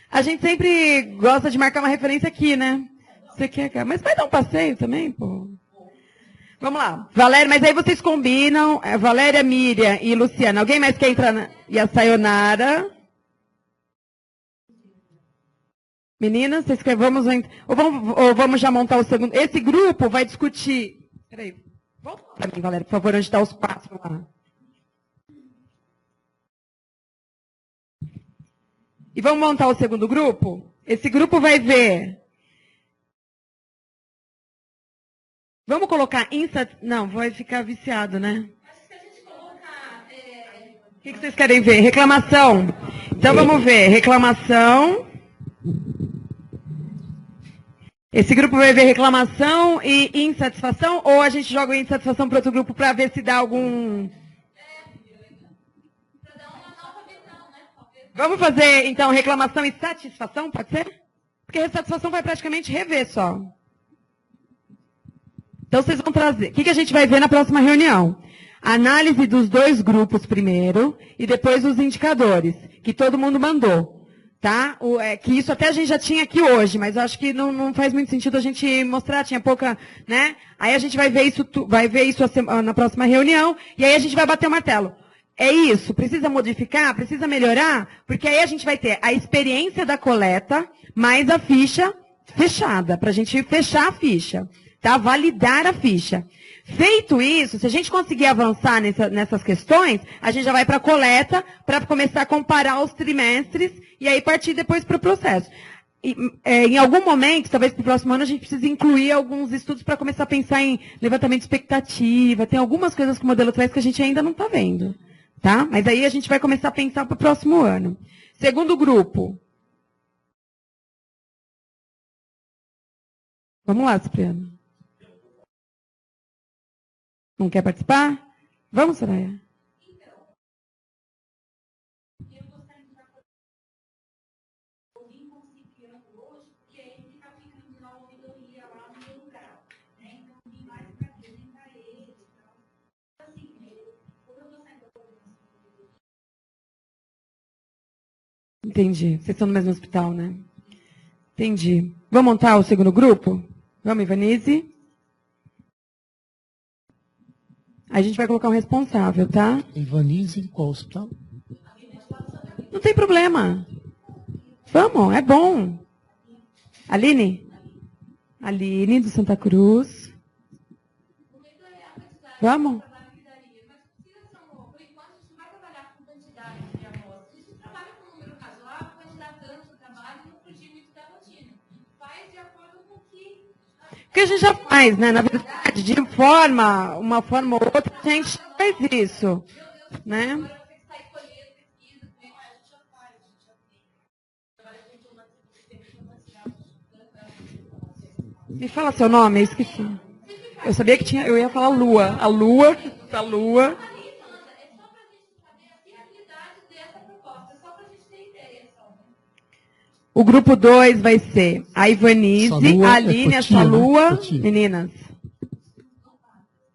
A gente sempre gosta de marcar uma referência aqui, né? Você quer, mas vai dar um passeio também, pô? Vamos lá. Valéria, mas aí vocês combinam, Valéria, Miriam e Luciana. Alguém mais quer entrar? E a Sayonara? Meninas, vocês querem? Ou vamos já montar o segundo? Esse grupo vai discutir... Peraí, volta para mim, Valéria, por favor, onde está os 4 lá. E vamos montar o segundo grupo? Esse grupo vai ver... Vamos colocar Não, vai ficar viciado, né? Acho que a gente colocar... O que vocês querem ver? Reclamação. Então vamos ver. Reclamação. Esse grupo vai ver reclamação e insatisfação? Ou a gente joga a insatisfação para outro grupo para ver se dá algum... Vamos fazer, então, reclamação e satisfação, pode ser? Porque a satisfação vai praticamente rever só. Então, vocês vão trazer. O que a gente vai ver na próxima reunião? Análise dos 2 grupos primeiro e depois os indicadores, que todo mundo mandou. Tá? Que isso até a gente já tinha aqui hoje, mas eu acho que não faz muito sentido a gente mostrar, tinha pouca, né? Aí a gente vai ver isso, na próxima reunião, e aí a gente vai bater o martelo. É isso, precisa modificar, precisa melhorar, porque aí a gente vai ter a experiência da coleta, mais a ficha fechada, para a gente fechar a ficha. Tá? Validar a ficha. Feito isso, se a gente conseguir avançar nessas questões, a gente já vai para a coleta para começar a comparar os trimestres e aí partir depois para o processo. Em algum momento, talvez para o próximo ano, a gente precise incluir alguns estudos para começar a pensar em levantamento de expectativa. Tem algumas coisas que o modelo traz que a gente ainda não está vendo. Tá? Mas aí a gente vai começar a pensar para o próximo ano. Segundo grupo. Vamos lá, Cipriano. Não quer participar? Vamos, Soraya. Entendi. Vocês estão no mesmo hospital, né? Entendi. Vamos montar o segundo grupo? Vamos, Ivanise? A gente vai colocar um responsável, tá? Ivanise, qual hospital? Não tem problema. Vamos, é bom. Aline? Aline, do Santa Cruz. Vamos? que a gente já faz, né? Na verdade, de uma forma ou outra, a gente faz isso, né? Me fala seu nome, eu esqueci. Eu sabia que tinha, eu ia falar Lua. A Lua, a Lua. O grupo 2 vai ser a Ivanise, a Aline, a Salua. Né? Meninas.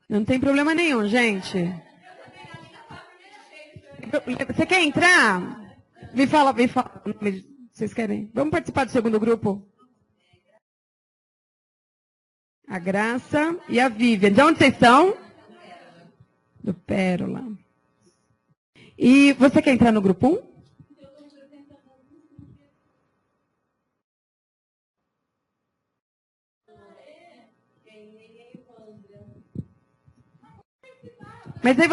Não tem problema nenhum, gente. Você quer entrar? Me fala. Vocês querem? Vamos participar do segundo grupo? A Graça e a Vivian. De onde vocês são? Do Pérola. E você quer entrar no grupo 1? Mas aí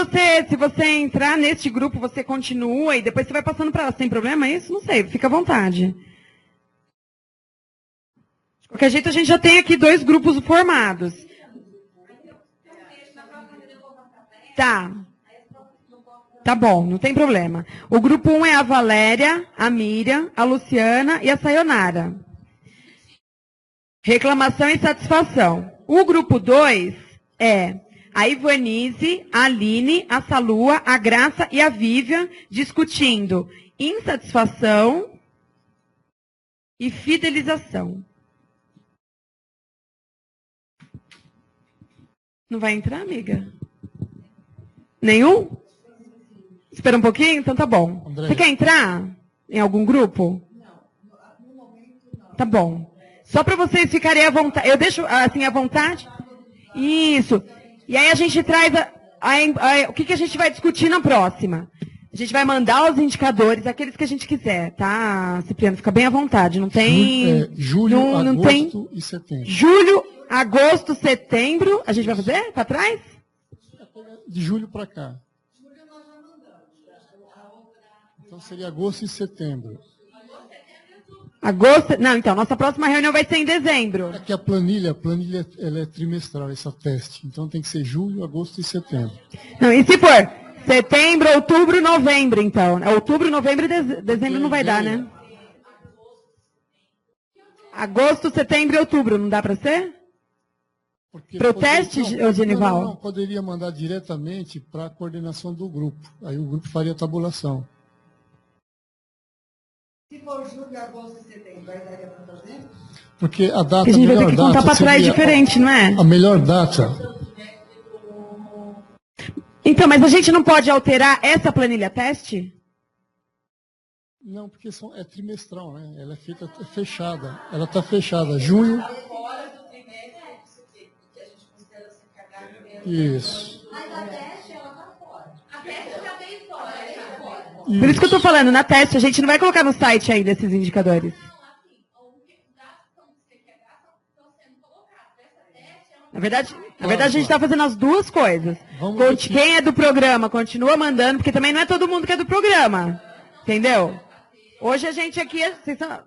se você entrar neste grupo, você continua e depois você vai passando para lá. Sem problema é isso? Não sei, fica à vontade. De qualquer jeito, a gente já tem aqui 2 grupos formados. Tá. Tá bom, não tem problema. O grupo 1 é a Valéria, a Miriam, a Luciana e a Sayonara. Reclamação e satisfação. O grupo 2 é a Ivanise, a Aline, a Salua, a Graça e a Vivian discutindo insatisfação e fidelização. Não vai entrar, amiga? Nenhum? Espera um pouquinho? Então tá bom. André. Você quer entrar em algum grupo? Não. Tá bom. Só para vocês ficarem à vontade. Eu deixo assim à vontade? Isso. E aí a gente traz o que a gente vai discutir na próxima. A gente vai mandar os indicadores, aqueles que a gente quiser, tá, Cipriano? Fica bem à vontade. Não tem... Julho, agosto e setembro. Julho, agosto, setembro. A gente vai fazer para trás? De julho para cá. Então seria agosto e setembro. Agosto, não, então, nossa próxima reunião vai ser em dezembro. É que a planilha ela é trimestral, essa teste. Então tem que ser julho, agosto e setembro. Não, e se for setembro, outubro, novembro, então. Outubro, novembro e dezembro não vai dar, né? Agosto, setembro e outubro, não dá para ser? Para o teste, Genival? Não, poderia mandar diretamente para a coordenação do grupo. Aí o grupo faria a tabulação. Se for julho, agosto e setembro, vai dar para fazer? Porque a data, a gente vai ter que contar para trás diferente, não é? A melhor data. Então, mas a gente não pode alterar essa planilha teste? Não, porque é trimestral, né? Ela é feita fechada. Ela está fechada. Junho. Isso. Mas a teste, ela está fora. A teste já veio fora. Por isso que eu estou falando, na teste, a gente não vai colocar no site ainda esses indicadores. Na verdade, a gente está fazendo as duas coisas. Quem é do programa continua mandando, porque também não é todo mundo que é do programa. Entendeu? Hoje a gente aqui,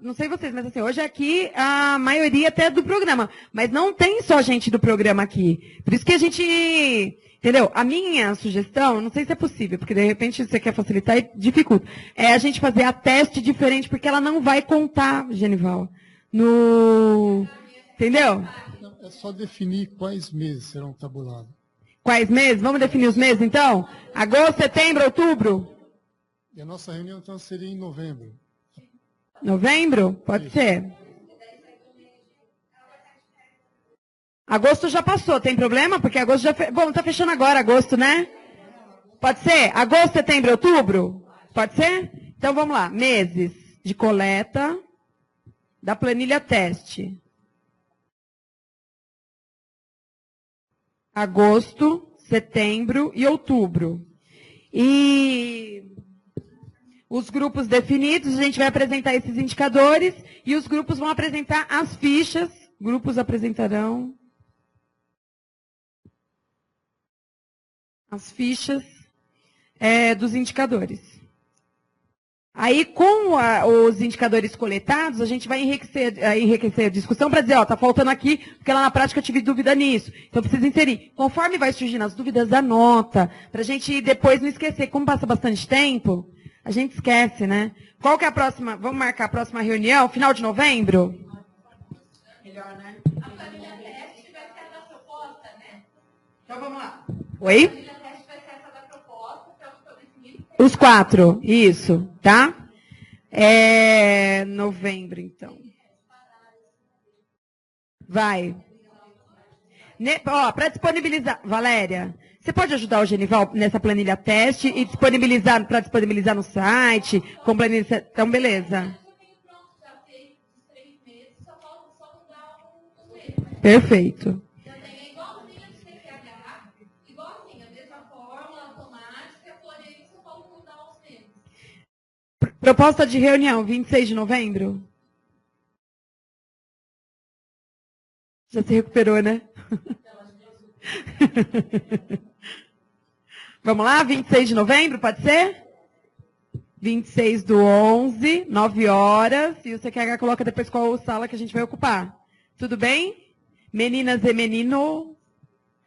não sei vocês, mas assim, hoje aqui a maioria até é do programa. Mas não tem só gente do programa aqui. Por isso que a gente... Entendeu? A minha sugestão, não sei se é possível, porque de repente você quer facilitar e dificulta, é a gente fazer a teste diferente, porque ela não vai contar, Genival, no... Entendeu? É só definir quais meses serão tabulados. Quais meses? Vamos definir os meses, então? Agosto, setembro, outubro? E a nossa reunião, então, seria em novembro. Novembro? Pode ser. Agosto já passou, tem problema? Porque agosto já... Bom, está fechando agora agosto, né? Pode ser? Agosto, setembro, outubro? Pode ser? Então, vamos lá. Meses de coleta da planilha teste. Agosto, setembro e outubro. E os grupos definidos, a gente vai apresentar esses indicadores e os grupos vão apresentar as fichas. Grupos apresentarão as fichas dos indicadores. Aí, com os indicadores coletados, a gente vai enriquecer a discussão para dizer, ó, está faltando aqui, porque lá na prática eu tive dúvida nisso. Então, precisa inserir. Conforme vai surgindo as dúvidas da nota, para a gente depois não esquecer. Como passa bastante tempo, a gente esquece, né? Qual que é a próxima? Vamos marcar a próxima reunião? Final de novembro? Melhor, né? A planilha teste vai ser a da proposta, né? Então, vamos lá. Oi? A planilha teste vai ser essa da proposta, para o estabelecimento. Os 4, isso, tá? Novembro, então. Vai. Para disponibilizar, Valéria, você pode ajudar o Genival nessa planilha teste e disponibilizar, para disponibilizar no site, com planilha. Então, beleza. Perfeito. Proposta de reunião, 26 de novembro? Já se recuperou, né? Vamos lá? 26 de novembro, pode ser? 26/11, 9 horas. E o CQH coloca depois qual sala que a gente vai ocupar. Tudo bem? Meninas e menino.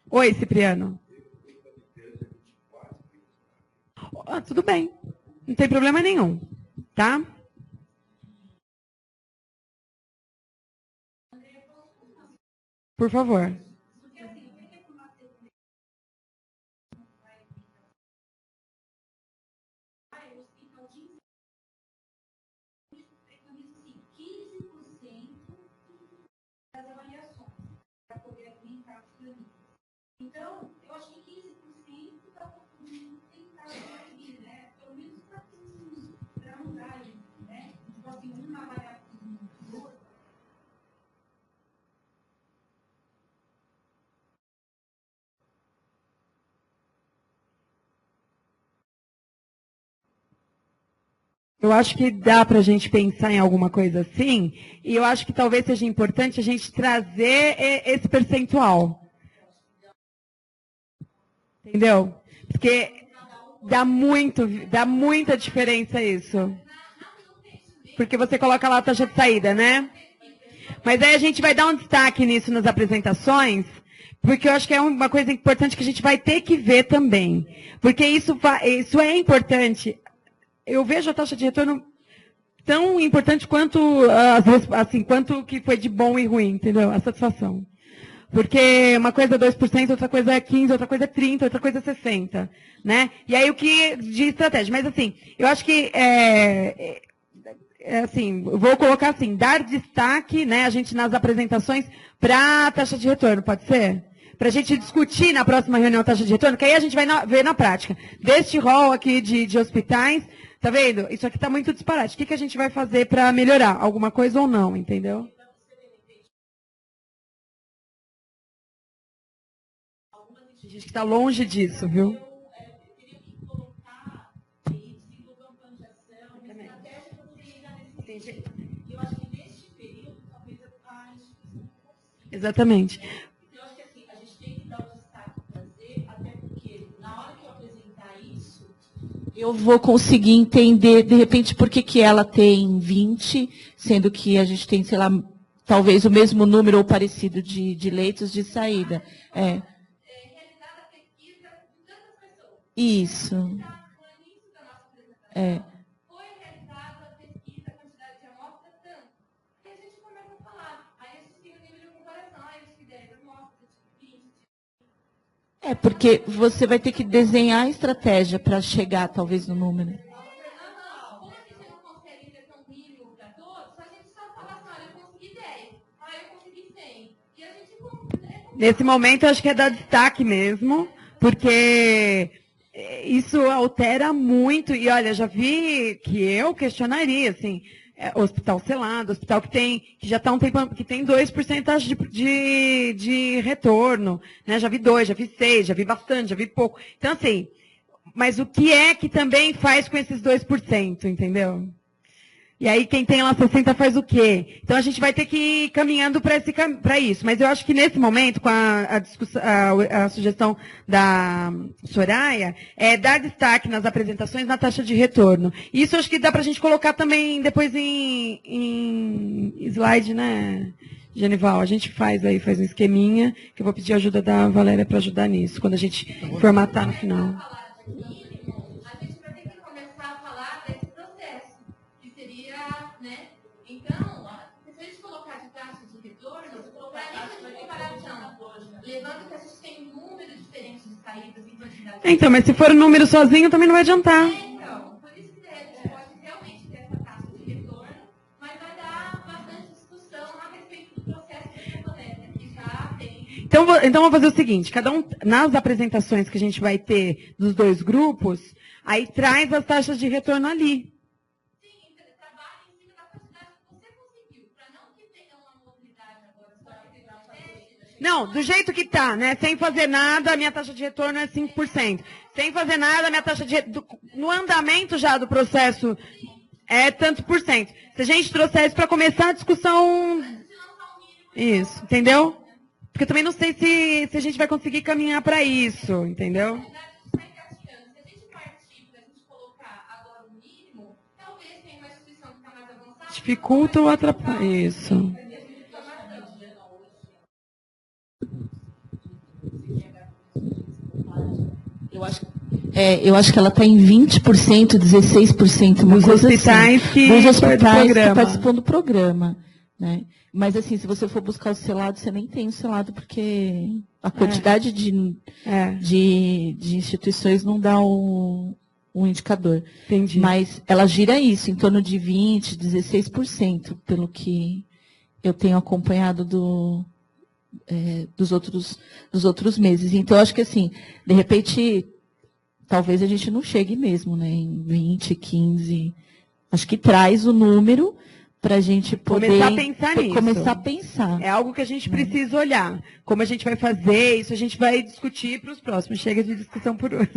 Oi, Cipriano. Tudo bem. Não tem problema nenhum. Tá? Por favor. Então, eu acho que 15% está tentar conseguir, né? Pelo menos para mudar, né? Tipo assim, uma avaliação do outro. Eu acho que dá para a gente pensar em alguma coisa assim, e eu acho que talvez seja importante a gente trazer esse percentual. Entendeu? Porque dá muita diferença isso. Porque você coloca lá a taxa de saída, né? Mas aí a gente vai dar um destaque nisso nas apresentações, porque eu acho que é uma coisa importante que a gente vai ter que ver também. Porque isso é importante. Eu vejo a taxa de retorno tão importante quanto, assim, quanto que foi de bom e ruim, entendeu? A satisfação. Porque uma coisa é 2%, outra coisa é 15%, outra coisa é 30%, outra coisa é 60%. Né? E aí o que de estratégia? Mas assim, eu acho que assim, vou colocar assim, dar destaque, né, a gente nas apresentações para a taxa de retorno, pode ser? Para a gente discutir na próxima reunião a taxa de retorno, que aí a gente vai ver na prática. Deste rol aqui de hospitais, tá vendo? Isso aqui está muito disparate. O que a gente vai fazer para melhorar? Alguma coisa ou não, entendeu? A gente está longe disso, viu? Exatamente. Eu acho que assim, a gente tem que dar o destaque para fazer, até porque na hora que eu apresentar isso, eu vou conseguir entender, de repente, por que ela tem 20, sendo que a gente tem, sei lá, talvez o mesmo número ou parecido de leitos de saída. Realizada a pesquisa de tantas pessoas. Isso. Foi realizada a pesquisa, a quantidade de amostras, tanto. Aí a gente começa a falar. Aí a gente tem o nível de comparação. Aí a gente 10 amostras, 20. Porque você vai ter que desenhar a estratégia para chegar, talvez, no número. Como a gente não consegue ter tão mínimo para todos, a gente só fala assim, olha, eu consegui 10. Eu consegui 100. E a gente... Nesse momento, eu acho que é dar destaque mesmo, porque isso altera muito. E, olha, já vi que eu questionaria, assim, hospital selado, hospital que já está um tempo, que tem 2% de retorno, né? Já vi 2, já vi 6, já vi bastante, já vi pouco. Então, assim, mas o que é que também faz com esses 2%, entendeu? E aí quem tem lá 60 faz o quê? Então a gente vai ter que ir caminhando para isso. Mas eu acho que nesse momento, com a discussão, a sugestão da Soraya, é dar destaque nas apresentações na taxa de retorno. Isso eu acho que dá para a gente colocar também depois em slide, né, Genival? A gente faz um esqueminha, que eu vou pedir a ajuda da Valéria para ajudar nisso, quando a gente formatar no final. Então, mas se for um número sozinho, também não vai adiantar. Então, por isso que a gente pode realmente ter essa taxa de retorno, mas vai dar bastante discussão a respeito do processo de coleta, que já tem. Então, vamos fazer o seguinte, cada um, nas apresentações que a gente vai ter dos dois grupos, aí traz as taxas de retorno ali. Sim, trabalha em cima da quantidade que você conseguiu, para não que tenha uma mobilidade agora só que não, do jeito que está, né? Sem fazer nada, a minha taxa de retorno é 5%. Sem fazer nada, a minha taxa de retorno, no andamento já do processo, é tanto por cento. Se a gente trouxer isso para começar a discussão... Isso, entendeu? Porque eu também não sei se a gente vai conseguir caminhar para isso, entendeu? Dificulta ou atrapalha? Isso. Eu acho que ela está em 20%, 16%, uma dos coisa hospitais assim. Dos hospitais que participam do programa. Né? Mas, assim, se você for buscar o selado, você nem tem o selado, porque a quantidade de instituições não dá um indicador. Entendi. Mas ela gira isso, em torno de 20%, 16%, pelo que eu tenho acompanhado dos outros meses. Então, eu acho que, assim, de repente, talvez a gente não chegue mesmo, né, em 20, 15. Acho que traz o número para a gente poder começar a pensar. É algo que a gente precisa olhar. Como a gente vai fazer, isso a gente vai discutir para os próximos. Chega de discussão por hoje.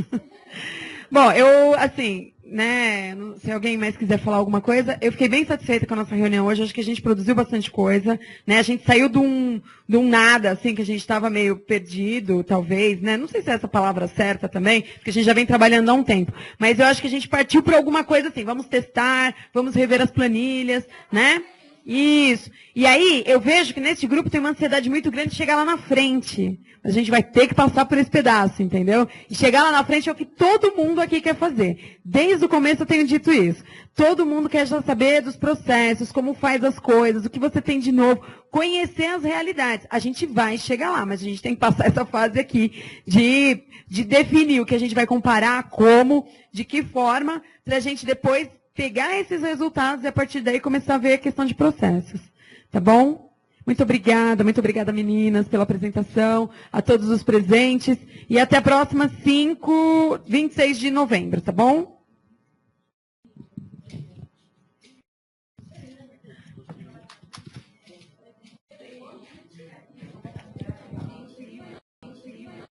Bom, eu, assim, né, se alguém mais quiser falar alguma coisa, eu fiquei bem satisfeita com a nossa reunião hoje, acho que a gente produziu bastante coisa, né, a gente saiu de um nada, assim, que a gente estava meio perdido, talvez, né, não sei se é essa palavra certa também, porque a gente já vem trabalhando há um tempo, mas eu acho que a gente partiu para alguma coisa assim, vamos testar, vamos rever as planilhas, né, isso. E aí, eu vejo que nesse grupo tem uma ansiedade muito grande de chegar lá na frente. A gente vai ter que passar por esse pedaço, entendeu? E chegar lá na frente é o que todo mundo aqui quer fazer. Desde o começo eu tenho dito isso. Todo mundo quer já saber dos processos, como faz as coisas, o que você tem de novo, conhecer as realidades. A gente vai chegar lá, mas a gente tem que passar essa fase aqui de definir o que a gente vai comparar, como, de que forma, para a gente depois pegar esses resultados e a partir daí começar a ver a questão de processos. Tá bom? Muito obrigada meninas, pela apresentação, a todos os presentes e até a próxima 26 de novembro, tá bom?